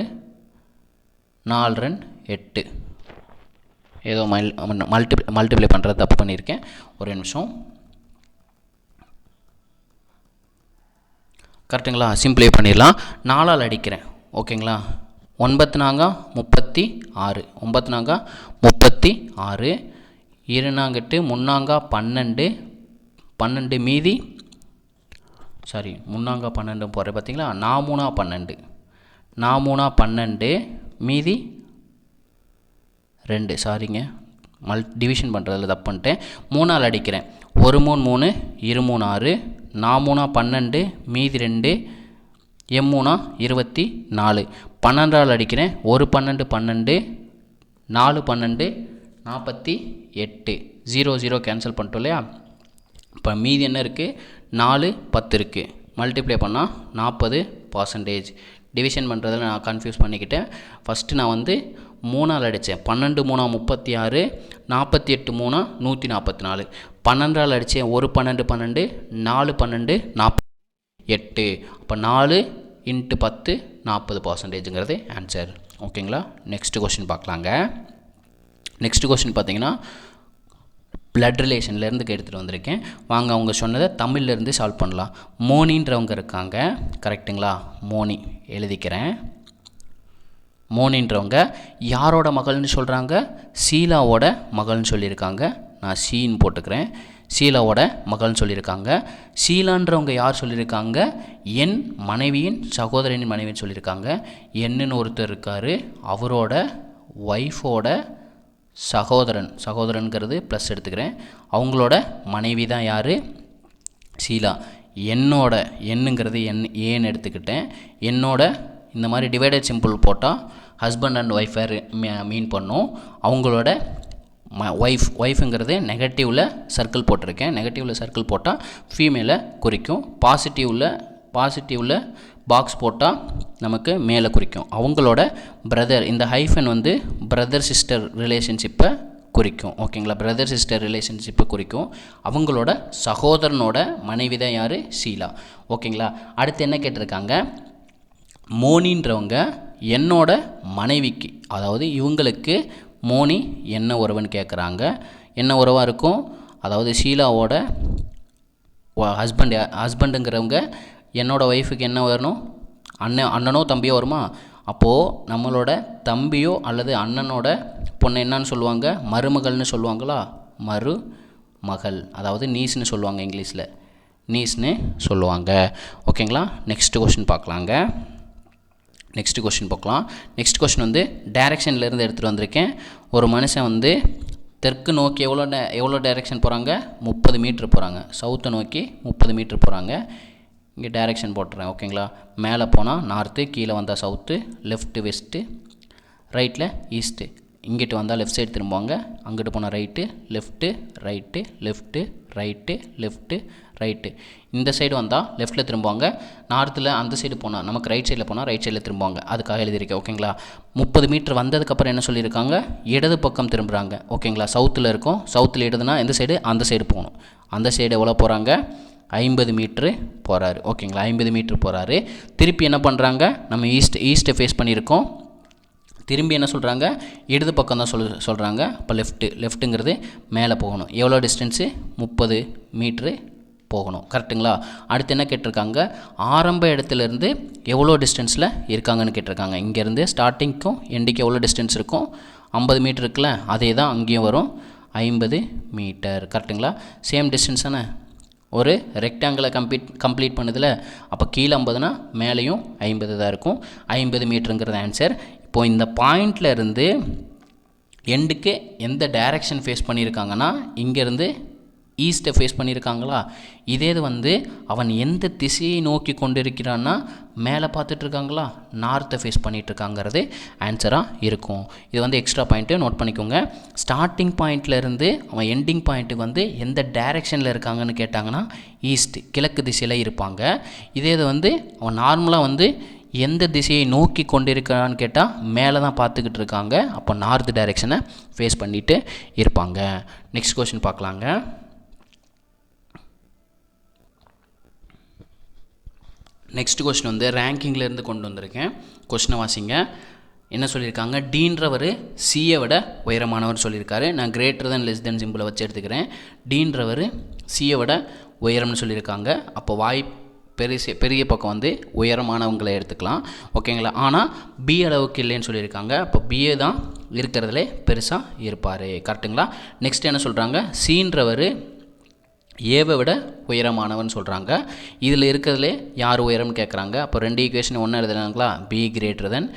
4 8. ஏதோ மல்டிப்ளை பண்ணுறது தப்பு பண்ணியிருக்கேன். ஒரு நிமிஷம். கரெக்டுங்களா? சிம்பிளை பண்ணிடலாம். 4ஆல் அடிக்கிறேன். ஓகேங்களா? 9 4 36, 9 4 36, 2 8 3 12, 12 மீதி சாரி 3 12 போடுறேன் பார்த்தீங்களா, 4 3 12, 4 3 12 மீதி 2, சாரிங்க டிவிஷன் பண்ணுறதுல தப்பு பண்ணிட்டேன், 3ஆல் அடிக்கிறேன், 1 3 3 2 3 6, 4 12 மீதி 2, எம் 3 24, 12ஆல் அடிக்கிறேன், 1 12 12, 4 12 48, 0 0 கேன்சல் பண்ணிட்டோம் இல்லையா. இப்போ மீதி என்ன இருக்குது, 4 10 இருக்குது, மல்டிப்ளை பண்ணால் 40%. டிவிஷன் பண்ணுறதில் நான் கன்ஃபியூஸ் பண்ணிக்கிட்டேன். ஃபஸ்ட்டு நான் வந்து 3ஆல் அடித்தேன், 12 3 36, 48 3 144, 12ஆல் அடித்தேன், 1 12 12, 4 12 48, அப்போ 4 × 10 40%ங்கிறது ஆன்சர். ஓகேங்களா. நெக்ஸ்ட் கொஷின் பார்க்கலாங்க. நெக்ஸ்ட் கொஷின் பார்த்தீங்கன்னா பிளட் ரிலேஷன்லேருந்து எடுத்துகிட்டு வந்திருக்கேன். வாங்க அவங்க சொன்னதை தமிழ்லேருந்து சால்வ் பண்ணலாம். மோனின்றவங்க இருக்காங்க, கரெக்டுங்களா, மோனி எழுதிக்கிறேன். மோனின்றவங்க யாரோட மகள்னு சொல்கிறாங்க, சீலாவோட மகள்னு சொல்லியிருக்காங்க. நான் சீன் போட்டுக்கிறேன். சீலாவோட மகள்னு சொல்லியிருக்காங்க. சீலான்றவங்க யார் சொல்லியிருக்காங்க, என் மனைவியின் சகோதரனின் மனைவின்னு சொல்லியிருக்காங்க. என்னன்னு ஒருத்தர் இருக்கார், அவரோட ஒய்ஃபோட சகோதரனுங்கிறது ப்ளஸ் எடுத்துக்கிறேன். அவங்களோட மனைவி தான் யார், சீலா. என்னோட எண்ணுங்கிறது ஏன்னு எடுத்துக்கிட்டேன். என்னோட இந்த மாதிரி டிவைடட் சிம்பிள் போட்டால் ஹஸ்பண்ட் அண்ட் ஒய்ஃபை மீன் பண்ணும். அவங்களோட ஒய்ஃபுங்கிறது நெகட்டிவில் சர்க்கிள் போட்டிருக்கேன். நெகட்டிவில் சர்க்கிள் போட்டால் ஃபீமேலை குறிக்கும். பாசிட்டிவில் பாக்ஸ் போட்டால் நமக்கு மேலே குறிக்கும். அவங்களோட பிரதர், இந்த ஹைஃபன் வந்து பிரதர் சிஸ்டர் ரிலேஷன்ஷிப்பை குறிக்கும். ஓகேங்களா, பிரதர் சிஸ்டர் ரிலேஷன்ஷிப்பை குறிக்கும். அவங்களோட சகோதரனோட மனைவி தான் யார், சீலா. ஓகேங்களா. அடுத்து என்ன கேட்டிருக்காங்க, மோனின்றவங்க என்னோட மனைவிக்கு, அதாவது இவங்களுக்கு மோனி என்ன உறவுன்னு கேட்குறாங்க. என்ன உறவாக இருக்கும், அதாவது ஷீலாவோட ஹஸ்பண்டுங்கிறவங்க என்னோடய ஒய்ஃபுக்கு என்ன வரணும், அண்ணனோ தம்பியோ வருமா. அப்போது நம்மளோட தம்பியோ அல்லது அண்ணனோட பொண்ணு என்னன்னு சொல்லுவாங்க, மருமகள்னு சொல்லுவாங்களா, மருமகள், அதாவது நீஸ்னு சொல்லுவாங்க, இங்கிலீஷில் நீஸ்னு சொல்லுவாங்க. ஓகேங்களா. நெக்ஸ்ட் கொஷின் பார்க்கலாங்க. நெக்ஸ்ட் கொஷின் வந்து டைரெக்ஷன்லேருந்து எடுத்துகிட்டு வந்திருக்கேன். ஒரு மனுஷன் வந்து தெற்கு நோக்கி எவ்வளோ டைரெக்ஷன் போகிறாங்க, 30 மீட்டர் போகிறாங்க. சவுத்தை நோக்கி 30 மீட்டர் போகிறாங்க. இங்கே டைரெக்ஷன் போட்டுறேன். ஓகேங்களா. மேலே போனால் நார்த்து, கீழே வந்தால் சவுத்து, லெஃப்ட்டு வெஸ்ட்டு, ரைட்டில் ஈஸ்ட்டு. இங்கிட்டு வந்தால் லெஃப்ட் சைடு திரும்புவாங்க, அங்கிட்டு போனால் right left right left right left right. இந்த சைடு வந்தால் லெஃப்ட்டில் திரும்புவாங்க. நார்த்தில் அந்த சைடு போனால் நமக்கு ரைட் சைடில் போனால் ரைட் சைடில் திரும்புவாங்க. அதுக்காக எழுதியிருக்கேன். ஓகேங்களா. 30 மீட்டர் வந்ததுக்கப்புறம் என்ன சொல்லியிருக்காங்க, இடது பக்கம் திரும்புகிறாங்க. ஓகேங்களா. சவுத்தில் இருக்கும், சவுத்தில் இடதுனா எந்த சைடு, அந்த சைடு போகணும். அந்த சைடு எவ்வளோ போகிறாங்க, 50 மீட்ரு போகிறாரு. ஓகேங்களா. 50 மீட்ரு போகிறாரு. திருப்பி என்ன பண்ணுறாங்க, நம்ம ஈஸ்ட்டை ஃபேஸ் பண்ணியிருக்கோம். திரும்பி என்ன சொல்கிறாங்க, இடது பக்கம் தான் சொல்கிறாங்க. இப்போ லெஃப்ட்டுங்கிறது மேலே போகணும். எவ்வளோ டிஸ்டன்ஸு, 30 மீட்ரு போகணும். கரெக்டுங்களா. அடுத்து என்ன கேட்டிருக்காங்க, ஆரம்ப இடத்துலேருந்து எவ்வளோ டிஸ்டன்ஸில் இருக்காங்கன்னு கேட்டிருக்காங்க. இங்கேருந்து ஸ்டார்டிங்க்கும் எண்டுக்கு எவ்வளோ டிஸ்டன்ஸ் இருக்கும், 50 மீட்டர் இருக்குல்ல, அதே தான் அங்கேயும் வரும், 50 மீட்டர். கரெக்டுங்களா. சேம் டிஸ்டன்ஸ் தானே, ஒரு ரெக்டாங்கிளை கம்ப்ளீட் பண்ணுதில்ல. அப்போ கீழே 50னா மேலேயும் 50 தான் இருக்கும். 50 மீட்டருங்கிறது ஆன்சர். இப்போது இந்த பாயிண்டில் இருந்து எண்டுக்கு எந்த டைரெக்ஷன் ஃபேஸ் பண்ணியிருக்காங்கன்னா, இங்கேருந்து ஈஸ்ட்டை ஃபேஸ் பண்ணியிருக்காங்களா. இதே இது வந்து அவன் எந்த திசையை நோக்கி கொண்டு இருக்கிறான்னா மேலே பார்த்துட்ருக்காங்களா, நார்த்தை ஃபேஸ் பண்ணிகிட்ருக்காங்கிறது ஆன்சராக இருக்கும். இது வந்து எக்ஸ்ட்ரா பாயிண்ட்டு நோட் பண்ணிக்கோங்க. ஸ்டார்டிங் பாயிண்ட்லேருந்து அவன் எண்டிங் பாயிண்ட்டுக்கு வந்து எந்த டைரெக்ஷனில் இருக்காங்கன்னு கேட்டாங்கன்னா ஈஸ்ட், கிழக்கு திசையில் இருப்பாங்க. இதே இது வந்து அவன் நார்மலாக வந்து எந்த திசையை நோக்கி கொண்டிருக்கிறான்னு கேட்டால் மேலே தான் பார்த்துக்கிட்டு இருக்காங்க. அப்போ நார்த் டைரெக்ஷனை ஃபேஸ் பண்ணிவிட்டு இருப்பாங்க. நெக்ஸ்ட் கொஸ்டின் பார்க்கலாங்க. நெக்ஸ்ட் கொஸ்டின் வந்து ரேங்கிங்லேருந்து கொண்டு வந்திருக்கேன். கொஸ்டினை வாசிங்க. என்ன சொல்லியிருக்காங்க, டீன்றவர் சியை விட உயரமானவர் சொல்லியிருக்காரு. நான் கிரேட்டர் தென் லெஸ் தென் சிம்பிளை வச்சு எடுத்துக்கிறேன். டீன்றவர் சியை விட உயரம்னு சொல்லியிருக்காங்க. அப்போ பெரிய பக்கம் வந்து உயரமானவங்களை எடுத்துக்கலாம். ஓகேங்களா. ஆனால் பி அளவுக்கு இல்லைன்னு சொல்லியிருக்காங்க. அப்போ பிஏ தான் இருக்கிறதுலே பெருசாக இருப்பார். கரெக்டுங்களா. நெக்ஸ்ட் என்ன சொல்கிறாங்க, சீன்றவர் ஏவை விட உயரமானவன் சொல்கிறாங்க. இதில் இருக்கிறதுலே யார் உயரம்னு கேட்குறாங்க. அப்போ ரெண்டு ஈக்குவேஷன் ஒன்று எழுதுனாங்களா, B greater than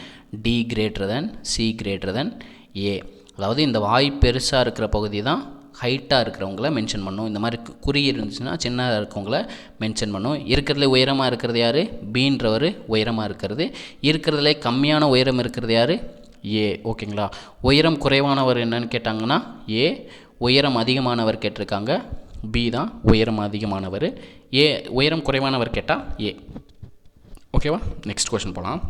D greater than C greater than A. அதாவது இந்த வாய் பெருசாக இருக்கிற பகுதி தான் ஹைட்டாக இருக்கிறவங்கள மென்ஷன் பண்ணும். இந்த மாதிரி குறி இருந்துச்சுன்னா சின்னதாக இருக்கவங்கள மென்ஷன் பண்ணும். இருக்கிறதுல உயரமாக இருக்கிறது யார், பீன்றவர் உயரமாக இருக்கிறது. இருக்கிறதுல கம்மியான உயரம் இருக்கிறது யார், ஏ. ஓகேங்களா. உயரம் குறைவானவர் என்னன்னு கேட்டாங்கன்னா ஏ, உயரம் அதிகமானவர் கேட்டிருக்காங்க பி தான் உயரம் அதிகமானவர். ஏ உயரம் குறைவானவர் கேட்டால் ஏ. ஓகேவா. நெக்ஸ்ட் கொஷின் போகலாம்.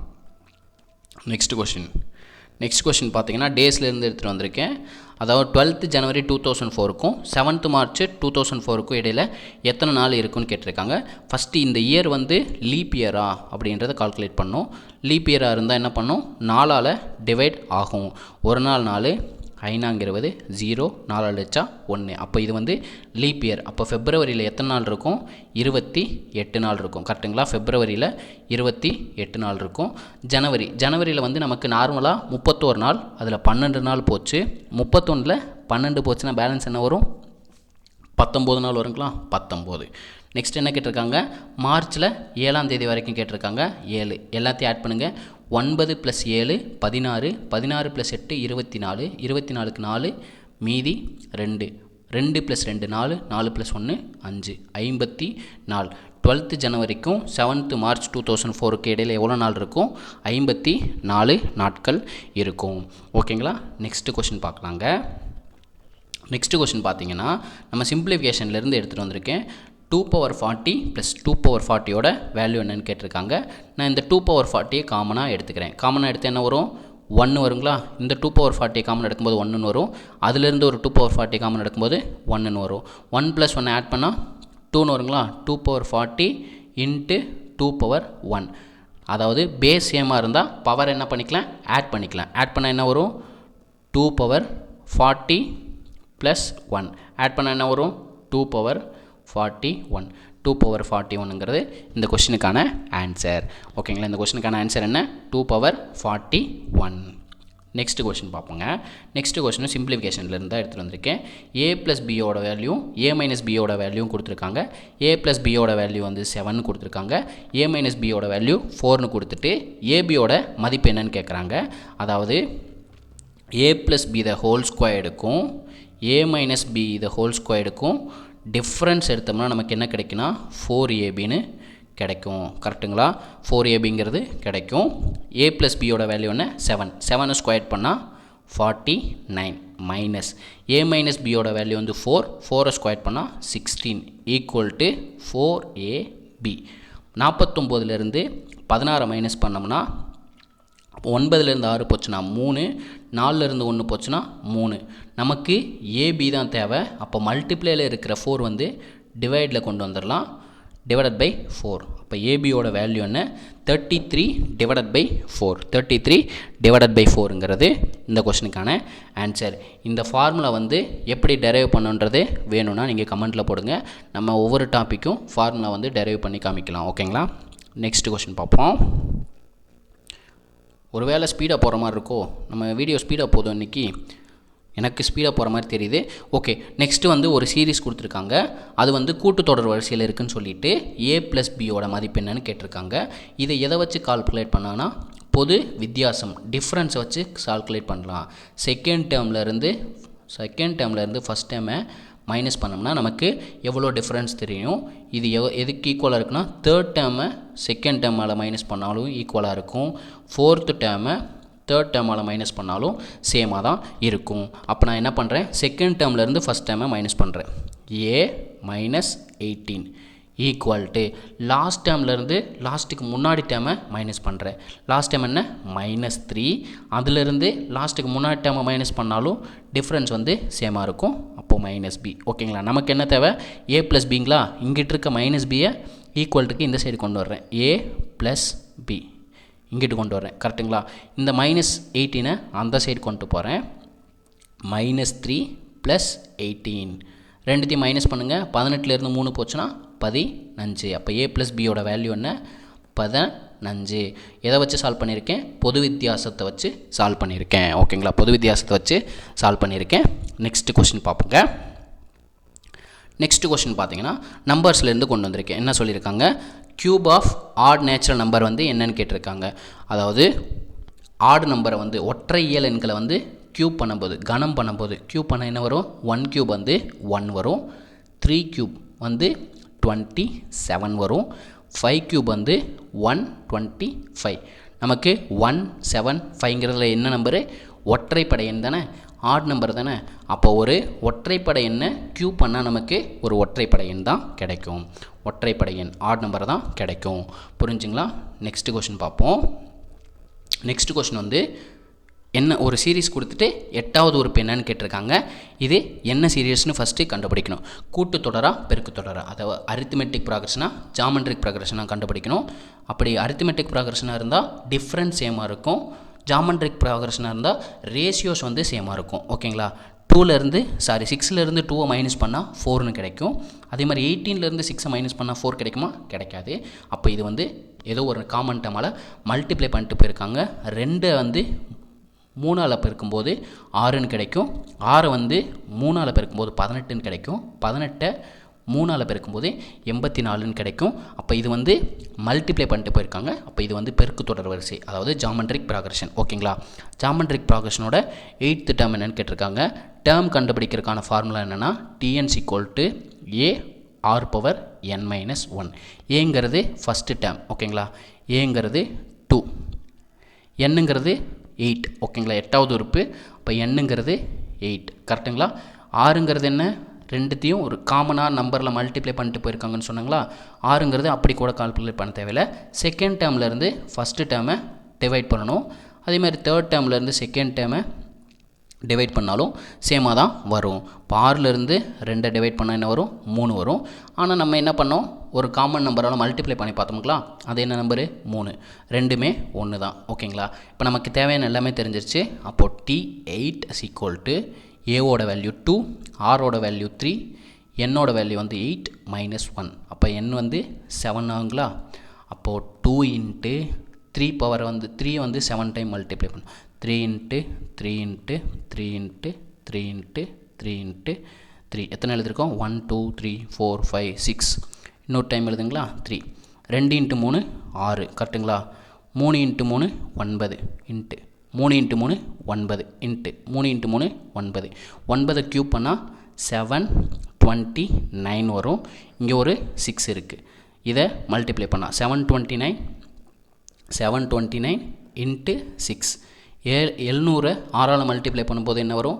நெக்ஸ்ட் கொஷின் பார்த்தீங்கன்னா டேஸ்லேருந்து எடுத்துகிட்டு வந்திருக்கேன். அதாவது 12th January 2004க்கும் 7th March 2004க்கும் இடையில் எத்தனை நாள் இருக்குன்னு கேட்டிருக்காங்க. ஃபஸ்ட்டு இந்த இயர் வந்து லீப் இயரா அப்படின்றத கால்குலேட் பண்ணோம். லீப் இயராக இருந்தால் என்ன பண்ணோம், 4ஆல் டிவைட் ஆகும். ஒரு நாள் 4, 5 0, 4 அடிச்சா 1. அப்போ இது வந்து லீப் இயர். அப்போ ஃபெப்ரவரியில் எத்தனை நாள் இருக்கும், 28 நாள் இருக்கும். கரெக்டுங்களா. ஃபெப்ரவரியில் 28 நாள் இருக்கும். ஜனவரியில் வந்து நமக்கு நார்மலாக 31 நாள், அதில் 12 நாள் போச்சு. 31ல் 12 போச்சுன்னா பேலன்ஸ் என்ன வரும், 19 நாள் வருங்களா, 19. நெக்ஸ்ட் என்ன கேட்டிருக்காங்க, மார்ச்சில் 7ஆம் தேதி வரைக்கும் கேட்டிருக்காங்க. 7 எல்லாத்தையும் ஆட் பண்ணுங்கள். 9 + 7 16, 16 + 8 24, 24க்கு 4 மீதி 2, 2 + 2 4, 4 + 1 5, 54. 12th Januaryக்கும் 7th March 2004க்கு இடையில் எவ்வளோ நாள் இருக்கும், 54 நாட்கள் இருக்கும். ஓகேங்களா. நெக்ஸ்ட் கொஷின் பார்க்கலாங்க. நெக்ஸ்ட் கொஷின் பார்த்தீங்கன்னா நம்ம சிம்பிளிஃபிகேஷன்லேருந்து எடுத்துகிட்டு வந்திருக்கேன். 2^40 + 2^40யோட வேல்யூ என்னன்னு கேட்டிருக்காங்க. நான் இந்த 2^40 காமனாக எடுத்துக்கிறேன். காமனாக எடுத்து என்ன வரும், 1 வருங்களா. இந்த 2^40 காமன் எடுக்கும்போது 1ன்னு வரும். அதிலிருந்து ஒரு 2^40 காமன் எடுக்கும்போது 1ன்னு வரும். 1 + 1 ஆட் பண்ணால் 2ன்னு வருங்களா. 2^40 × 2^1. அதாவது பேஸ் சேமாக இருந்தால் பவர் என்ன பண்ணிக்கலாம், ஆட் பண்ணிக்கலாம். ஆட் பண்ணால் என்ன வரும், 2^40 + 1. ஆட் பண்ணால் என்ன வரும், 2^41. 2^41ங்கிறது இந்த கொஷினுக்கான ஆன்சர். ஓகேங்களா. இந்த கொஷினுக்கான ஆன்சர் என்ன, 2^41. நெக்ஸ்ட் கொஷின் பார்ப்போங்க. நெக்ஸ்ட் கொஷினும் சிம்பிளிஃபிகேஷன்லேருந்து தான் எடுத்துகிட்டு வந்திருக்கேன். a + bயோட வேல்யூ a - bயோட வேல்யூ கொடுத்துருக்காங்க. a + bயோட வேல்யூ வந்து 7 கொடுத்துருக்காங்க. a - bயோட வேல்யூ 4ன்னு கொடுத்துட்டு abயோட மதிப்பு என்னன்னு கேட்குறாங்க. அதாவது a + b த ஹோல் ஸ்கொயர்டுக்கும் a - b த ஹோல் ஸ்கொயர்டுக்கும் டிஃப்ரென்ஸ் எடுத்தோம்னா நமக்கு என்ன கிடைக்குன்னா 4ab கிடைக்கும். கரெக்டுங்களா. 4ab கிடைக்கும். a + bயோட வேல்யூ என்ன, 7. 7 ஸ்கொயர் பண்ணால் 49 மைனஸ் a - bயோட வேல்யூ வந்து 4. 4 ஸ்கொயர் பண்ணால் 16 = 4ab. 49லேருந்து 16 மைனஸ் பண்ணோம்னா 9லேருந்து 6 போச்சுன்னா 3, 4லேருந்து 1 போச்சுன்னா 3. நமக்கு ஏபி தான் தேவை. அப்போ மல்டிப்ளேயில் இருக்கிற 4 வந்து டிவைடில் கொண்டு வந்துடலாம், /4. அப்போ ஏபியோட வேல்யூ என்ன, 33/4. 33/4ங்கிறது இந்த கொஸ்டினுக்கான ஆன்சர். இந்த ஃபார்முலா வந்து எப்படி டெரைவ் பண்ணுன்றது வேணும்னா நீங்கள் கமெண்ட்டில் போடுங்க. நம்ம ஒவ்வொரு டாப்பிக்கும் ஃபார்முலா வந்து டெரைவ் பண்ணி காமிக்கலாம். ஓகேங்களா. நெக்ஸ்ட் கொஸ்டின் பார்ப்போம். ஒரு வேளை ஸ்பீடாக போகிற மாதிரி இருக்கோ, நம்ம வீடியோ ஸ்பீடாக போதும் இன்றைக்கி, எனக்கு ஸ்பீடாக போகிற மாதிரி தெரியுது. ஓகே. நெக்ஸ்ட்டு வந்து ஒரு சீரீஸ் கொடுத்துருக்காங்க. அது வந்து கூட்டுத்தொடர் வரிசையில் இருக்குதுன்னு சொல்லிட்டு a + bயோட மதிப்பு என்னன்னு கேட்டிருக்காங்க. இதை எதை வச்சு கால்குலேட் பண்ணாங்கன்னா பொது வித்தியாசம், டிஃப்ரென்ஸை வச்சு கால்குலேட் பண்ணலாம். செகண்ட் டேர்ம்லேருந்து ஃபஸ்ட் டேர்மை மைனஸ் பண்ணோம்னா நமக்கு எவ்வளோ டிஃப்ரென்ஸ் தெரியும். இது எதுக்கு ஈக்குவலாக இருக்குன்னா, தேர்ட் டேர்மை செகண்ட் டேர்மால் மைனஸ் பண்ணாலும் ஈக்குவலாக இருக்கும். ஃபோர்த்து டேர்மை தேர்ட் டேர்மால் மைனஸ் பண்ணாலும் சேமாக தான் இருக்கும். அப்போ நான் என்ன பண்ணுறேன், செகண்ட் டேர்ம்லேருந்து ஃபஸ்ட் டேர்மை மைனஸ் பண்ணுறேன். a - 18 = லாஸ்ட் டேர்ம்லேருந்து லாஸ்ட்டுக்கு முன்னாடி டேர்மை மைனஸ் பண்ணுறேன். லாஸ்ட் டேர்ம் என்ன, -3. அதிலிருந்து லாஸ்ட்டுக்கு முன்னாடி டேர்மை மைனஸ் பண்ணாலும் டிஃப்ரென்ஸ் வந்து சேமாக இருக்கும். அப்போது -b. ஓகேங்களா. நமக்கு என்ன தேவை, a + bங்களா. இங்கிட்டு இருக்க -bயை ஈக்குவல்ட்டுக்கு இந்த சைடு கொண்டு வர்றேன். a + b இங்கிட்டு கொண்டு வரேன். கரெக்டுங்களா. இந்த -18 அந்த சைடு கொண்டு போகிறேன். -3 + 18 ரெண்டுத்தையும் மைனஸ் பண்ணுங்கள். 18லேருந்து 3 போச்சுன்னா 15. அப்போ a + bயோட வேல்யூ என்ன, 15. எதை வச்சு சால்வ் பண்ணியிருக்கேன், பொது வித்தியாசத்தை வச்சு சால்வ் பண்ணியிருக்கேன். ஓகேங்களா. பொது வித்தியாசத்தை வச்சு சால்வ் பண்ணியிருக்கேன். நெக்ஸ்ட் கொஸ்டின் பார்ப்போங்க. நெக்ஸ்ட் கொஸ்டின் பார்த்தீங்கன்னா நம்பர்ஸ்லேருந்து கொண்டு வந்திருக்கேன். என்ன சொல்லியிருக்காங்க, cube of odd natural number வந்து என்னன்னு கேட்டிருக்காங்க. அதாவது ஆட் நம்பரை வந்து ஒற்றை இயல் எண்களை வந்து க்யூப் பண்ணும்போது, கணம் பண்ணும்போது க்யூப் பண்ண என்ன வரும், 1 க்யூப் வந்து 1 வரும், 3 க்யூப் வந்து 27 வரும், 5 க்யூப் வந்து 125. நமக்கு 175ங்கிறதுல என்ன நம்பரு, ஒற்றைப்படை எண் தானே, ஆட் நம்பர் தானே. அப்போ ஒரு ஒற்றைப்படை எண்ணை க்யூப் பண்ணால் நமக்கு ஒரு ஒற்றைப்படை எண் தான் கிடைக்கும். ஒற்றைப்படை எண் ஆட் நம்பர் தான் கிடைக்கும். புரிஞ்சுங்களா? நெக்ஸ்ட் கொஸ்டின் பார்ப்போம். நெக்ஸ்ட் கொஸ்டின் வந்து என்ன, ஒரு சீரீஸ் கொடுத்துட்டு 8வது உறுப்பு என்னன்னு கேட்டிருக்காங்க. இது என்ன சீரீஸ்னு ஃபஸ்ட்டு கண்டுபிடிக்கணும். கூட்டுத்தொடரா பெருக்குத்தொடரா, அதாவது அரித்மெட்டிக் ப்ராக்ரஷனா ஜாமெட்ரிக் ப்ராக்ரஷனாக கண்டுபிடிக்கணும். அப்படி அரித்மெட்டிக் ப்ராக்ரஷனாக இருந்தால் டிஃப்ரென்ஸ் சேமாக இருக்கும், ஜாமெட்ரிக் ப்ராக்ரஷனாக இருந்தால் ரேஷியோஸ் வந்து சேமாக இருக்கும். ஓகேங்களா? 6லேருந்து 2 மைனஸ் பண்ணால் 4னு கிடைக்கும். அதே மாதிரி 18லேருந்து 6 மைனஸ் பண்ணால் 4 கிடைக்குமா? கிடைக்காது. அப்போ இது வந்து ஏதோ ஒரு காமன் டேர்மால் மல்டிப்ளை பண்ணிட்டு போயிருக்காங்க. 2 வந்து 3ஆல் பெருக்கும்போது 6ன்னு கிடைக்கும், 6 வந்து 3ஆல் பெருக்கும்போது 18ன்னு கிடைக்கும், 18 3ஆல் பெருக்கும்போது 84ன்னு கிடைக்கும். அப்போ இது வந்து மல்டிப்ளை பண்ணிட்டு போயிருக்காங்க. அப்போ இது வந்து பெருக்கு தொடர் வரிசை, அதாவது ஜாமெட்ரிக் ப்ராக்ரஷன். ஓகேங்களா? ஜாமெட்ரிக் ப்ராக்ரஷனோட 8th டேர்ம் என்னன்னு கேட்டிருக்காங்க. டேர்ம் கண்டுபிடிக்கிறதுக்கான ஃபார்முலா என்னென்னா TN = A r⁻n−1. ஏங்கிறது ஃபஸ்ட்டு டேர்ம். ஓகேங்களா? ஏங்கிறது 2, என்னங்கிறது 8. ஓகேங்களா? 8வது உறுப்பு. இப்போ என்னங்கிறது 8. கரெக்டுங்களா? ஆறுங்கிறது என்ன, ரெண்டுத்தையும் ஒரு காமனாக நம்பரில் மல்டிப்ளை பண்ணிட்டு போயிருக்காங்கன்னு சொன்னாங்களா. ஆறுங்கிறது அப்படி கூட கால்குலேட் பண்ண தேவையில்லை. செகண்ட் டேர்ம்லேருந்து ஃபஸ்ட்டு டேர்மை டிவைட் பண்ணணும். அதேமாதிரி தேர்ட் டேர்ம்லேருந்து செகண்ட் டேர்மை டிவைட் பண்ணாலும் சேமாக தான் வரும். இப்போ 6லேருந்து 2 டிவைட் பண்ணால் என்ன வரும், 3 வரும். ஆனால் நம்ம என்ன பண்ணோம், ஒரு காமன் நம்பரால் மல்டிப்ளை பண்ணி பார்த்தோம்ங்களா. அது என்ன நம்பரு, 3. ரெண்டுமே 1 தான். ஓகேங்களா? இப்போ நமக்கு தேவையான எல்லாமே தெரிஞ்சிருச்சு. அப்போது T8 = ஏவோட வேல்யூ 2, ஆரோட வேல்யூ 3, என்னோட வேல்யூ வந்து 8 - 1. அப்போ n வந்து 7 ஆகுங்களா. அப்போது 2 × 3 பவர் வந்து 3 வந்து 7 டைம் மல்டிப்ளை பண்ணும். 3 × 3 × 3 × 3 × 3 × 3 எத்தனை எழுதிருக்கோம், 1 2 3 4 5 6. இன்னொரு டைம் எழுதுங்களா, 3. 2 × 3 6. கரெக்டுங்களா? 3 × 3 9 இன்ட்டு 3 × 3 9 இன்ட்டு 3 × 3 9. 9 க்யூப் பண்ணால் 729 வரும். இங்கே ஒரு 6 இருக்குது. இதை மல்டிப்ளை பண்ணால் 729 இன்ட்டு 6. 700 6ஆல் மல்டிப்ளை பண்ணும்போது என்ன வரும்,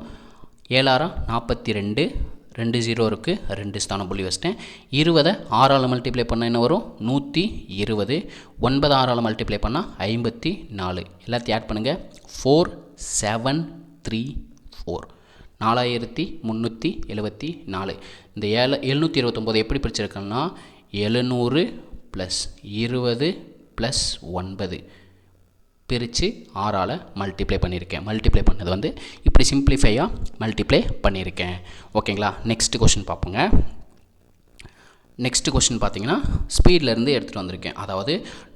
7 42, 2 0 இருக்குது, 2 ஸ்தானம் புள்ளி வச்சிட்டேன். 20 6ஆல் மல்டிப்ளை பண்ணால் என்ன வரும், 120. 9 6ஆல் மல்டிப்ளை பண்ணால் 54. எல்லாத்தையும் ஆட் பண்ணுங்கள். 4734, 4374. இந்த 729 எப்படி பிரிச்சிருக்கேன்னா 700 + 20 + 9 பிரித்து 6ஆல் மல்டிப்ளை பண்ணியிருக்கேன். மல்டிப்ளை பண்ணது வந்து இப்படி சிம்பிளிஃபையாக மல்டிப்ளை பண்ணியிருக்கேன். ஓகேங்களா? நெக்ஸ்ட் கொஷின் பார்ப்போங்க. நெக்ஸ்ட் கொஷின் பார்த்தீங்கன்னா ஸ்பீட்லேருந்து எடுத்துகிட்டு வந்திருக்கேன். அதாவது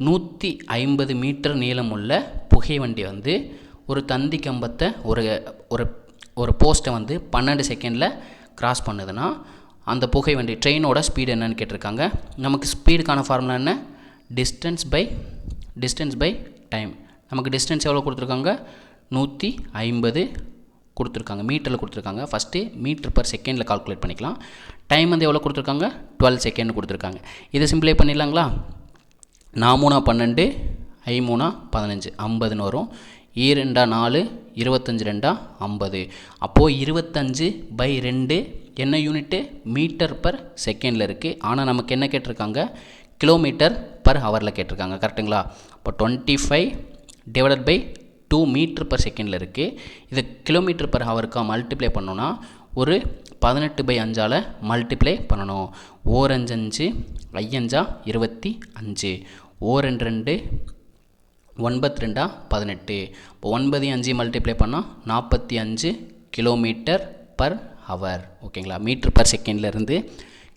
150 மீட்டர் நீளமுள்ள புகை வண்டி வந்து ஒரு தந்தி கம்பத்தை ஒரு போஸ்ட்டை வந்து 12 செகண்டில் கிராஸ் பண்ணுதுன்னா அந்த புகை வண்டி ட்ரெயினோட ஸ்பீடு என்னன்னு கேட்டிருக்காங்க. நமக்கு ஸ்பீடுக்கான ஃபார்முலா என்ன, டிஸ்டன்ஸ் பை டைம். நமக்கு டிஸ்டன்ஸ் எவ்வளோ கொடுத்துருக்காங்க, 150 கொடுத்துருக்காங்க, மீட்டரில் கொடுத்துருக்காங்க. ஃபஸ்ட்டு மீட்டர்/செகண்டில் கால்குலேட் பண்ணிக்கலாம். டைம் வந்து எவ்வளோ கொடுத்துருக்காங்க, 12 செகண்ட் கொடுத்துருக்காங்க. இதை சிம்பிளை பண்ணிடலாங்களா. 4 12, 5 15, 50ன்னு வரும். 2 4, 25 50. அப்போது 25/2 என்ன யூனிட்டு, மீட்டர்/செகண்டில் இருக்குது. ஆனால் நமக்கு என்ன கேட்டிருக்காங்க, km/ஹவரில் கேட்டிருக்காங்க. கரெக்டுங்களா? இப்போ 25 / 2 மீட்டர்/செகண்டில் இருக்குது. இதை km/ஹவருக்காக மல்டிப்ளை பண்ணோன்னா ஒரு 18/5ஆல் மல்டிப்ளை பண்ணணும். 4 5 5, 5 5 25, 4 2 9 2 18. இப்போ 9 5 மல்டிப்ளை பண்ணால் 45 km/ஹவர். ஓகேங்களா? மீட்டர்/செகண்ட்லேருந்து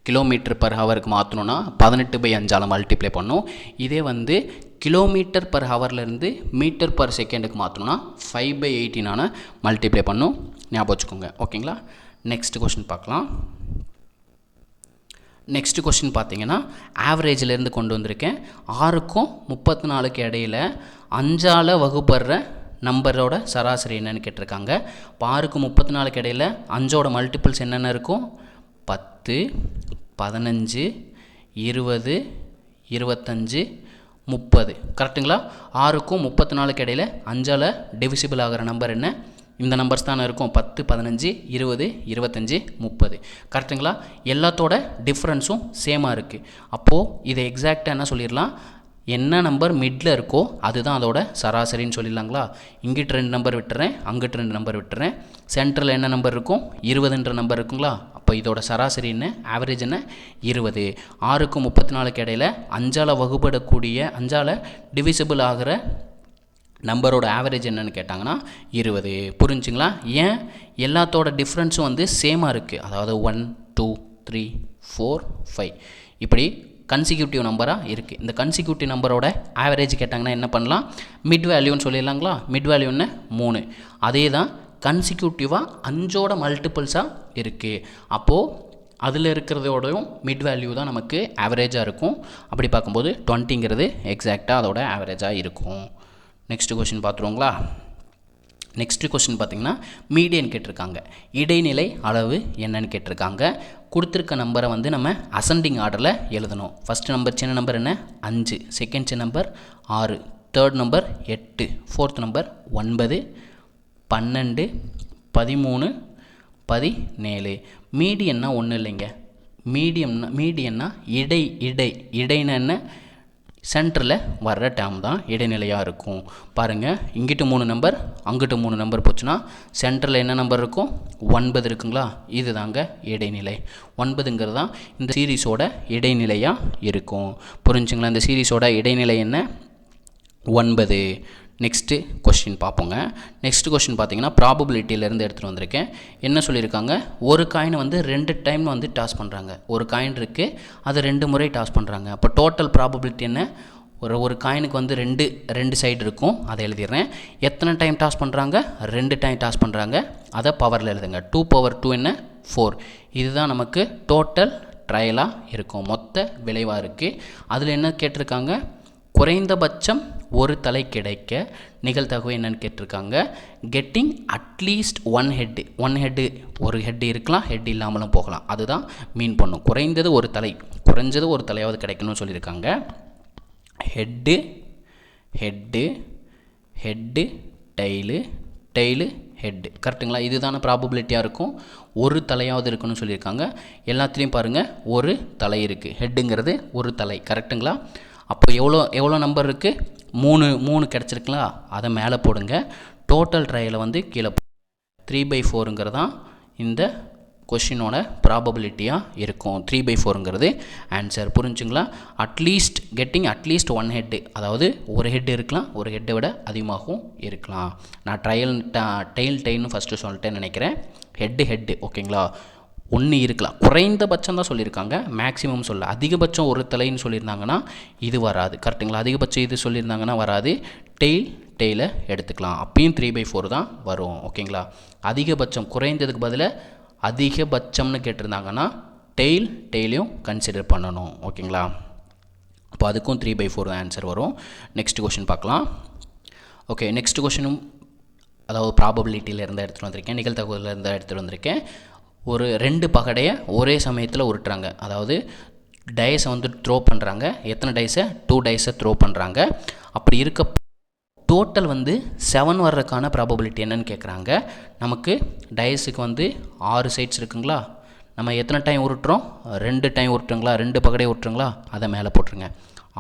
km/ஹவருக்கு மாற்றணுன்னா 18/5ஆல் மல்டிப்ளை பண்ணணும். இதே வந்து km/ஹவர்லேருந்து மீட்டர்/செகண்டுக்கு மாற்றணுன்னா 5/18ஆல் மல்டிப்ளை பண்ணணும். ஞாபகம் வச்சுக்கோங்க. ஓகேங்களா? நெக்ஸ்ட் கொஷின் பார்க்கலாம். நெக்ஸ்ட் கொஸ்டின் பார்த்தீங்கன்னா ஆவரேஜிலேருந்து கொண்டு வந்திருக்கேன். 6க்கும் 34க்கு இடையில் 5ஆல் வகுப்படுற நம்பரோட சராசரி என்னென்னு கேட்டிருக்காங்க. இப்போ 6க்கும் 34க்கு இடையில் 5ஓட மல்டிபிள்ஸ் என்னென்ன இருக்கும்? 10, 15, 20, 25, 30. கரெக்டுங்களா? 6க்கும் 34க்கு இடையில் 5ஆல் டிவிசிபிள் ஆகிற நம்பர் என்ன? இந்த நம்பர்ஸ் தானே இருக்கும். 10, 15, 20, 25, 30. கரெக்டுங்களா? எல்லாத்தோட டிஃப்ரென்ஸும் சேமாக இருக்குது. அப்போது இதை எக்ஸாக்டாக என்ன சொல்லிடலாம்? என்ன நம்பர் மிடில் இருக்கோ அதுதான் அதோட சராசரின்னு சொல்லிடலாங்களா? இங்கிட்டு 2 நம்பர் விட்டுறேன், அங்கிட்டு 2 நம்பர் விட்டுறேன். சென்டரில் என்ன நம்பர் இருக்கும்? 20ன்ற நம்பர் இருக்குங்களா? அப்போ இதோட சராசரி என்ன? ஆவரேஜ் என்ன? 20. 6க்கும் 34க்கு இடையில் 5ஆல் வகுப்படக்கூடிய 5ஆல் டிவிசிபிள் ஆகிற நம்பரோட ஆவரேஜ் என்னன்னு கேட்டாங்கன்னா 20. புரிஞ்சுங்களா? ஏன் எல்லாத்தோட டிஃப்ரென்ஸும் வந்து சேமாக இருக்குது. அதாவது 1, 2, 3, 4, 5 இப்படி கன்சிக்யூட்டிவ் நம்பராக இருக்குது. இந்த கன்சிக்யூட்டிவ் நம்பரோட ஆவரேஜ் கேட்டாங்கன்னா என்ன பண்ணலாம்? மிட் வேல்யூன்னு சொல்லிடலாங்களா? மிட் வேல்யூன்னு 3. அதே தான் கன்சிக்யூட்டிவாக 5ஓட மல்டிபிள்ஸாக இருக்குது. அப்போது அதில் இருக்கிறதோடையும் மிட் வேல்யூ தான் நமக்கு ஆவரேஜாக இருக்கும். அப்படி பார்க்கும்போது 20ங்கிறது எக்ஸாக்டாக அதோட ஆவரேஜாக இருக்கும். நெக்ஸ்ட் கொஸ்டின் பார்த்துருவோங்களா? நெக்ஸ்ட் கொஸ்டின் பார்த்திங்கன்னா மீடியன் கேட்டிருக்காங்க. இடைநிலை அளவு என்னன்னு கேட்டிருக்காங்க. கொடுத்துருக்க நம்பரை வந்து நம்ம அசெண்டிங் ஆர்டரில் எழுதணும். ஃபஸ்ட் நம்பர் சின்ன நம்பர் என்ன? 5, செகண்ட் சின்ன number 6, third number 8, fourth number 9, 12, 13, 17. மீடியன்னா ஒன்றும் இல்லைங்க. மீடியன்னா இடைன்னா என்ன? சென்டரில் வர்ற டேர்ம் தான் இடைநிலையாக இருக்கும். பாருங்கள், இங்கிட்டு 3 நம்பர், அங்கிட்டு 3 நம்பர் போச்சுன்னா சென்டரில் என்ன நம்பர் இருக்கும்? 9 இருக்குங்களா? இது தாங்க இடைநிலை. 9ங்கிறது தான் இந்த சீரீஸோட இடைநிலையாக இருக்கும். புரிஞ்சுங்களா? இந்த சீரீஸோட இடைநிலை என்ன? 9. நெக்ஸ்ட்டு கொஸ்டின் பார்ப்போங்க. நெக்ஸ்ட் கொஸ்டின் பார்த்தீங்கன்னா ப்ராபபிலிட்டியிலேருந்து எடுத்துகிட்டு வந்திருக்கேன். என்ன சொல்லியிருக்காங்க? ஒரு காயினை வந்து 2 டைம் வந்து டாஸ் பண்ணுறாங்க. ஒரு காயின் இருக்குது, அது 2 முறை டாஸ் பண்ணுறாங்க. அப்போ டோட்டல் ப்ராபபிலிட்டி என்ன? ஒரு காயினுக்கு வந்து ரெண்டு சைடு இருக்கும். அதை எழுதிடுறேன். எத்தனை டைம் டாஸ் பண்ணுறாங்க? 2 டைம் டாஸ் பண்ணுறாங்க. அதை பவரில் எழுதுங்க. 2 பவர் 2 என்ன? 4. இதுதான் நமக்கு டோட்டல் ட்ரையலாக இருக்கும். மொத்த விளைவாக இருக்குது. அதில் என்ன கேட்டிருக்காங்க? குறைந்தபட்சம் ஒரு தலை கிடைக்க நிகழ்தகவு என்னன்னு கேட்டிருக்காங்க. கெட்டிங் அட்லீஸ்ட் ஒன் ஹெட்டு ஒரு ஹெட்டு இருக்கலாம், ஹெட் இல்லாமலும் போகலாம். அதுதான் மீன் பண்ணும். குறைஞ்சது ஒரு தலையாவது கிடைக்கணும்னு சொல்லியிருக்காங்க. Head tail head. கரெக்டுங்களா? இதுதான ப்ராபபிலிட்டியாக இருக்கும். ஒரு தலையாவது இருக்குன்னு சொல்லியிருக்காங்க. எல்லாத்துலேயும் பாருங்கள் ஒரு தலை இருக்குது. ஹெட்டுங்கிறது ஒரு தலை. கரெக்டுங்களா? அப்போ எவ்வளோ நம்பர் இருக்குது? 3 கிடச்சிருக்குங்களா? அதை மேலே போடுங்க. டோட்டல் ட்ரையலை வந்து கீழே 3/4ங்கிறது தான் இந்த கொஷினோட ப்ராபபிலிட்டியாக இருக்கும். 3/4ங்கிறது ஆன்சர். புரிஞ்சுங்களா? கெட்டிங் அட்லீஸ்ட் ஒன் ஹெட்டு, அதாவது ஒரு ஹெட் இருக்கலாம், ஒரு ஹெட்டை விட அதிகமாகவும் இருக்கலாம். நான் டெயில்னு ஃபஸ்ட்டு சொல்லிட்டேன்னு நினைக்கிறேன். ஹெட்டு ஓகேங்களா? 1 இருக்கலாம். குறைந்தபட்சம் தான் சொல்லியிருக்காங்க, மேக்ஸிமம் சொல்ல. அதிகபட்சம் ஒரு தலைன்னு சொல்லியிருந்தாங்கன்னா இது வராது. கரெக்டுங்களா? அதிகபட்சம் இது சொல்லியிருந்தாங்கன்னா வராது. டெய்லை எடுத்துக்கலாம். அப்பயும் 3/4 தான் வரும். ஓகேங்களா? அதிகபட்சம் குறைந்ததுக்கு பதிலாக அதிகபட்சம்னு கேட்டிருந்தாங்கன்னா டெய்லையும் கன்சிடர் பண்ணணும். ஓகேங்களா? அப்போ அதுக்கும் 3/4 தான் ஆன்சர் வரும். நெக்ஸ்ட் கொஷின் பார்க்கலாம். ஓகே, நெக்ஸ்ட் கொஷினும் அதாவது ப்ராபபிலிட்டியிலேருந்து எடுத்துகிட்டு வந்திருக்கேன், நிகழ்தகவுலேருந்து எடுத்துகிட்டு வந்திருக்கேன். ஒரு 2 பகடையை ஒரே சமயத்தில் உருட்டுறாங்க. அதாவது டைஸை வந்து த்ரோ பண்ணுறாங்க. எத்தனை டைஸை? 2 டைஸை த்ரோ பண்ணுறாங்க. அப்படி இருக்க டோட்டல் வந்து 7 வர்றதுக்கான ப்ராபபிலிட்டி என்னன்னு கேட்குறாங்க. நமக்கு டைஸுக்கு வந்து 6 சைட்ஸ் இருக்குங்களா? நம்ம எத்தனை டைம் உருட்டுறோம்? 2 டைம் உருட்டுங்களா? 2 பகடையை உருட்டுங்களா? அதை மேலே போட்டுருங்க.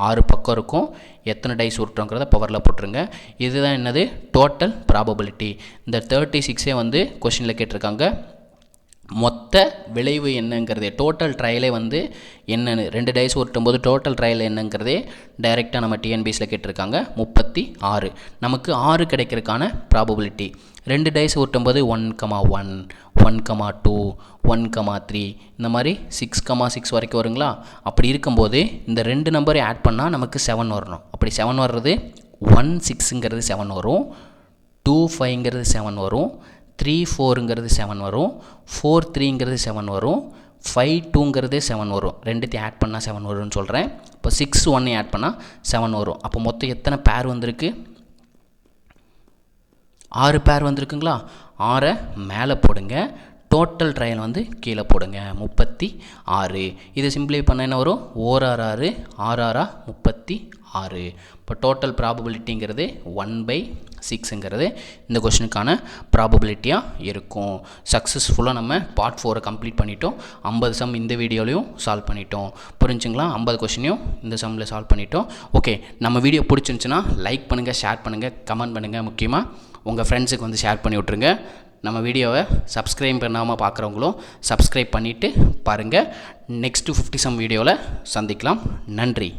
6 பக்கம் இருக்கும். எத்தனை டைஸ் உருட்டுறோங்கிறத பவரில் போட்டுருங்க. இதுதான் என்னது? Total probability. இந்த 36 வந்து கொஷினில் கேட்டிருக்காங்க. மொத்த விளைவு என்னங்கிறதே, டோட்டல் ட்ரையலே வந்து என்னென்னு 2 டைஸ் உருட்டும் போது டோட்டல் ட்ரையல் என்னங்கிறதே டைரெக்டாக நம்ம டிஎன்பிஎஸ்சில் கேட்டிருக்காங்க. 36. நமக்கு 6 கிடைக்கிறதுக்கான ப்ராபபிலிட்டி. 2 டைஸ் உருட்டும் போது 1,1, 1,2, 1,3 இந்த மாதிரி 6,6 வரைக்கும் வருங்களா? அப்படி இருக்கும்போது இந்த 2 நம்பரை ஆட் பண்ணால் நமக்கு 7 வரணும். அப்படி 7 வர்றது 1,6ங்கிறது 7 வரும், 2,5ங்கிறது 7 வரும், 3,4ங்கிறது 7 வரும், 4,3ங்கிறது 7 வரும், 5 2ங்கிறது 7 வரும். ரெண்டுத்தையும் ஆட் பண்ணால் 7 வரும்னு சொல்கிறேன். இப்போ 6 1 ஆட் பண்ணால் 7 வரும். அப்போ மொத்தம் எத்தனை பேர் வந்திருக்கு? 6 பேர் வந்திருக்குங்களா? 6 மேலே போடுங்க, டோட்டல் ட்ரையல் வந்து கீழே போடுங்க, 36. இதை சிம்பிளை பண்ண என்ன வரும்? 1 6 6 6 36. இப்போ டோட்டல் ப்ராபபிலிட்டிங்கிறது 1/6ங்கிறது இந்த கொஷனுக்கான ப்ராபபிலிட்டியாக இருக்கும். சக்ஸஸ்ஃபுல்லாக நம்ம பார்ட் 4 கம்ப்ளீட் பண்ணிட்டோம். 50 சம் இந்த வீடியோலையும் சால்வ் பண்ணிட்டோம். புரிஞ்சுங்களா? 50 கொஷனையும் இந்த சம்மில் சால்வ் பண்ணிட்டோம். ஓகே, நம்ம வீடியோ பிடிச்சிருந்துச்சுன்னா லைக் பண்ணுங்கள், ஷேர் பண்ணுங்கள், கமெண்ட் பண்ணுங்கள். முக்கியமாக உங்கள் ஃப்ரெண்ட்ஸுக்கு வந்து ஷேர் பண்ணி விட்ருங்க. நம்ம வீடியோவை சப்ஸ்கிரைப் பண்ணாமல் பார்க்குறவங்களும் சப்ஸ்கிரைப் பண்ணிவிட்டு பாருங்கள். நெக்ஸ்ட்டு 50 சம் வீடியோவில் சந்திக்கலாம். நன்றி.